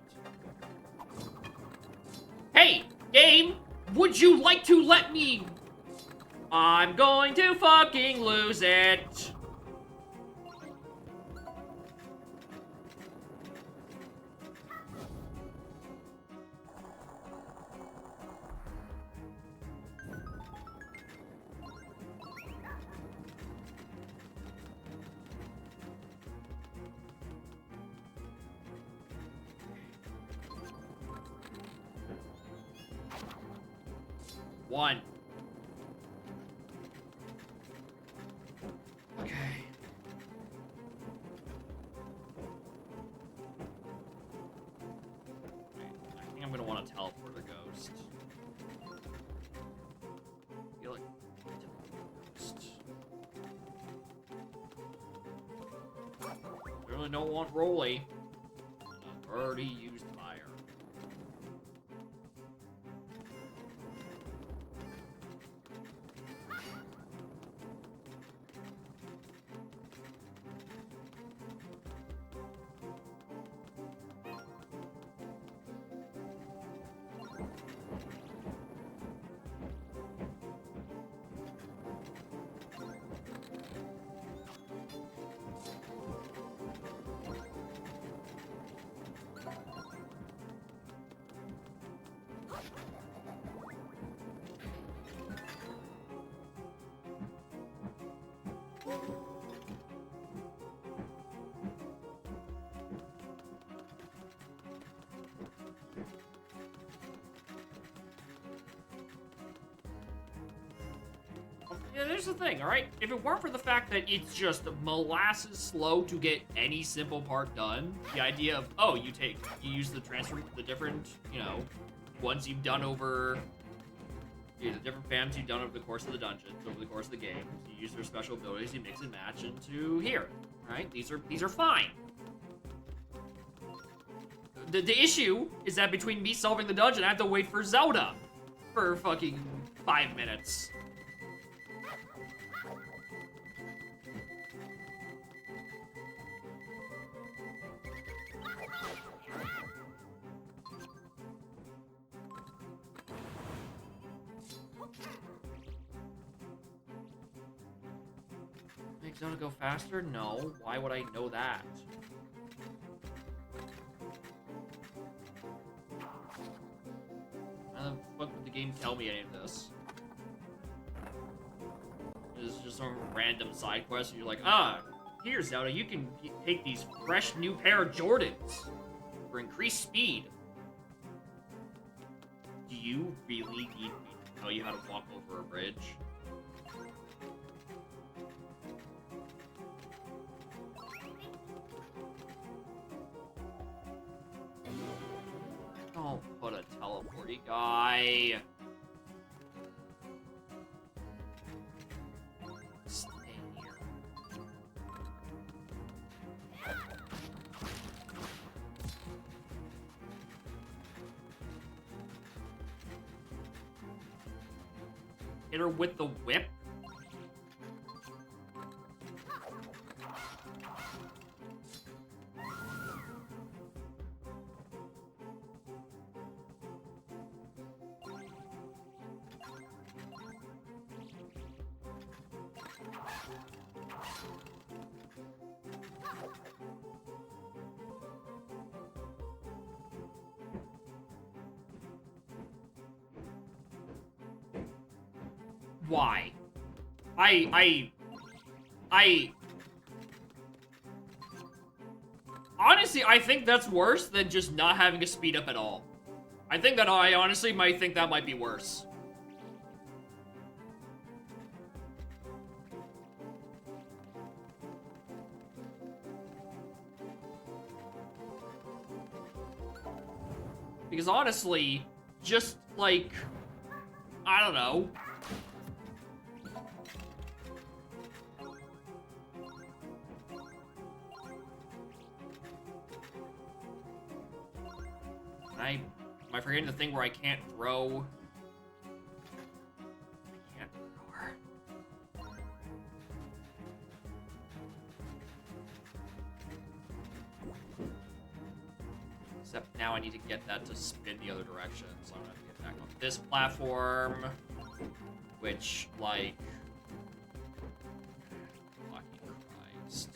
Hey, game! Would you like to let me... I'm going to fucking lose it! One. Okay. I think I'm gonna want to teleport a ghost. I feel like ghost. I really don't want Rolly. I've already used fire. Yeah, there's the thing, alright? If it weren't for the fact that it's just molasses slow to get any simple part done, the idea of, oh, you use the different, ones you've done over, the different fams you've done over the course of the dungeons, over the course of the game, you use their special abilities, you mix and match into here, right? These are fine. The issue is that between me solving the dungeon, I have to wait for Zelda for fucking 5 minutes. Make Zelda go faster? No. Why would I know that? How the fuck would the game tell me any of this? This is just some random side quest, and you're like, here, Zelda, you can take these fresh new pair of Jordans for increased speed. Do you really need me to tell you how to walk over a bridge? Don't put a teleporty guy. Stay here. Hit her with the whip. Why? I Honestly, I think that's worse than just not having a speed up at all. I honestly might think that might be worse. Because honestly, just like, I don't know. Am I forgetting the thing where I can't throw? I can't throw her. Except now I need to get that to spin the other direction, so I'm gonna have to get back on this platform. Which, like... Fucking Christ.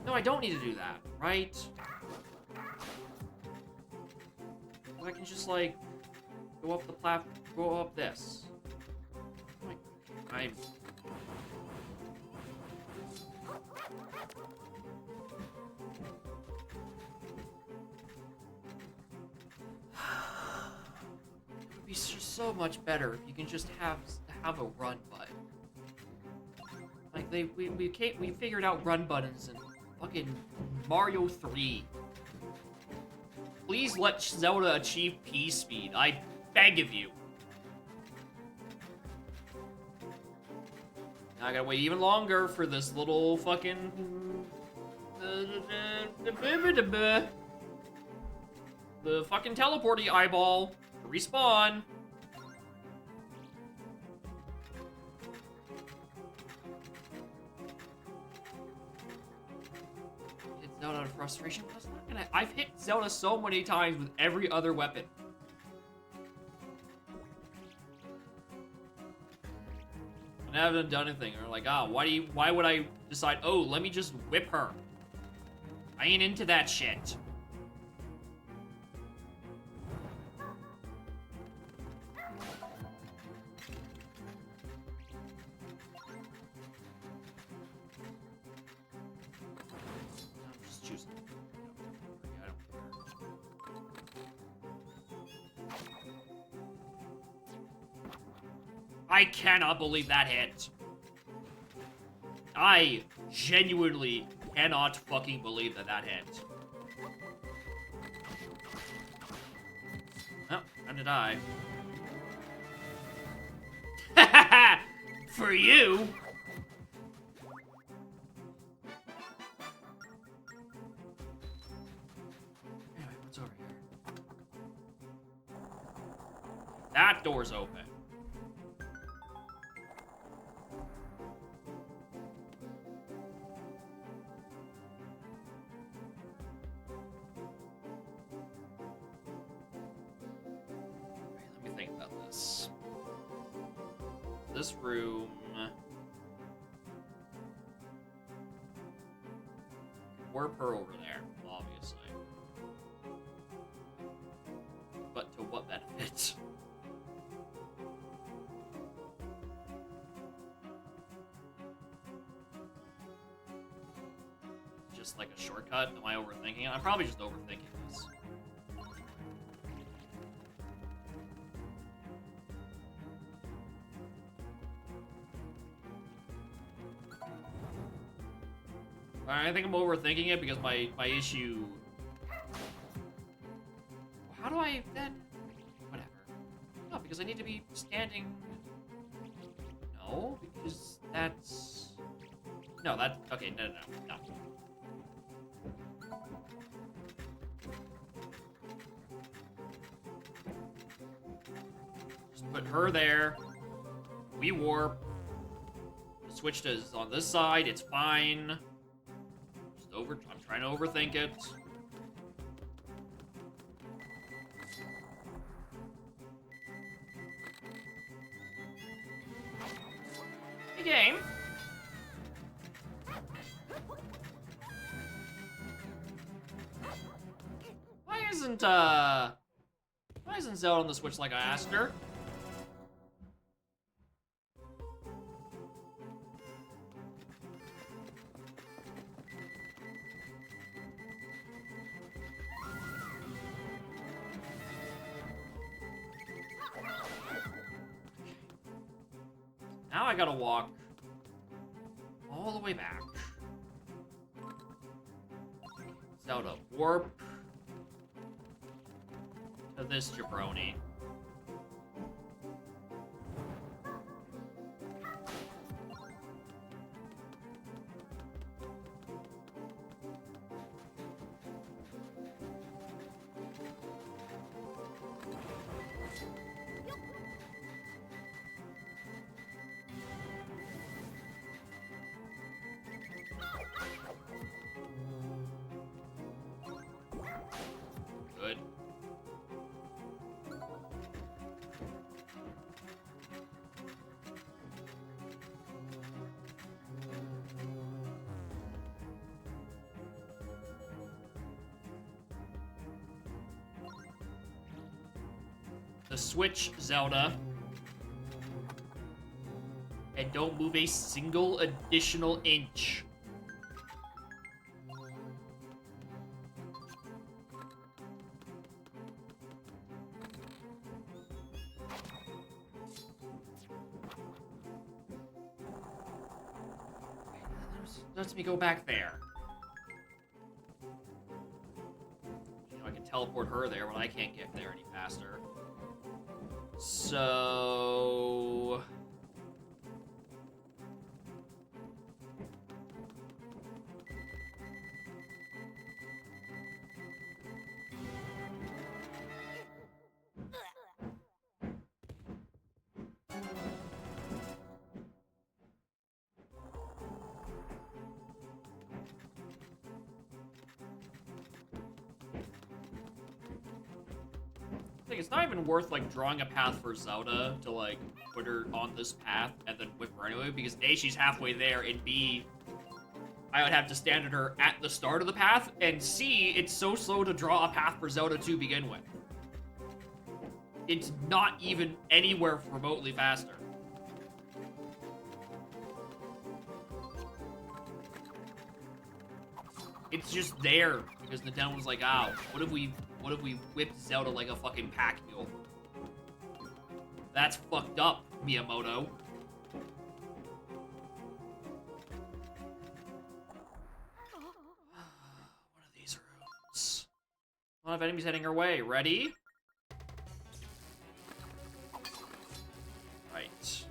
No, I don't need to do that, right? I can just, like, go up the go up this. I'm... It would be so much better if you can just have a run button. Like, we figured out run buttons in fucking Mario 3. Please let Zelda achieve P speed. I beg of you. Now I gotta wait even longer for this little fucking... The fucking teleporty eyeball to respawn. Zelda out of frustration, but that's not gonna... I've hit Zelda so many times with every other weapon. And I haven't done anything. Or like, why would I decide, oh, let me just whip her? I ain't into that shit. I cannot believe that hit. I genuinely cannot fucking believe that hit. Oh, time to die. For you. Anyway, what's over here? That door's open. This room... Warp her over there, obviously. But to what benefit? Just like a shortcut? Am I overthinking it? I'm probably just overthinking this. I think I'm overthinking it because my issue... How do I then... Whatever. No, because I need to be standing... No, because that's... No, that... Okay, no. Just put her there. We warp. The switch is on this side. It's fine. I'm trying to overthink it. Hey, game. Why isn't Zelda on the Switch like I asked her? now I gotta walk all the way back. Zelda, warp to this jabroni. Good. The switch, Zelda. And don't move a single additional inch. Lets me go back there. You know, I can teleport her there, but I can't get there any faster. So... it's not even worth, like, drawing a path for Zelda to, like, put her on this path and then whip her anyway, because A, she's halfway there, and B, I would have to stand at her at the start of the path, and C, it's so slow to draw a path for Zelda to begin with. It's not even anywhere remotely faster. It's just there, because Nintendo was like, oh, what if we whipped Zelda like a fucking pack mule? That's fucked up, Miyamoto. One of these rooms. A lot of enemies heading our way. Ready? Right.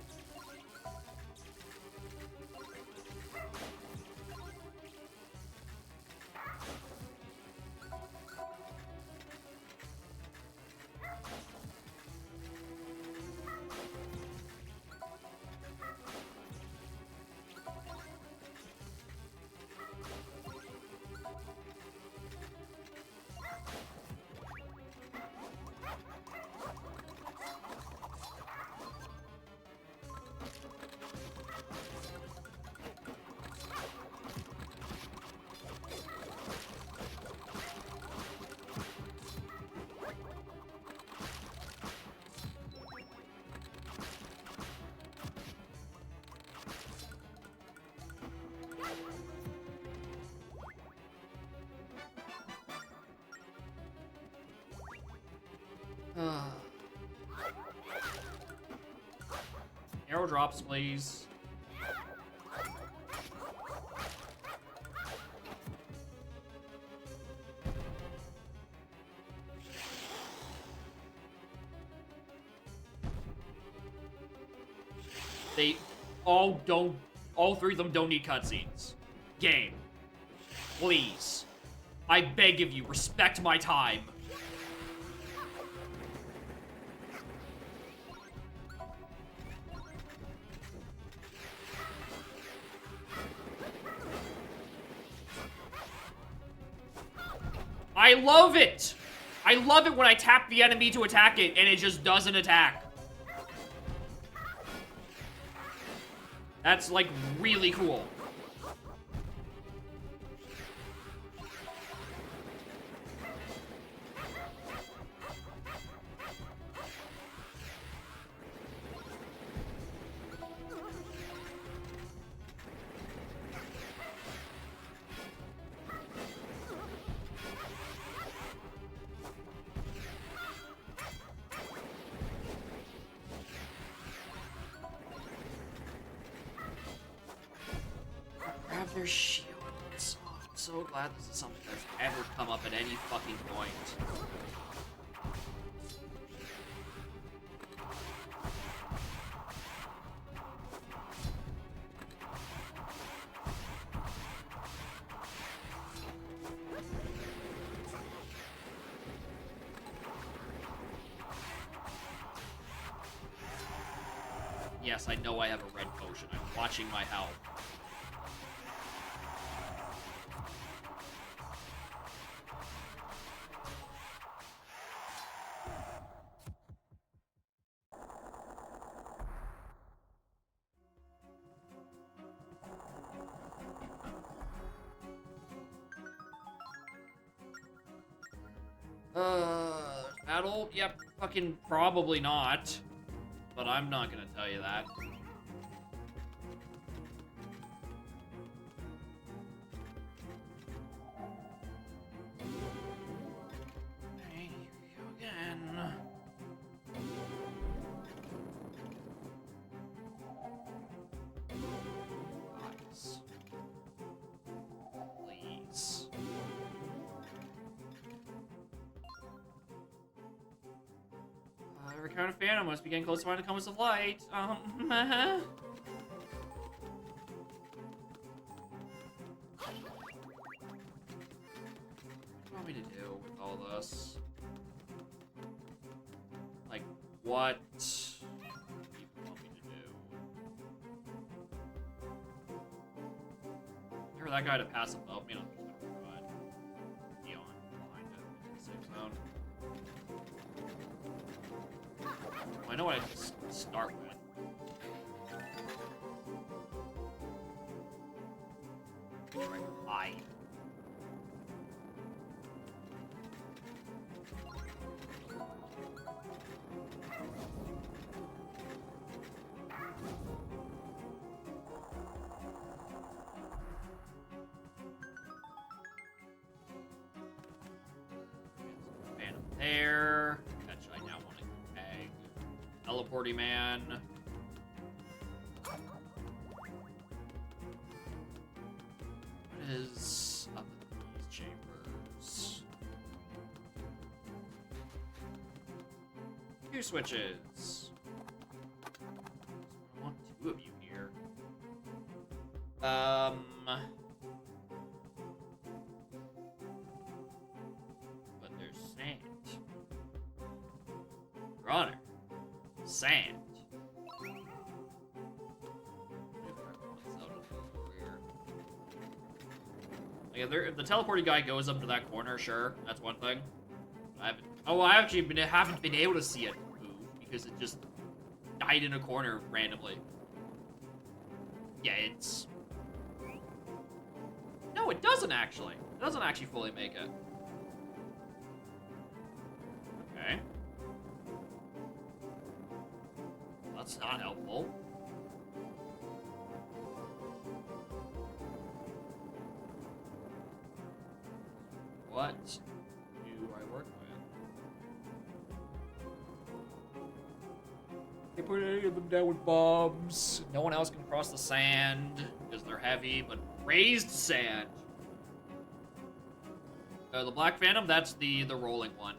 Arrow drops, please. They all don't... All three of them don't need cutscenes. Game. Please. I beg of you, respect my time. I love it! I love it when I tap the enemy to attack it and it just doesn't attack. That's, like, really cool. their shields. Oh, I'm so glad this is something that's ever come up at any fucking point. Yes, I know I have a red potion. I'm watching my health. Battle? Yep, fucking probably not. But I'm not gonna tell you that. Hey, here we go again. Nice. Please. Every kind of phantom must be getting close to finding the compass of light. What do you want me to do with all this? Like, what do you want me to do? Remember that guy to pass above me? I'm just gonna run beyond behind it in the safe zone. I know what I just start with. Right. Phantom there. Catch I now want to egg. Teleporty man. What is up in these chambers? 2 switches. I want 2 of you here. But there's sand. Runner. Sand. Like if the teleporting guy goes up to that corner, sure, that's one thing. I actually haven't been able to see it move because it just died in a corner randomly. Yeah, it's... No, it doesn't actually. It doesn't actually fully make it. Okay. That's not helpful. What do I work with? They put any of them down with bombs. No one else can cross the sand because they're heavy, but raised sand. The Black Phantom, that's the rolling one.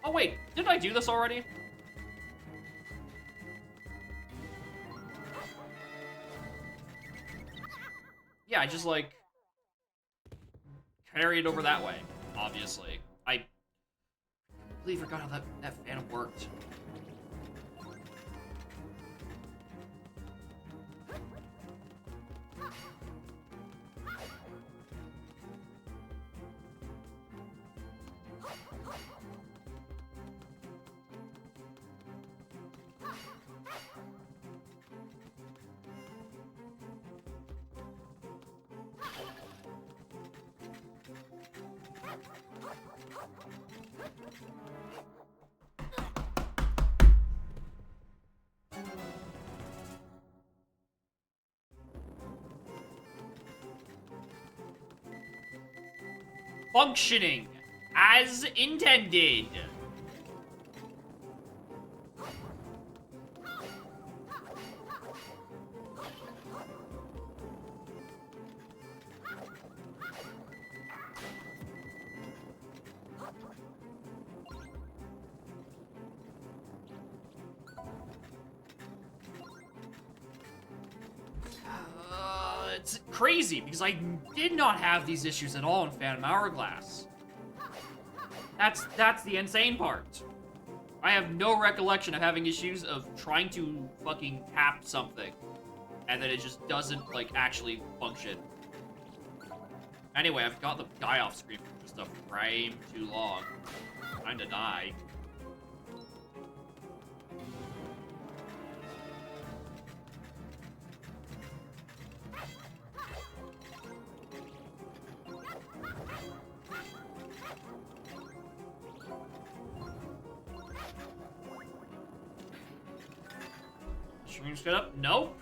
Oh wait, didn't I do this already? Yeah, I just, like, carry it over that way, obviously. I completely forgot how that phantom worked. Functioning as intended. That's crazy, because I did not have these issues at all in Phantom Hourglass. That's the insane part. I have no recollection of having issues of trying to fucking tap something, and then it just doesn't, like, actually function. Anyway, I've got the guy off screen for just a frame too long. Time to die. Stream setup? Nope.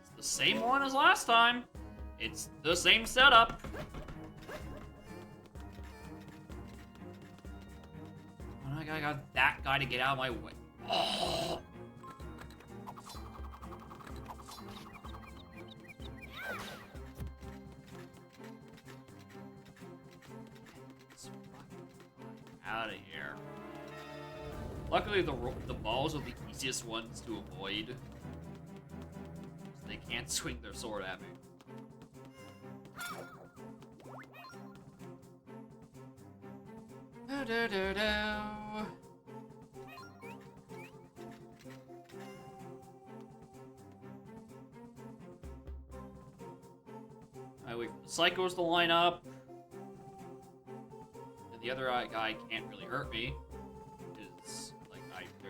It's the same one as last time. It's the same setup. I got that guy to get out of my way. Oh. Out of here. Luckily, the balls are the easiest ones to avoid. So they can't swing their sword at me. I wait for the psychos to line up. And the other guy can't really hurt me. Because, like,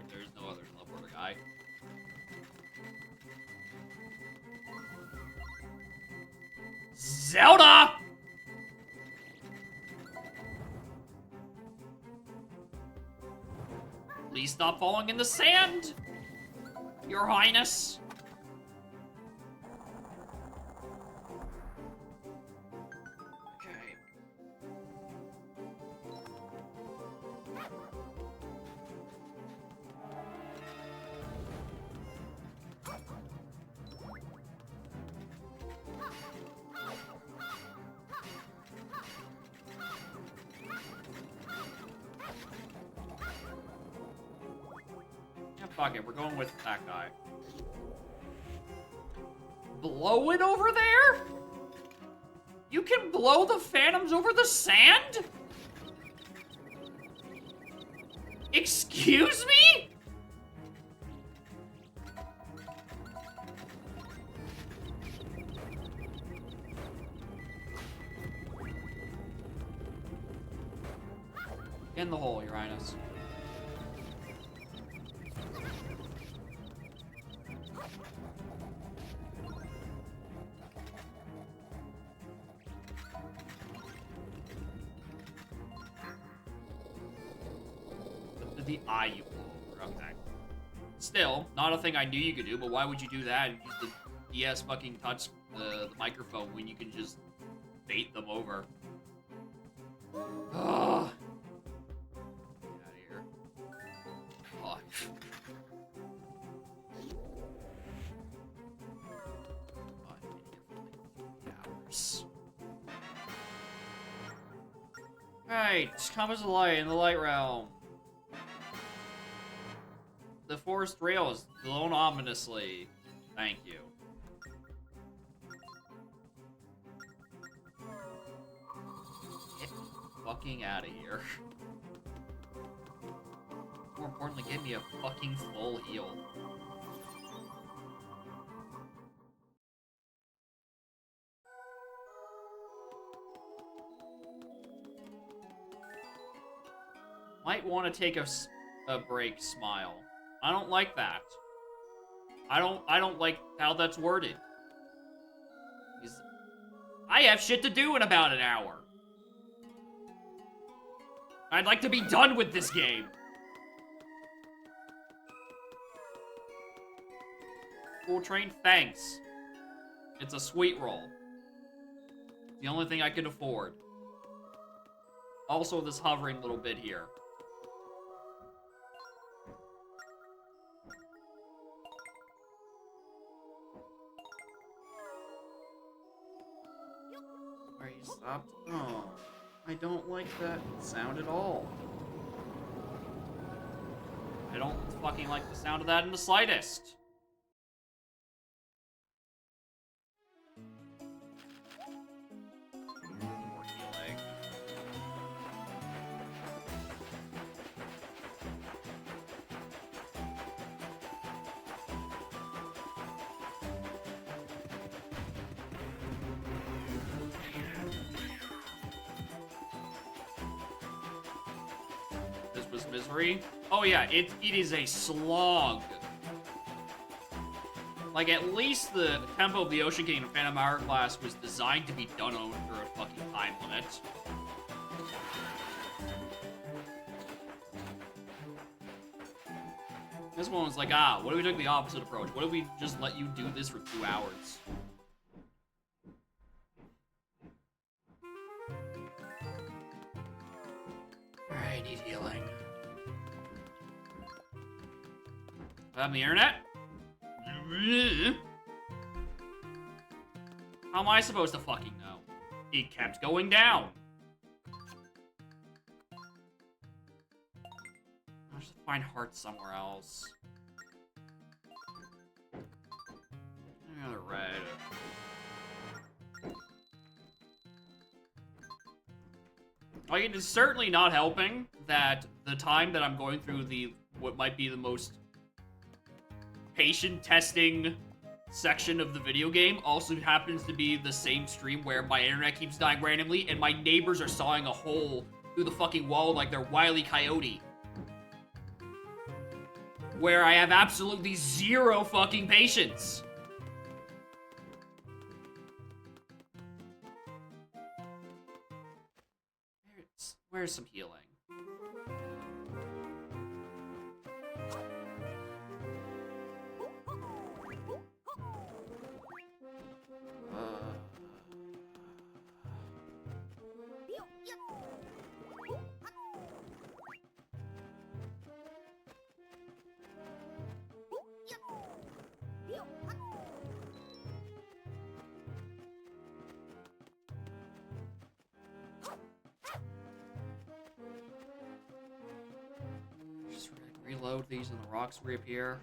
there's no other teleporter guy. Zelda! Please stop falling in the sand, Your Highness. Okay. Fuck it, we're going with that guy. Blow it over there? You can blow the phantoms over the sand? Excuse me? In the hole, Your Highness. The eye you blow over. Okay. Still, not a thing I knew you could do, but why would you do that and use the DS fucking touch the microphone when you can just bait them over? Ugh. Get out of here. Fuck. Hours. Right, come as a light in the light realm. The forest rail is blown ominously. Thank you. Get fucking out of here. More importantly, give me a fucking full heal. Might want to take a break, smile. I don't like that. I don't like how that's worded. I have shit to do in about an hour. I'd like to be done with this game. Full train, thanks. It's a sweet roll. It's the only thing I can afford. Also, this hovering little bit here. Are you stopped? Oh, I don't like that sound at all. I don't fucking like the sound of that in the slightest. Christmas Misery. Oh yeah, it is a slog. Like, at least the Tempo of the Ocean King and Phantom Hourglass was designed to be done under a fucking time limit. This one was like, what if we took the opposite approach? What if we just let you do this for 2 hours? Alright, I need healing. I'm the internet? How am I supposed to fucking know? It kept going down. I'll just find hearts somewhere else. Another red. Like, it is certainly not helping that the time that I'm going through what might be the most patient testing section of the video game also happens to be the same stream where my internet keeps dying randomly and my neighbors are sawing a hole through the fucking wall like they're Wile E. Coyote. Where I have absolutely zero fucking patience. Where's some healing? Just reload these and the rocks reappear.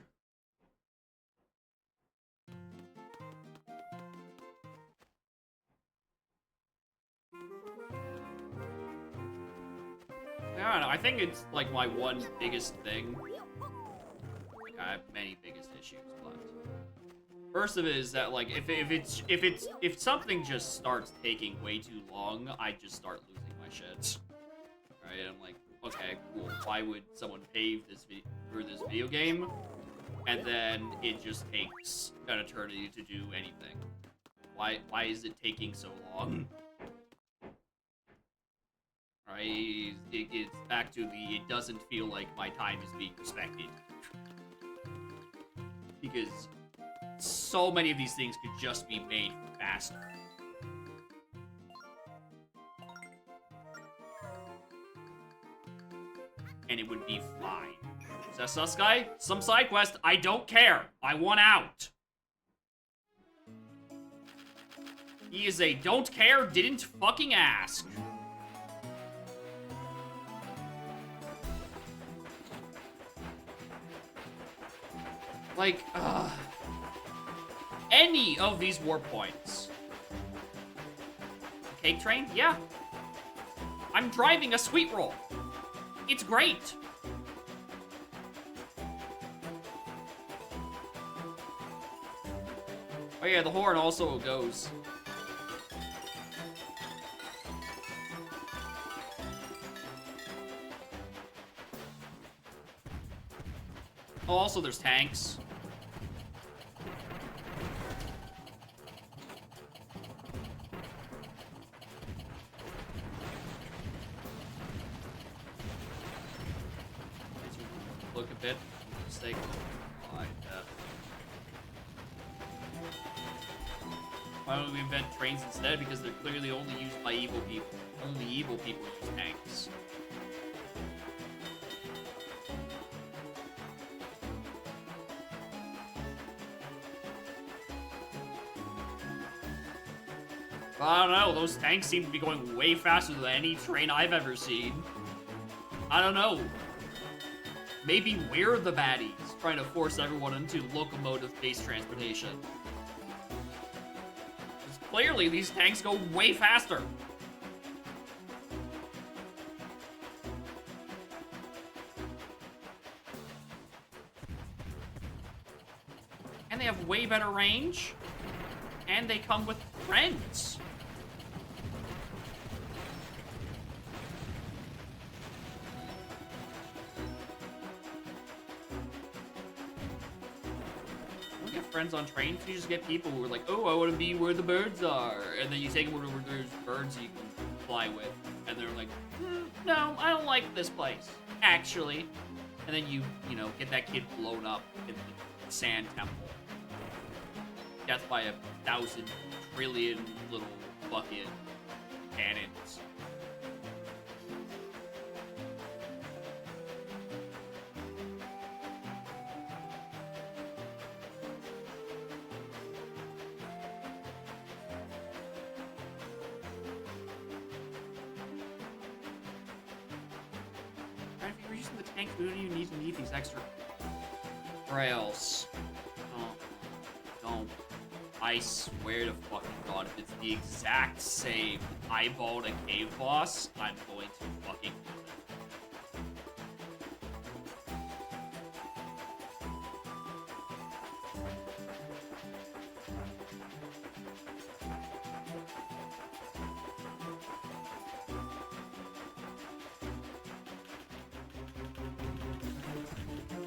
I don't know, I think it's like my one biggest thing. Like, I have many biggest issues, but first of it is that, like, if something just starts taking way too long, I just start losing my shit. Right? I'm like, okay, cool. Why would someone pay for this video game, and then it just takes an eternity to do anything? Why is it taking so long? Right? It's back to it doesn't feel like my time is being respected. Because so many of these things could just be made faster. And it would be fine. Is that sus guy? Some side quest? I don't care. I want out. He is a don't care, didn't fucking ask. Like, any of these warp points. Cake train? Yeah. I'm driving a sweet roll. It's great. Oh yeah, the horn also goes. Oh, also there's tanks. Look a bit. Mistake. Why don't we invent trains instead? Because they're clearly only used by evil people. Only evil people use tanks. I don't know, those tanks seem to be going way faster than any train I've ever seen. I don't know. Maybe we're the baddies, trying to force everyone into locomotive-based transportation. Because clearly, these tanks go way faster. And they have way better range. And they come with friends. friends on trains. You just get people who are like, oh, I want to be where the birds are. And then you take them where there's birds you can fly with. And they're like, no, I don't like this place, actually. And then you get that kid blown up in the sand temple. Death by 1,000 trillion little fucking cannons. If you're using the tank, we don't even need these extra rails. Don't. I swear to fucking God, if it's the exact same eyeball to cave boss, I'm going to fucking kill it.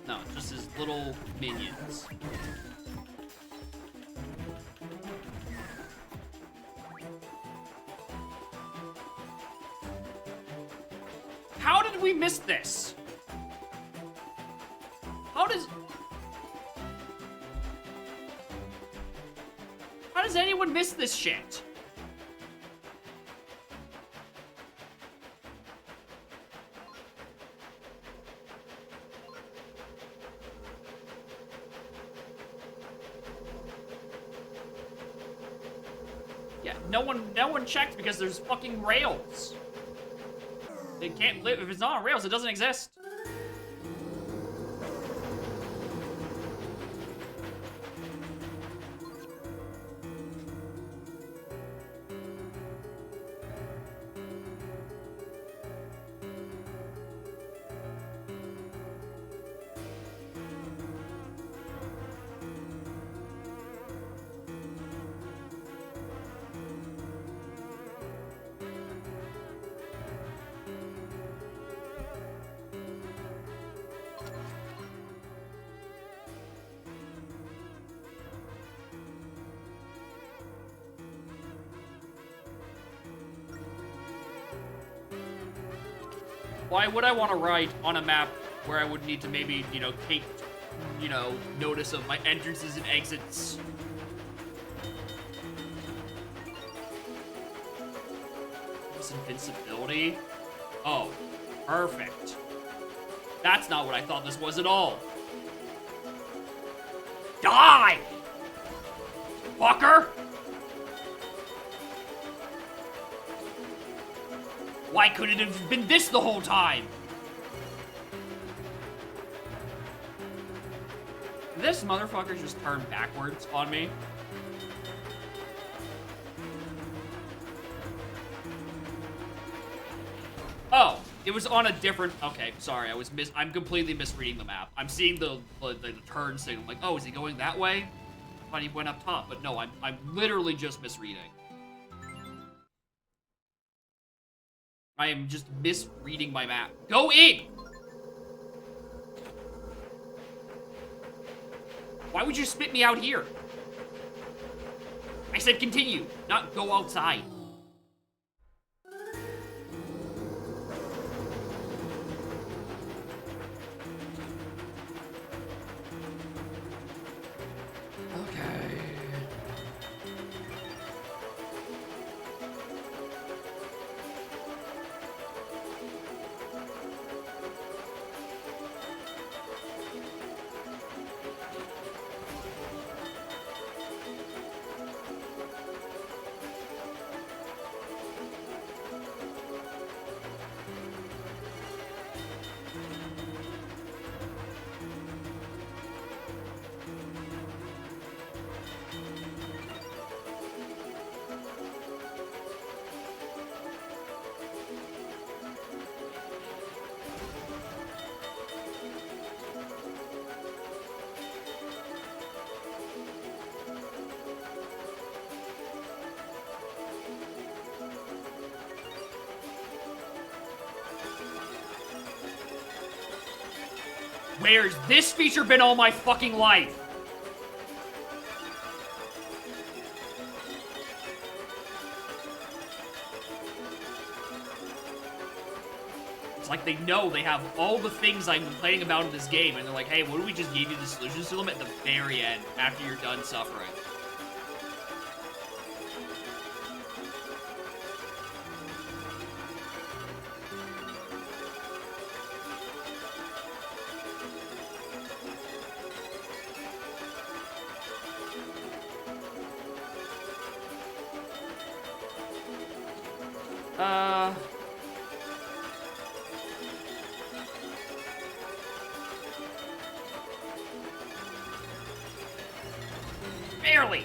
No, just his little minions. How did we miss this? How does anyone miss this shit? Yeah, no one checked because there's fucking rails. It can't live. If it's not on rails, it doesn't exist. Why would I want to ride on a map where I would need to maybe, take, notice of my entrances and exits? This invincibility? Oh, perfect. That's not what I thought this was at all. Die! Fucker! Why couldn't it have been this the whole time? This motherfucker just turned backwards on me. Oh, it was on a different. Okay, sorry, I'm completely misreading the map. I'm seeing the turn signal. I'm like, oh, is he going that way? I thought he went up top, but no, I'm literally just misreading. I am just misreading my map. Go in! Why would you spit me out here? I said continue, not go outside. Okay. Where's this feature been all my fucking life? It's like they know they have all the things I'm complaining about in this game, and they're like, hey, what if we just give you the solutions to them at the very end, after you're done suffering? Barely.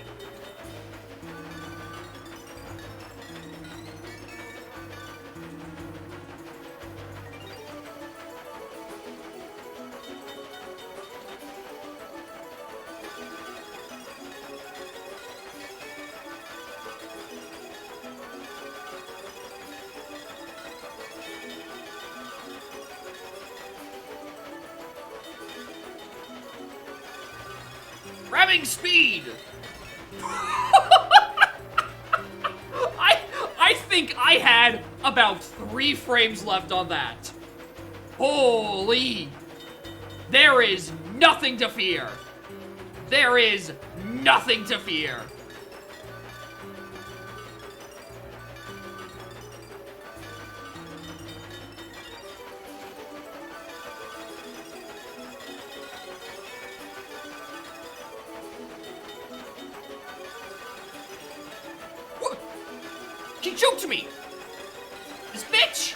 Grabbing speed! I think I had about 3 frames left on that. Holy! There is nothing to fear. There is nothing to fear. He choked me! This bitch!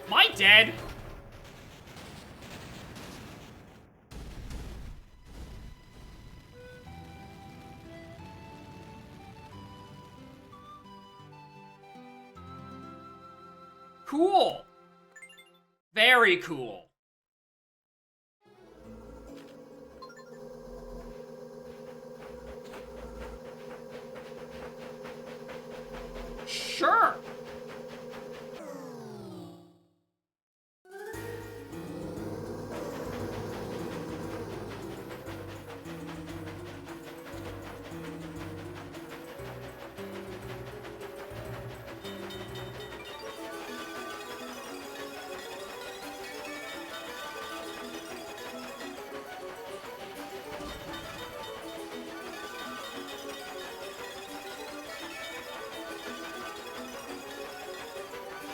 Am I dead? Cool. Very cool. Sure.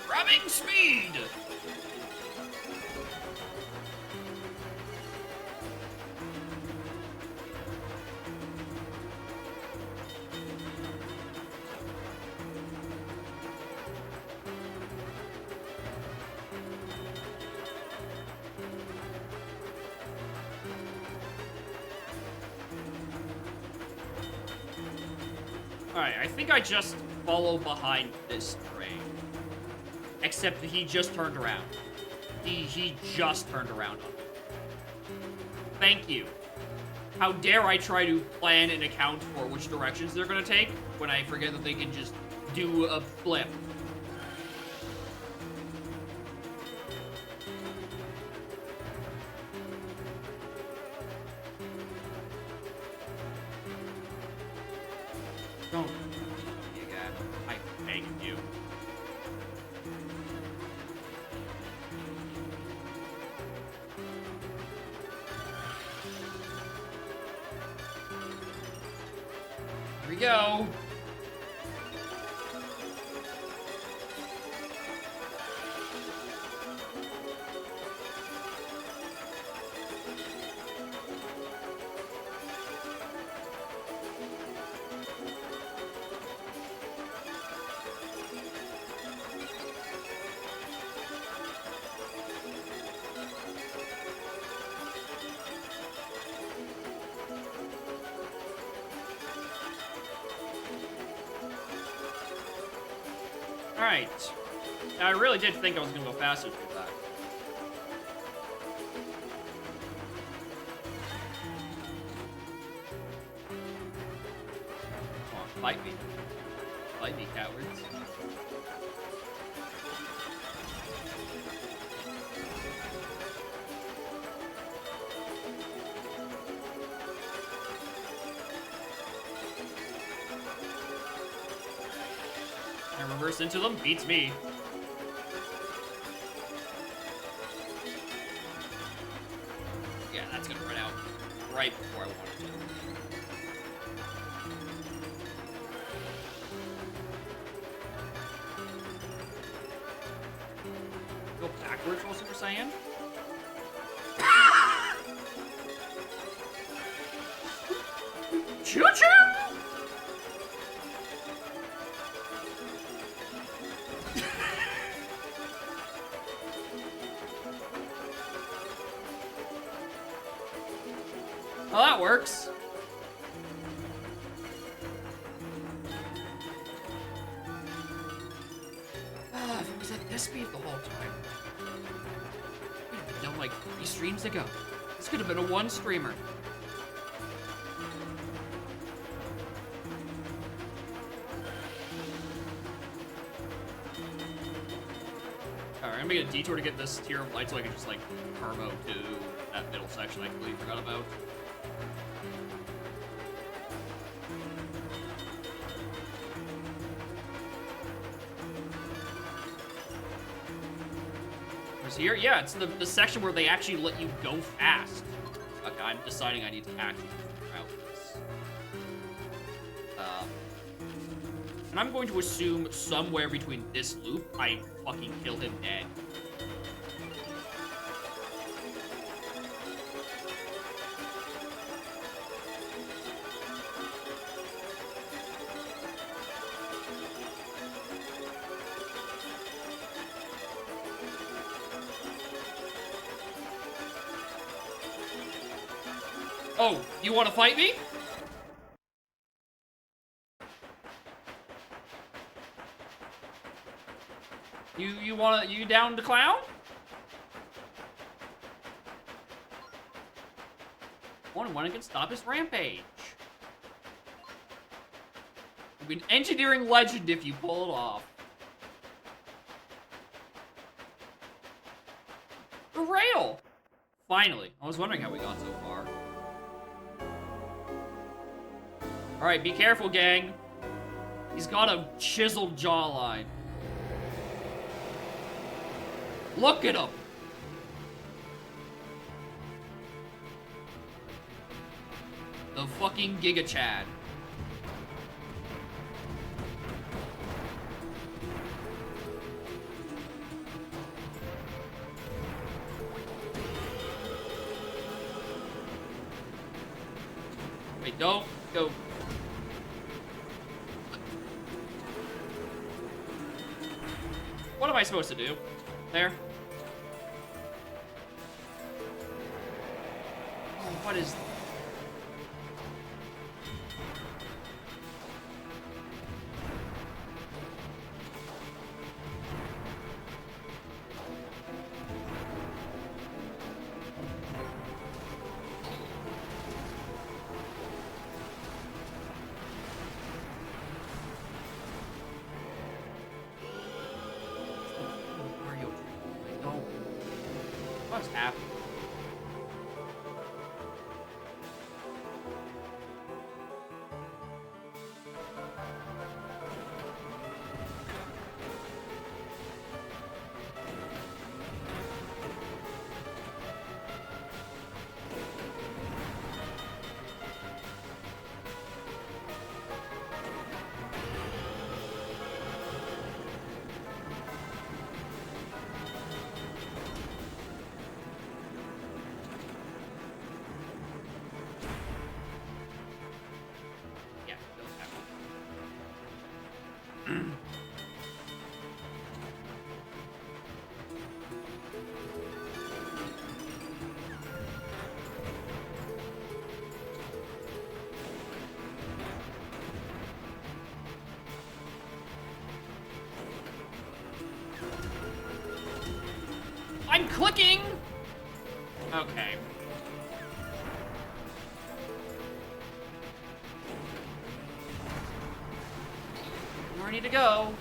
Grabbing speed! Alright, I think I just follow behind this train. Except that he just turned around. He just turned around on me. Thank you. How dare I try to plan and account for which directions they're gonna take when I forget that they can just do a flip. Don't. You got. I beg you. Here we go. Alright. I really did think I was gonna go faster through that. Come on, fight me. Fight me, cowards. And reverse into them beats me. Yeah, that's gonna run out right before I wanted to. Go backwards while Super Saiyan? Choo-choo! Well, that works. Ah, if it was at this speed the whole time. We'd have been done like 3 streams ago. This could have been a 1 streamer. Alright, I'm gonna make a detour to get this tier of light so I can just like turbo to that middle section I completely forgot about. Here? Yeah, it's the section where they actually let you go fast. Okay, I'm deciding I need to actually route this. And I'm going to assume somewhere between this loop, I fucking kill him dead. Oh, you want to fight me? You down to clown? One can stop his rampage. You'll be an engineering legend if you pull it off. A rail! Finally. I was wondering how we got so far. Alright, be careful, gang. He's got a chiseled jawline. Look at him! The fucking Giga Chad. Wait, don't go. What am I supposed to do? There. Oh, what is... What's happening? clicking! Okay. Where I need to go.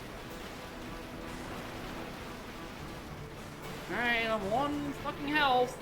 Alright, I'm one fucking health.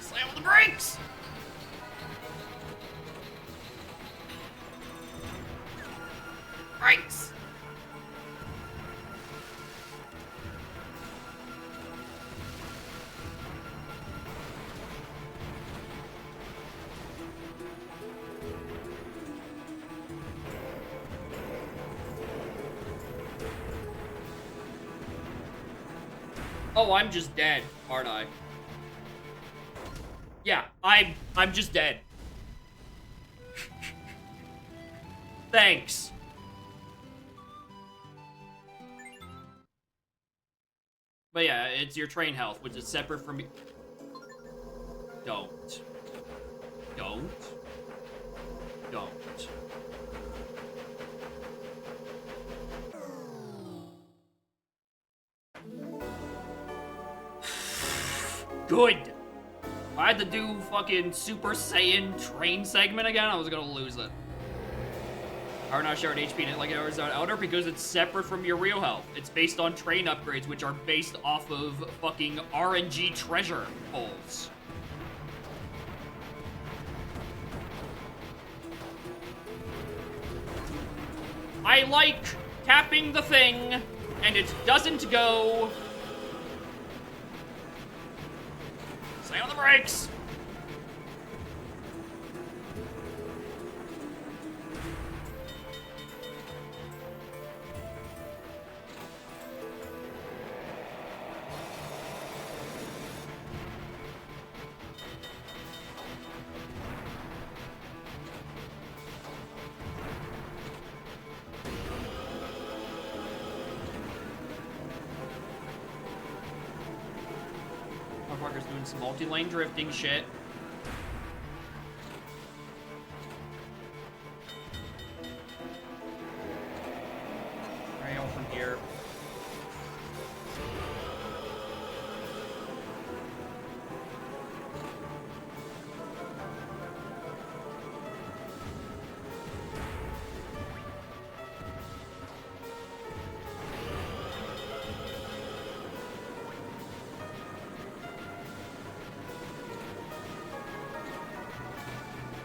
Slam on the brakes! Brakes! Oh, I'm just dead, aren't I? Yeah, I'm just dead. Thanks. But yeah, it's your train health, which is separate from me. Don't. Don't. Don't. Good. If I had to do fucking Super Saiyan train segment again, I was gonna lose it. Are not shared HP and like it is outer because it's separate from your real health. It's based on train upgrades, which are based off of fucking RNG treasure pulls. I like tapping the thing, and it doesn't go. Stay on the brakes. Motherfucker's doing some multi-lane drifting shit. Rail from here.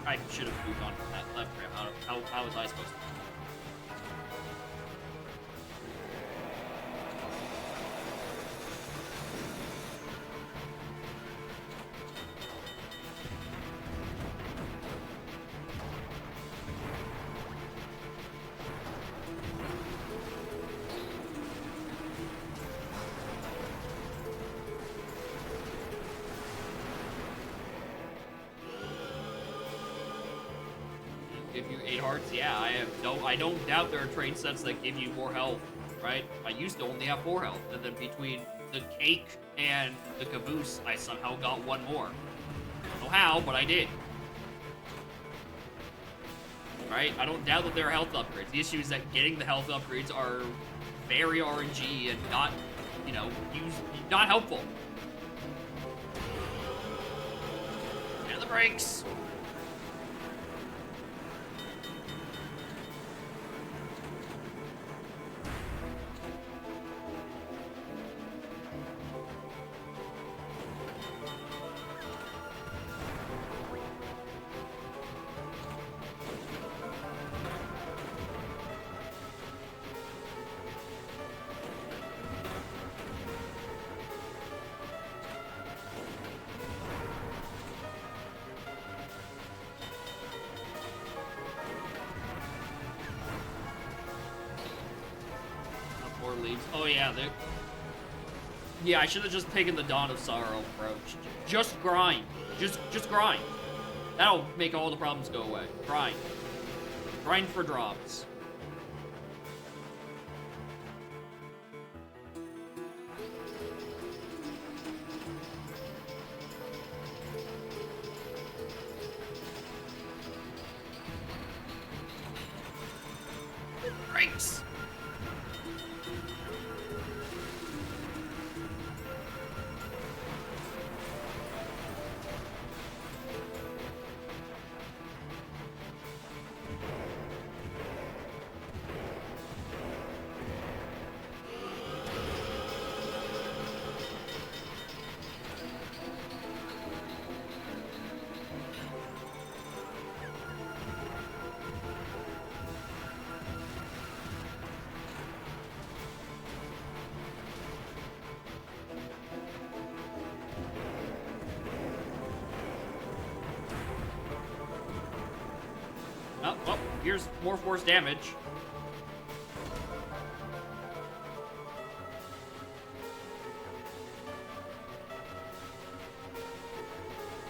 I should have moved on from that left ramp. How was I supposed to? Give you 8 hearts? Yeah, I don't doubt there are train sets that give you more health, right? I used to only have 4 health, and then between the cake and the caboose, I somehow got 1 more. I don't know how, but I did. Right? I don't doubt that there are health upgrades. The issue is that getting the health upgrades are very RNG and not, you know, not helpful. And the brakes. more leaves. Oh yeah, they. Yeah, I should have just taken the Dawn of Sorrow approach. Just grind. Just grind. That'll make all the problems go away. Grind. Grind for drops. Breaks. Oh, here's more force damage.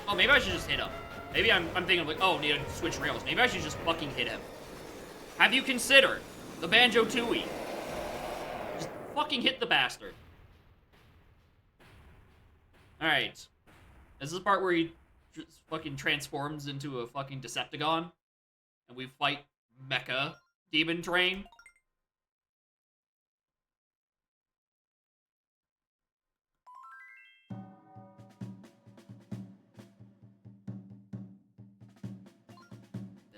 Oh, maybe I should just hit him. Maybe I'm thinking like, oh, need to switch rails. Maybe I should just fucking hit him. Have you considered the Banjo-Tooie? Just fucking hit the bastard. Alright. This is the part where he just fucking transforms into a fucking Decepticon. And we fight Mecha Demon Train.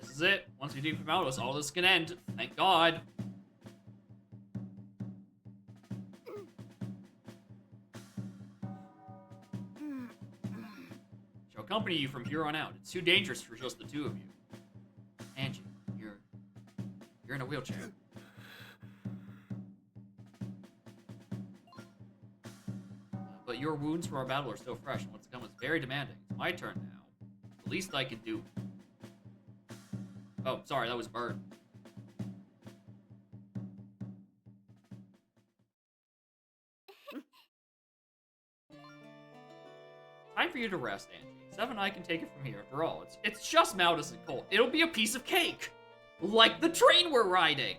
This is it. Once we defeat Maldos, all this can end. Thank God. Shall accompany you from here on out. It's too dangerous for just the two of you. Angie, you're in a wheelchair. But your wounds from our battle are still fresh, and what's to come is very demanding. It's my turn now. The least I can do. Oh, sorry, that was Bird. Time for you to rest, Angie. Sev and I can take it from here. After all, it's just Maldos and Colt. It'll be a piece of cake, like the train we're riding.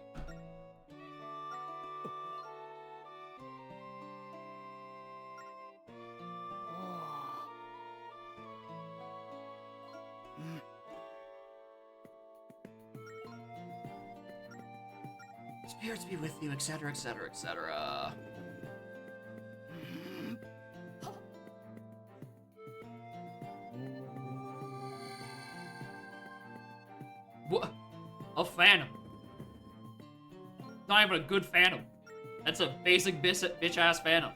Spirits be with you, etc., etc., etc. What? A Phantom. Not even a good Phantom. That's a basic bitch-ass Phantom.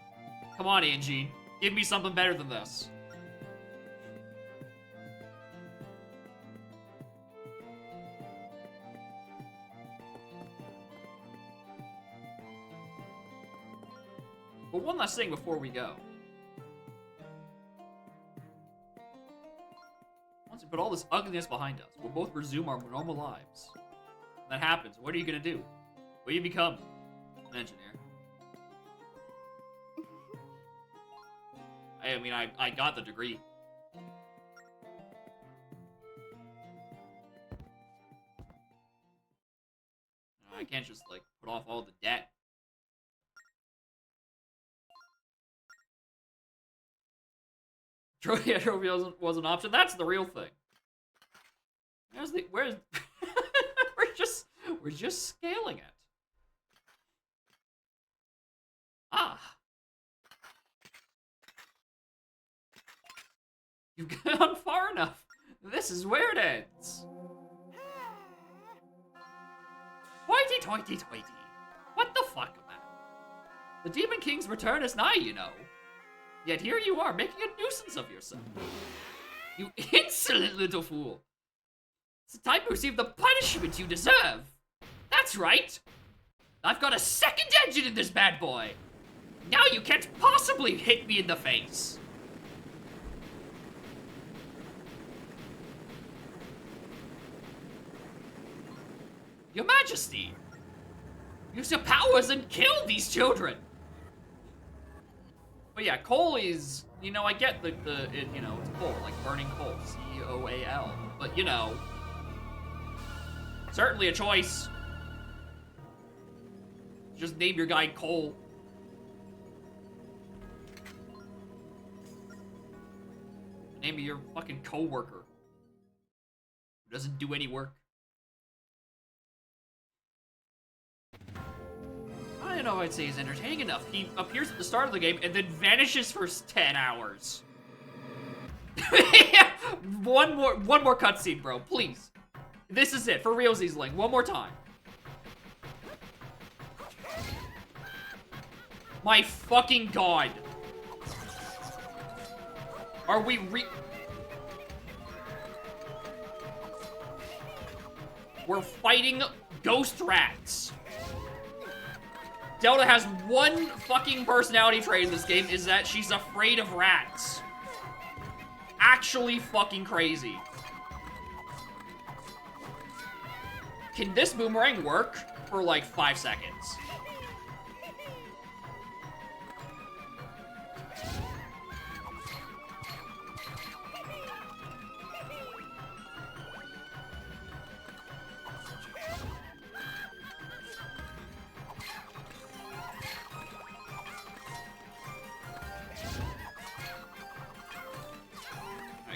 Come on, Angie. Give me something better than this. But one last thing before we go. Once we put all this ugliness behind us, we'll both resume our normal lives. When that happens, what are you gonna do? Will you become an engineer? I mean, I got the degree. I can't just, like, put off all the debt. Trophy was an option. That's the real thing. Where's we're just scaling it. Ah. You've gone far enough. This is where it ends. Hoity-toity-toity. What the fuck, man? The Demon King's return is nigh, you know. Yet here you are, making a nuisance of yourself. You insolent little fool. It's time to receive the punishment you deserve. That's right. I've got a second engine in this bad boy. Now you can't possibly hit me in the face. Your Majesty, Use your powers and kill these children! But yeah, coal is, you know, I get it's coal, like burning coal, C-O-A-L. But, you know, certainly a choice. Just name your guy Cole. Name your fucking co-worker who doesn't do any work. I don't know if I'd say he's entertaining enough. He appears at the start of the game and then vanishes for 10 hours. One more cutscene, bro, please. This is it, for realsies, Link. One more time. My fucking god. Are we We're fighting ghost rats. Delta has one fucking personality trait in this game, is that she's afraid of rats. Actually fucking crazy. Can this boomerang work for like 5 seconds?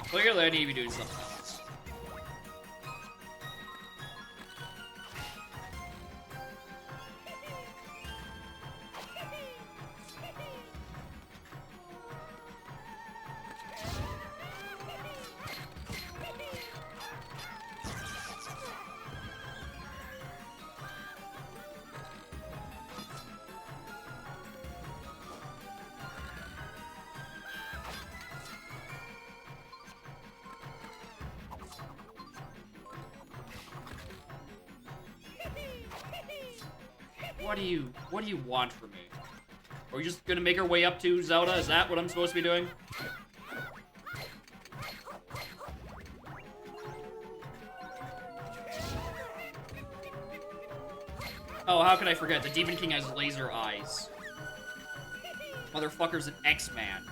Clearly, I need to be doing something else. What do you want from me? Are we just gonna make our way up to Zelda? Is that what I'm supposed to be doing? Oh, how could I forget? The Demon King has laser eyes. Motherfucker's an X-Man.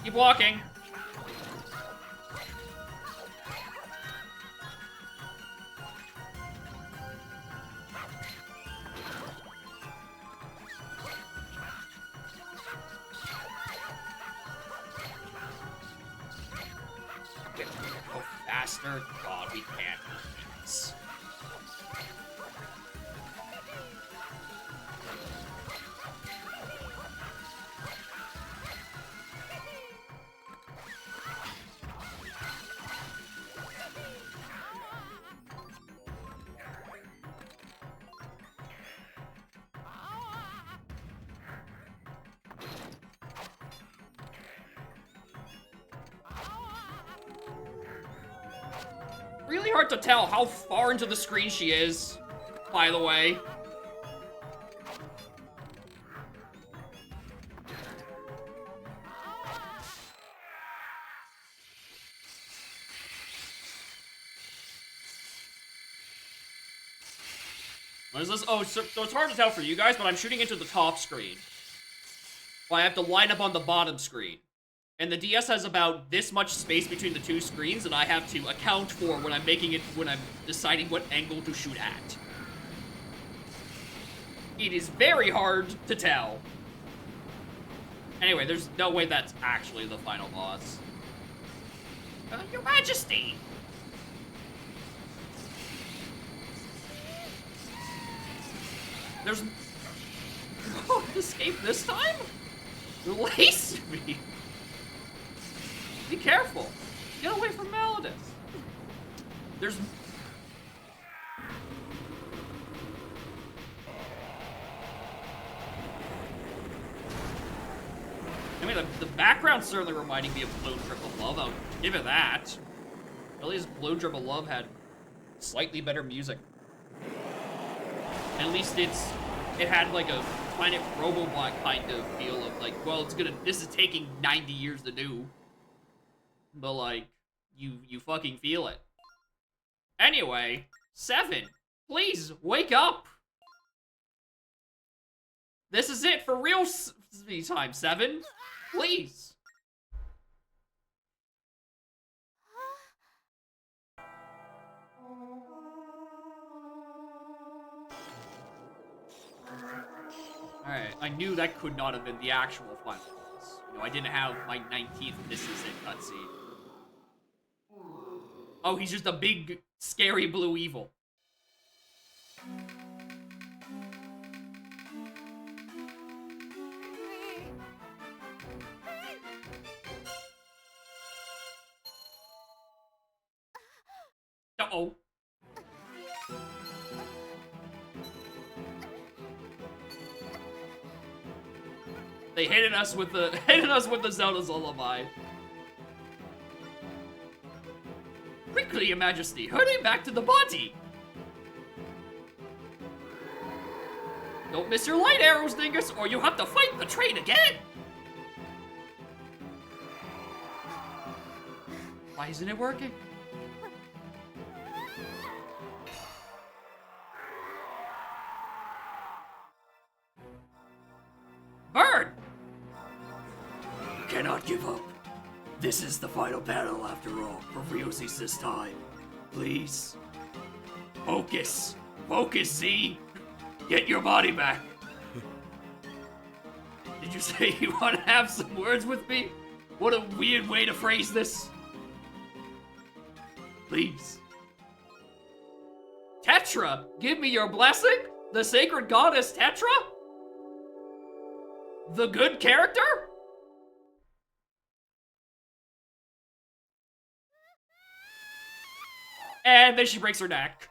Keep walking. Go faster. God, we can't do this. Really hard to tell how far into the screen she is, by the way. What is this? Oh, so it's hard to tell for you guys, but I'm shooting into the top screen. Well, I have to line up on the bottom screen. And the DS has about this much space between the two screens, and I have to account for when I'm deciding what angle to shoot at. It is very hard to tell. Anyway, there's no way that's actually the final boss. Your Majesty! There's... Oh, escape this time? Release me! Be careful. Get away from Malladus. There's... I mean, the background certainly reminding me of Blue Drip of Love. I'll give it that. At least Blue Drip of Love had slightly better music. At least it had like a Planet Robobot kind of feel of like, well, this is taking 90 years to do. But like, you fucking feel it. Anyway, 7, please wake up. This is it for real time, 7. Please. Alright, I knew that could not have been the actual final boss. You know, I didn't have my 19th This Is It cutscene. Oh, he's just a big, scary blue evil. Uh-oh. They hated us with the Zelda's lullaby. Quickly, Your Majesty, hurry back to the body. Don't miss your light arrows, Dingus, or you have to fight the train again. Why isn't it working? Bird! Cannot give up. This is the final battle after all, for Ryosis this time. Please. Focus. Focus, Z. Get your body back. Did you say you want to have some words with me? What a weird way to phrase this. Please. Tetra, give me your blessing? The sacred goddess Tetra? The good character? And then she breaks her neck.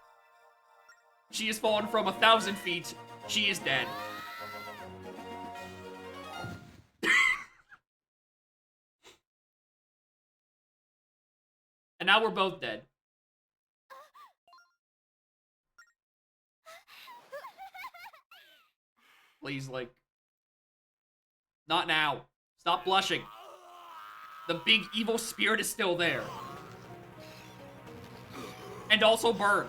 She has fallen from 1,000 feet. She is dead. And now we're both dead. Please, like... Not now. Stop blushing. The big evil spirit is still there. And also burn.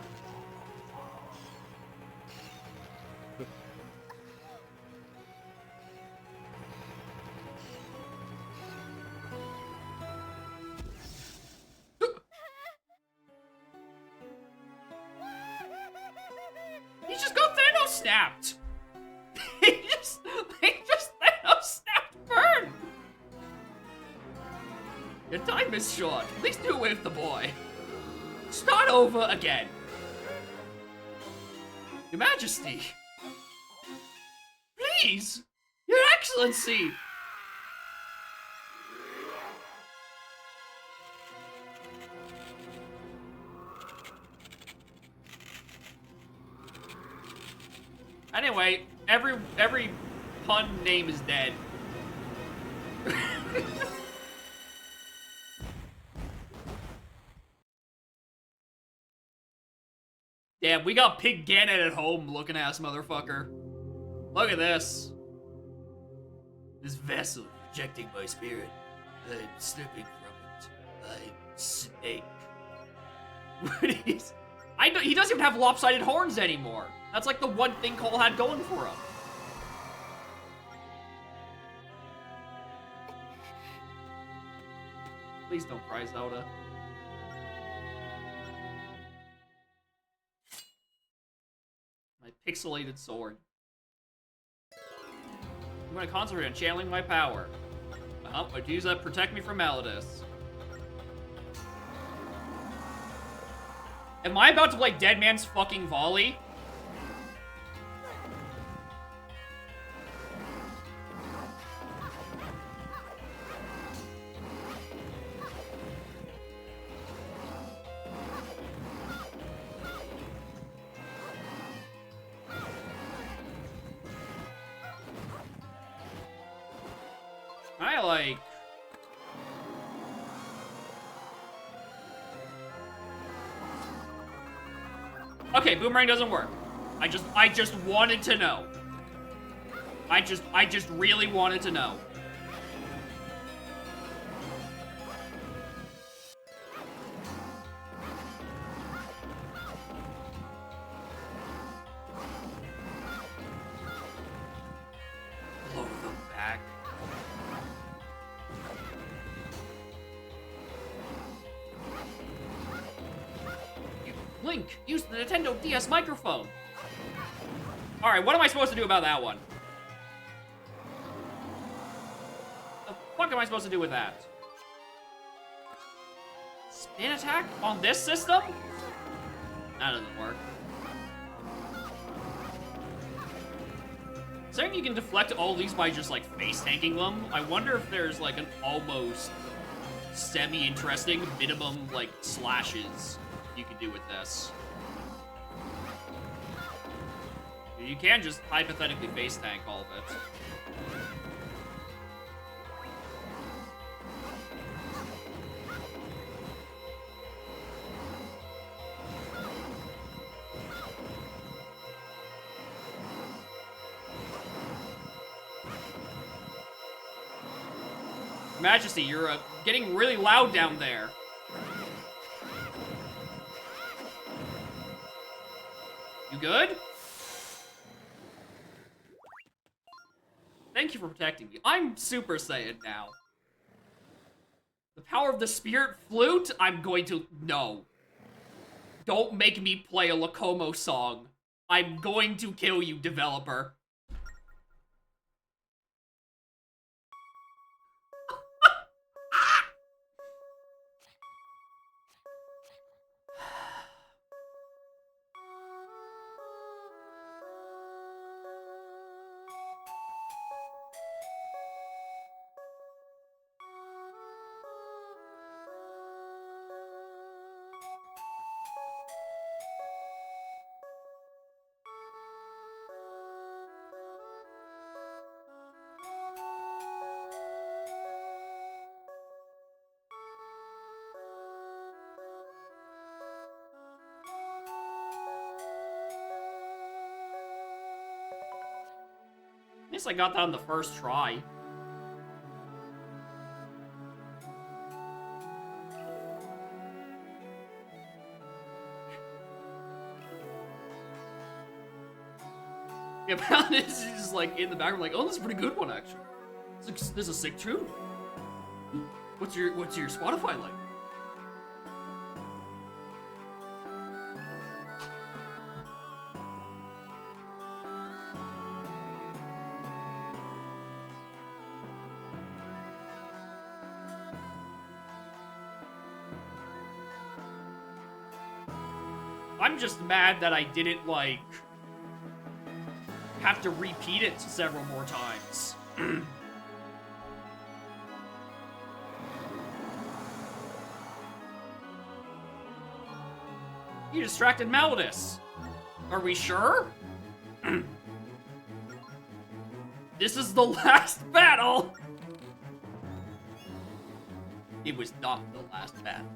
He just got Thanos snapped. He just Thanos snapped burn. Your time is short. Please do it with the boy. Start over again. Your Majesty. Please. Your Excellency. Anyway, every pun name is dead. Damn, we got Pig Ganon at home looking ass motherfucker. Look at this. This vessel rejecting my spirit. I'm slipping from it. I'm Snake. He doesn't even have lopsided horns anymore. That's like the one thing Cole had going for him. Please don't cry, Zelda. My pixelated sword. I'm gonna concentrate on channeling my power. I'd use that to protect me from Malladus. Am I about to play Dead Man's fucking Volley? like... Okay, boomerang doesn't work. I just wanted to know. I just really wanted to know. Blow them back. Link, use the Nintendo DS microphone. Alright, what am I supposed to do about that one? The fuck am I supposed to do with that? Spin attack on this system? That doesn't work. Saying you can deflect all these by just like face tanking them. I wonder if there's like an almost semi-interesting minimum like slashes you can do with this. You can just hypothetically face tank all of it. Majesty, you're getting really loud down there. You good? Thank you for protecting me. I'm Super Saiyan now. The power of the spirit flute? I'm going to... No. Don't make me play a Locomo song. I'm going to kill you, developer. At least I got that on the first try. Yeah, apparently this is just like in the background, like, oh, this is a pretty good one actually. This is a sick tune. What's your Spotify like? I'm just mad that I didn't, like, have to repeat it several more times. You distracted Malladus. Are we sure? This is the last battle! It was not the last battle.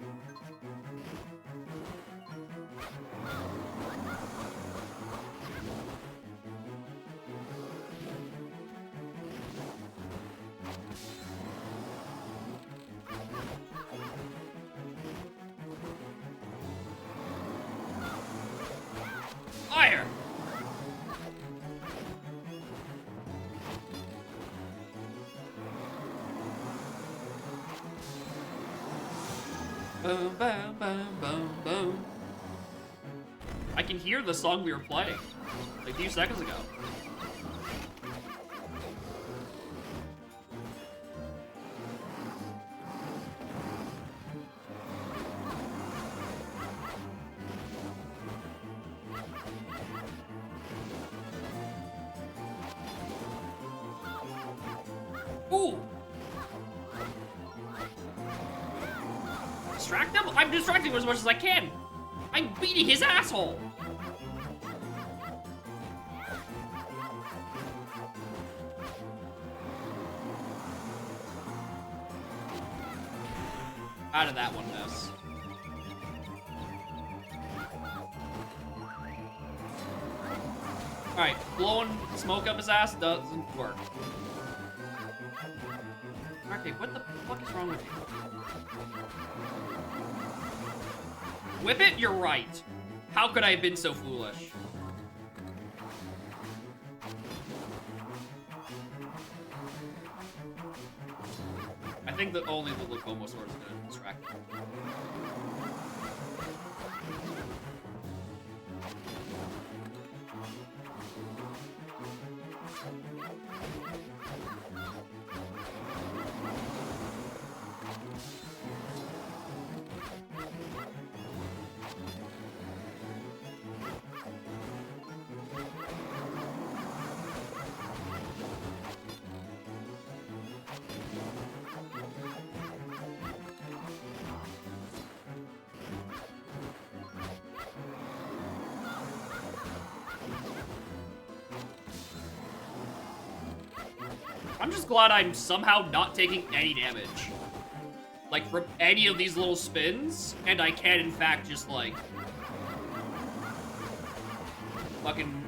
Fire! Boom, boom, boom, boom, boom. I can hear the song we were playing like a few seconds ago. Ooh! Distract him? I'm distracting him as much as I can! I'm beating his asshole! How did that one miss? Alright, blowing smoke up his ass doesn't work. Okay, what the fuck is wrong with you? Whip it? You're right. How could I have been so foolish? I think that only the Locomo sword is gonna distract him. I'm just glad I'm somehow not taking any damage. Like, from any of these little spins, and I can, in fact, just, like, fucking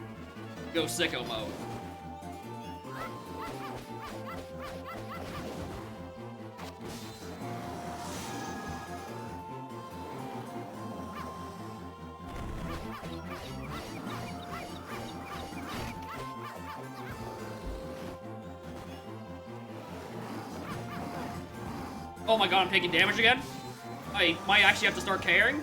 go sicko mode. Oh my god, I'm taking damage again? I might actually have to start caring.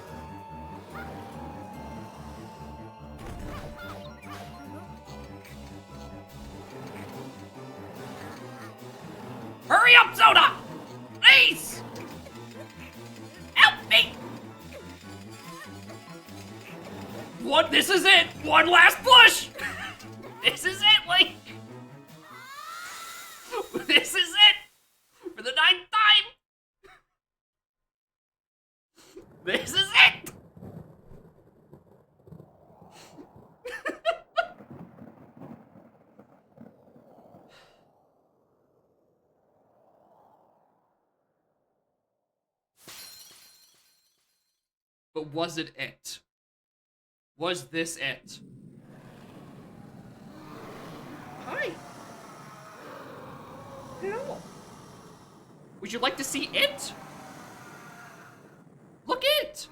Hurry up, Zoda! Please! Help me! What? This is it! One last push! This is it, Link! This is it! For the 9th time! This is it! But was it it? Was this it? Hi. Hello. Would you like to see it? Look it!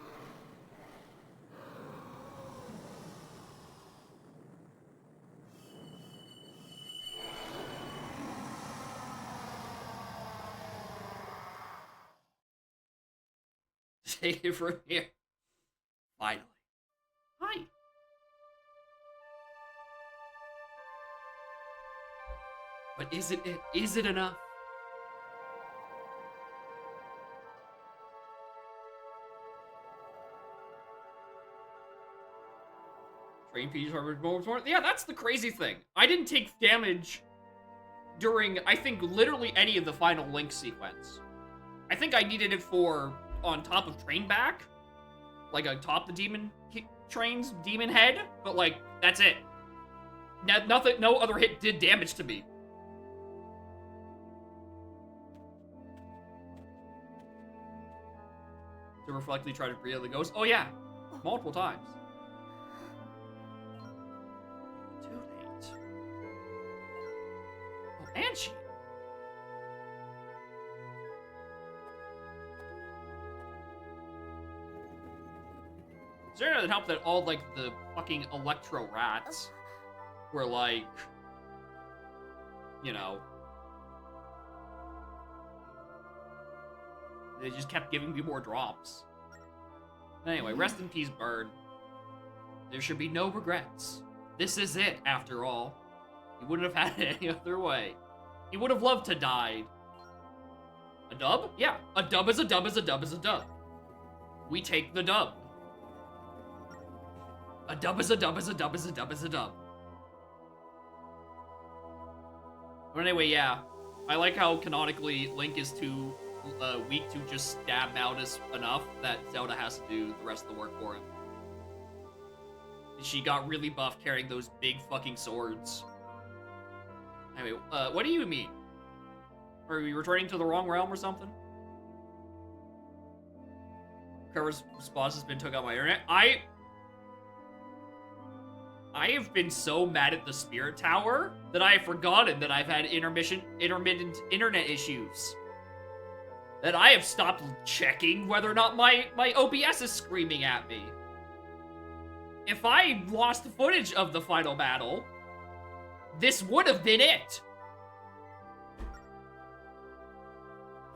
Take it from here. Finally. Hi. But is it enough? Train Peach Harvard more. Yeah, that's the crazy thing. I didn't take damage during, I think, literally any of the final Link sequence. I think I needed it for on top of Train Back, like on top the Demon Train's Demon Head, but like that's it. Nothing, no other hit did damage to me. To reflectly try to breathe the ghost. Oh yeah, multiple times. Too late. Oh, and she. It doesn't help that all, like, the fucking Electro Rats were, like, you know, they just kept giving me more drops. Anyway, rest in peace, Bird. There should be no regrets. This is it, after all. He wouldn't have had it any other way. He would have loved to die. A dub? Yeah, a dub is a dub is a dub is a dub. We take the dub. A dub is a dub is a dub is a dub is a dub. But anyway, yeah. I like how canonically Link is too weak to just stab Malthus enough that Zelda has to do the rest of the work for him. She got really buff carrying those big fucking swords. Anyway, what do you mean? Are we returning to the wrong realm or something? Curve's response has been took out my internet. I have been so mad at the Spirit Tower that I have forgotten that I've had intermittent internet issues. That I have stopped checking whether or not my OBS is screaming at me. If I lost footage of the final battle, this would have been it.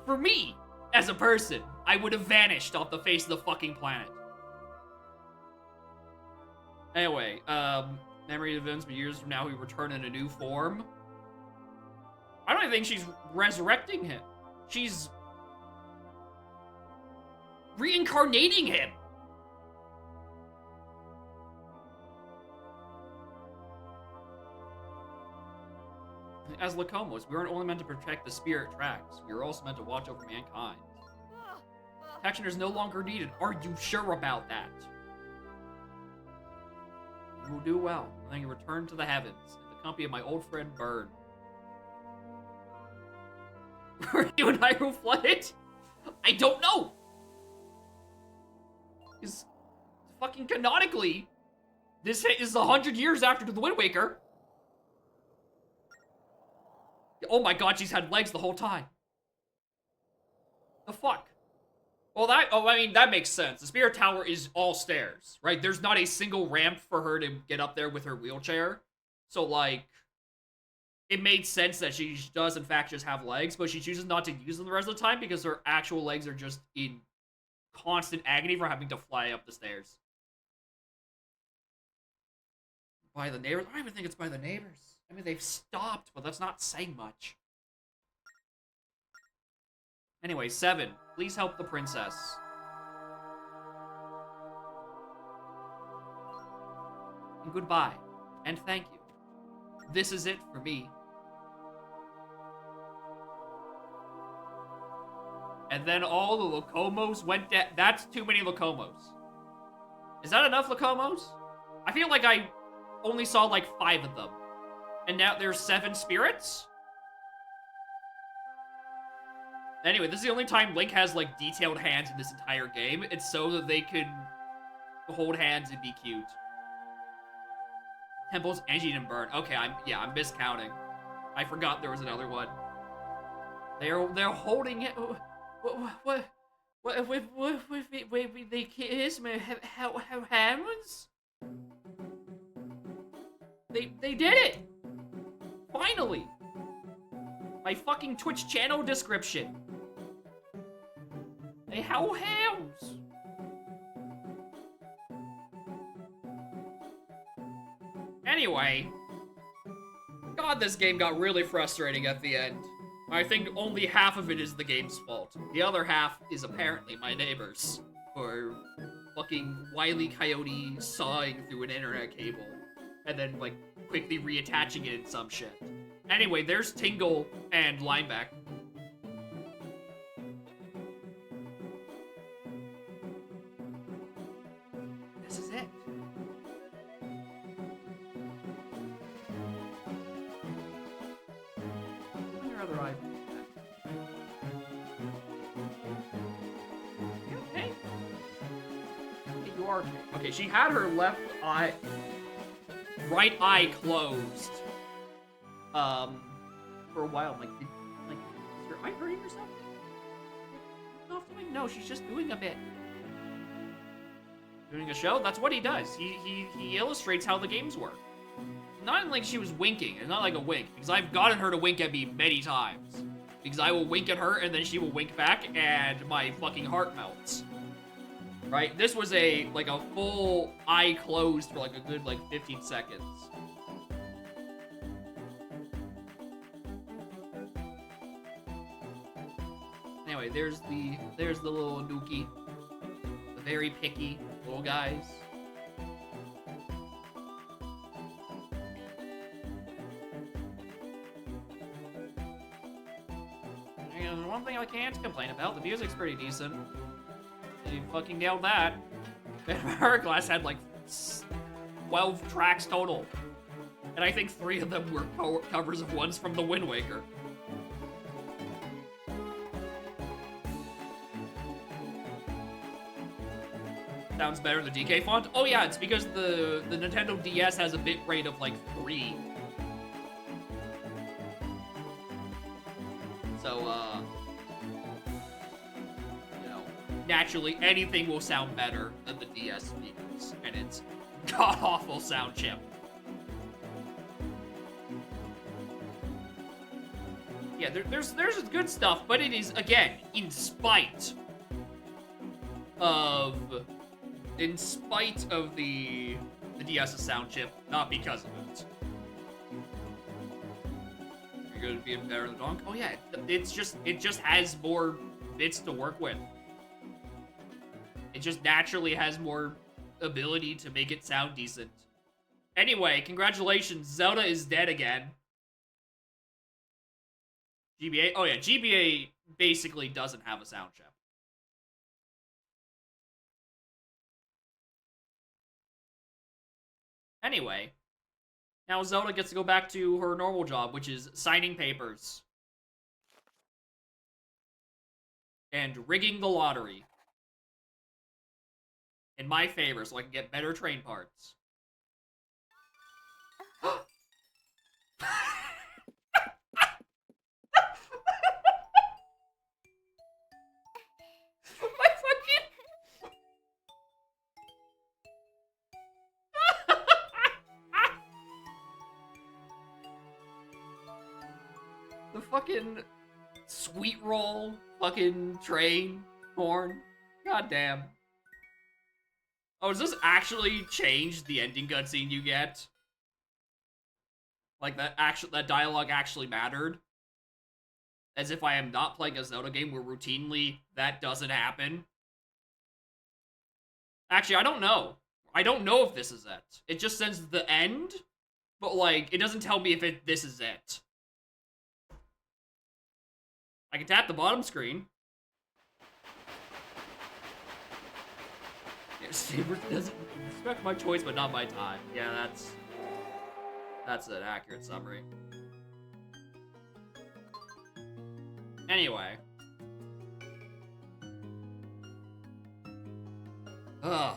For me, as a person, I would have vanished off the face of the fucking planet. Anyway, memory of events, but years from now we return in a new form. I don't even think she's resurrecting him. She's reincarnating him. As Lacomos, we weren't only meant to protect the spirit tracks, we were also meant to watch over mankind. Protection is no longer needed. Are you sure about that? You will do well, and then you return to the heavens, in the company of my old friend Bird. Were you and I flooded? I don't know! Because, fucking canonically, this is 100 years after the Wind Waker. Oh my god, she's had legs the whole time. The fuck? Well, I mean, that makes sense. The Spirit Tower is all stairs, right? There's not a single ramp for her to get up there with her wheelchair. So, like, it made sense that she does, in fact, just have legs, but she chooses not to use them the rest of the time because her actual legs are just in constant agony for having to fly up the stairs. By the neighbors? I don't even think it's by the neighbors. I mean, they've stopped, but that's not saying much. Anyway, 7. Please help the princess. And goodbye. And thank you. This is it for me. And then all the Lacomos went down. That's too many Lacomos. Is that enough Lacomos? I feel like I only saw like 5 of them. And now there's 7 spirits? Anyway, this is the only time Link has, like, detailed hands in this entire game. It's so that they can hold hands and be cute. Temples, Angie, and Burn. Okay, I'm miscounting. I forgot there was another one. They're holding it. What? They kiss me? Have hands? They did it! Finally! My fucking Twitch channel description. They held hands. Anyway. God, this game got really frustrating at the end. I think only half of it is the game's fault. The other half is apparently my neighbors. For fucking Wile E. Coyote sawing through an internet cable. And then, like, quickly reattaching it in some shit. Anyway, there's Tingle and Lineback. This is it. Where other eye? You okay? You are okay. Okay, she had her left eye, right eye closed. For a while, like, is your eye hurting or something? No, she's just doing a bit. Doing a show? That's what he does. He illustrates how the games work. Not like she was winking. It's not like a wink, because I've gotten her to wink at me many times. Because I will wink at her, and then she will wink back, and my fucking heart melts. Right? This was a full eye closed for, like, a good, 15 seconds. Anyway, there's the little Nuki. The very picky little guys. And one thing I can't complain about, the music's pretty decent. You fucking nailed that. Hourglass had like 12 tracks total. And I think 3 of them were covers of ones from The Wind Waker. sounds better in the DK font? Oh yeah, it's because the Nintendo DS has a bit rate of like 3. So, you know, naturally anything will sound better than the DS speakers, and it's god-awful sound chip. Yeah, there's good stuff, but it is, again, in spite of the DS's sound chip, not because of it. You're gonna be better than Donk? Oh yeah, it just has more bits to work with. It just naturally has more ability to make it sound decent. Anyway, congratulations, Zelda is dead again. GBA? Oh yeah, GBA basically doesn't have a sound chip. Anyway, now Zelda gets to go back to her normal job, which is signing papers. And rigging the lottery. In my favor, so I can get better train parts. My fucking... The fucking sweet roll fucking train horn. God damn. Oh, does this actually change the ending cutscene you get? Like that dialogue actually mattered? As if I am not playing a Zelda game where routinely that doesn't happen. Actually, I don't know. I don't know if this is it. It just says the end, but like, it doesn't tell me if this is it. I can tap the bottom screen. Saber doesn't respect my choice, but not my time. Yeah, that's an accurate summary. Anyway. Ugh.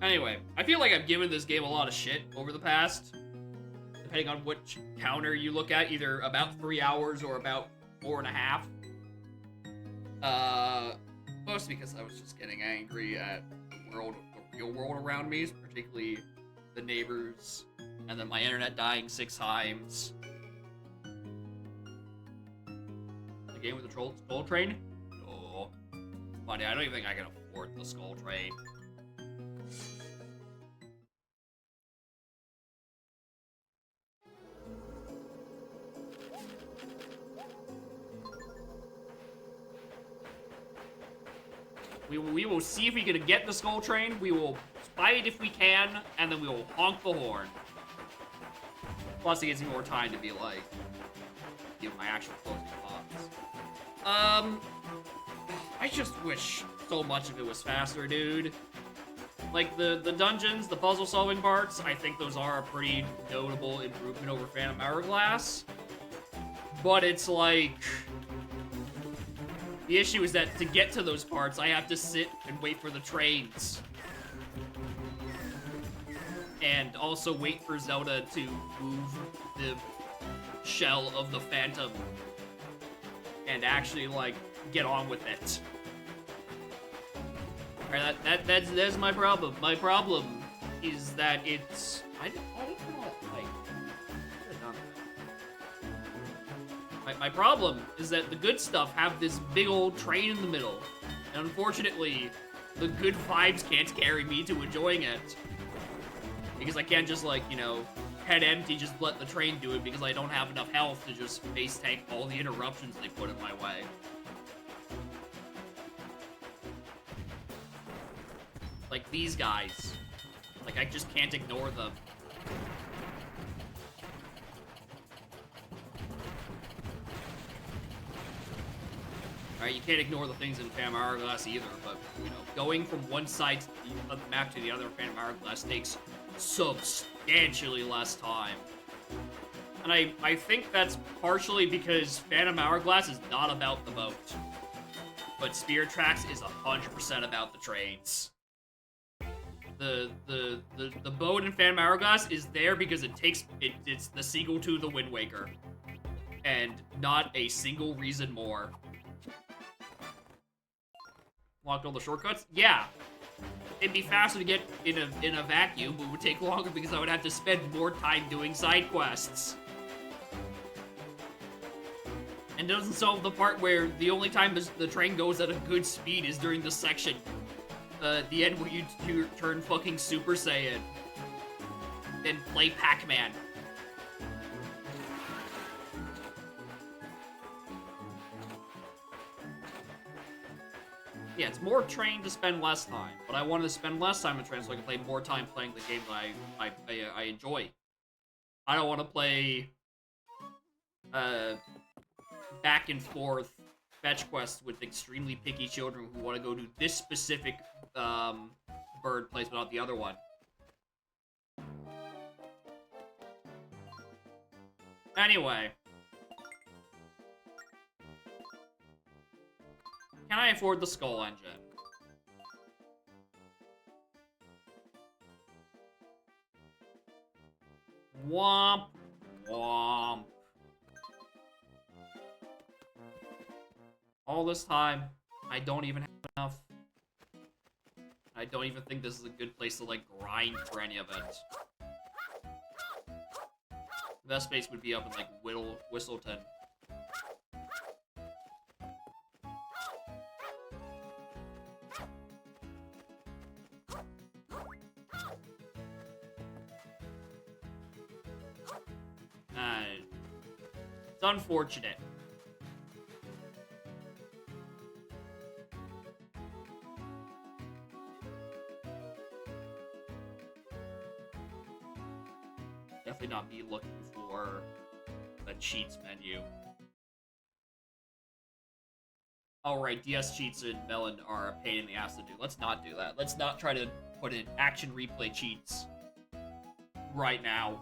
Anyway, I feel like I've given this game a lot of shit over the past, depending on which counter you look at, either about 3 hours or about 4.5. Mostly because I was just getting angry at the real world around me, particularly the neighbors, and then my internet dying 6 times. The game with the skull train? No. Funny, I don't even think I can afford the skull train. We will see if we can get the skull train. We will buy it if we can, and then we will honk the horn. Plus, it gives me more time to be like, give my actual closing thoughts. I just wish so much of it was faster, dude. Like, the dungeons, the puzzle-solving parts, I think those are a pretty notable improvement over Phantom Hourglass. But it's like... The issue is that to get to those parts, I have to sit and wait for the trains. And also wait for Zelda to move the shell of the Phantom. And actually, like, get on with it. Alright, that's my problem. My problem is that it's... I didn't know it, like... My problem is that the good stuff have this big old train in the middle. And unfortunately, the good vibes can't carry me to enjoying it. Because I can't just, like, you know, head empty, just let the train do it because I don't have enough health to just face tank all the interruptions they put in my way. Like these guys. Like, I just can't ignore them. Alright, you can't ignore the things in Phantom Hourglass either, but, you know, going from one side of the map to the other in Phantom Hourglass takes substantially less time. And I think that's partially because Phantom Hourglass is not about the boat. But Spirit Tracks is 100% about the trains. The boat in Phantom Hourglass is there because it's the sequel to the Wind Waker. And not a single reason more. Locked all the shortcuts? Yeah. It'd be faster to get in a vacuum, but it would take longer because I would have to spend more time doing side quests. And it doesn't solve the part where the only time the train goes at a good speed is during the section. The end where you turn fucking Super Saiyan. And play Pac-Man. Yeah, it's more train to spend less time, but I wanted to spend less time in train so I can play more time playing the game that I enjoy. I don't want to play back and forth fetch quests with extremely picky children who want to go to this specific bird place but not the other one. Anyway. Can I afford the Skull Engine? Womp. Womp. All this time, I don't even have enough. I don't even think this is a good place to, like, grind for any of it. The best space would be up in, like, Whistleton. It's unfortunate. Definitely not be looking for the cheats menu. Alright, DS cheats in Melon are a pain in the ass to do. Let's not do that. Let's not try to put in action replay cheats right now.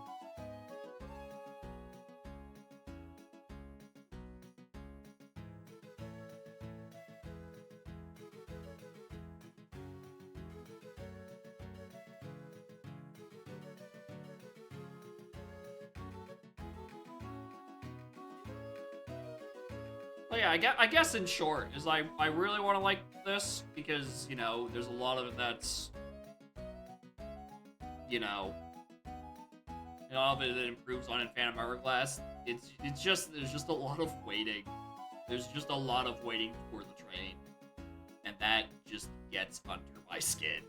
Well, yeah, I guess in short, is I really want to like this because, you know, there's a lot of it that's, you know, a lot of it that improves on in Phantom Hourglass. It's just, there's just a lot of waiting. There's just a lot of waiting for the train. And that just gets under my skin.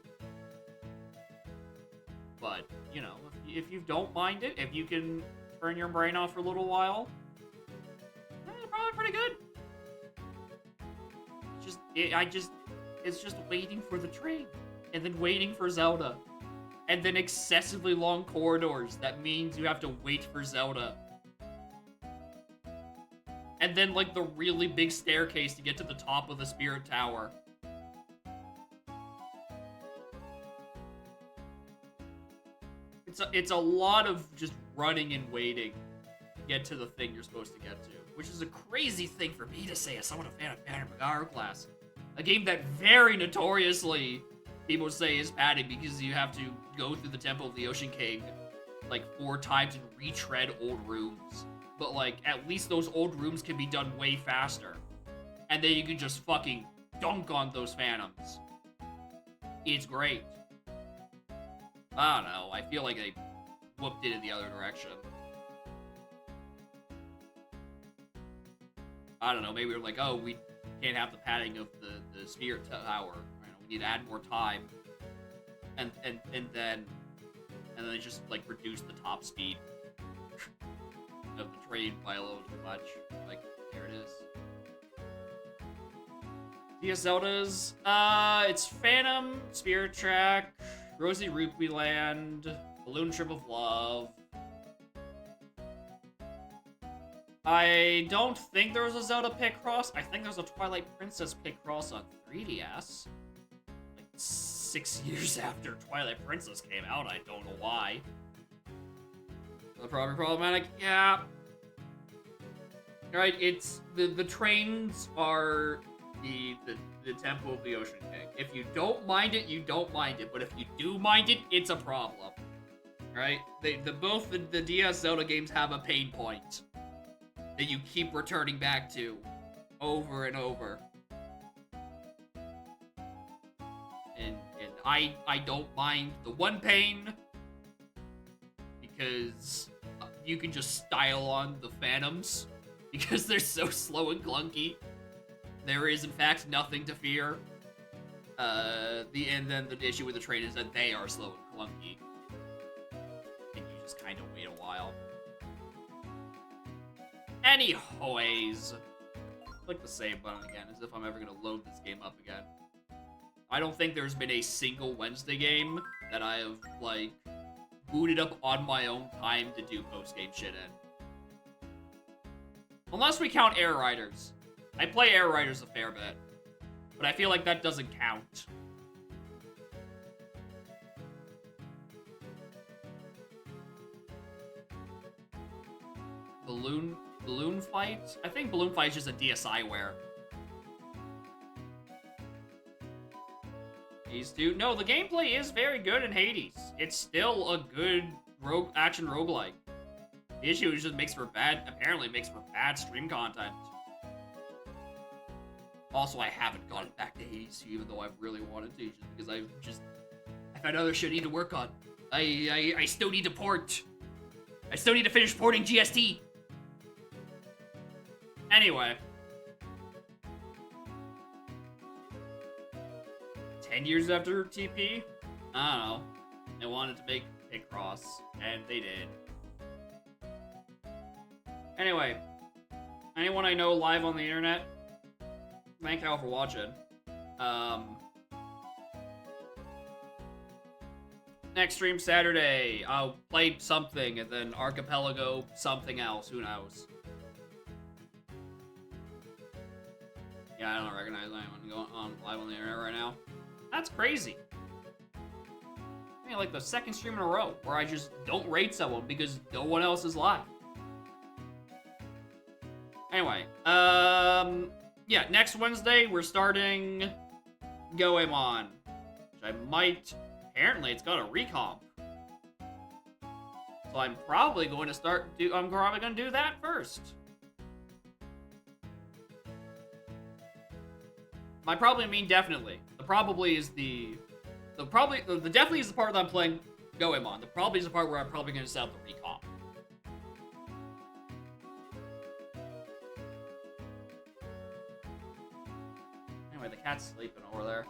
But, you know, if you don't mind it, if you can turn your brain off for a little while, it's probably pretty good. It's just waiting for the train, and then waiting for Zelda, and then excessively long corridors. That means you have to wait for Zelda. And then, like, the really big staircase to get to the top of the Spirit Tower. It's a lot of just running and waiting to get to the thing you're supposed to get to. Which is a crazy thing for me to say as someone a fan of Phantom Hourglass. A game that very notoriously people say is padded because you have to go through the Temple of the Ocean King like 4 times and retread old rooms. But like, at least those old rooms can be done way faster. And then you can just fucking dunk on those phantoms. It's great. I don't know, I feel like they whooped it in the other direction. I don't know, maybe we're like, oh, we can't have the padding of the Spirit Tower. You know, we need to add more time. And then they just, like, reduce the top speed of the train by a little too much. Like, there it is. DS Zeldas, it's Phantom, Spirit Track, Rosy Rupee Land, Balloon Trip of Love. I don't think there was a Zelda Picross. I think there was a Twilight Princess Picross on 3DS. Like 6 years after Twilight Princess came out. I don't know why. Probably problematic. Yeah. Right. It's the trains are the Temple of the Ocean King. If you don't mind it, you don't mind it. But if you do mind it, it's a problem. Right? Both the DS Zelda games have a pain point that you keep returning back to over and over. And I don't mind the one pain because you can just style on the Phantoms because they're so slow and clunky. There is in fact nothing to fear. And then the issue with the train is that they are slow and clunky. And you just kind of wait a while. Anyways, click the save button again, as if I'm ever gonna load this game up again. I don't think there's been a single Wednesday game that I have, like, booted up on my own time to do post-game shit in. Unless we count Air Riders. I play Air Riders a fair bit, but I feel like that doesn't count. Balloon Fight? I think Balloon Fight is just a DSiWare. Hades 2. No, the gameplay is very good in Hades. It's still a good action roguelike. The issue is just apparently makes for bad stream content. Also, I haven't gotten back to Hades 2, even though I really wanted to, just because I've had other shit I need to work on. I still need to port. I still need to finish porting GST. Anyway. 10 years after TP? I don't know. They wanted to make Picross, and they did. Anyway. Anyone I know live on the internet? Thank y'all for watching. Next stream Saturday, I'll play something, and then Archipelago something else. Who knows? Yeah, I don't recognize anyone going on live on the internet right now. That's crazy. I mean, like the second stream in a row where I just don't rate someone because no one else is live. Anyway, yeah, next Wednesday we're starting Goemon, which I might. Apparently, it's got a recomp, so I'm probably going to I'm probably going to do that first. By probably mean definitely. The probably is the definitely is the part that I'm playing Goemon. The probably is the part where I'm probably going to set up the recomp. Anyway, the cat's sleeping over there.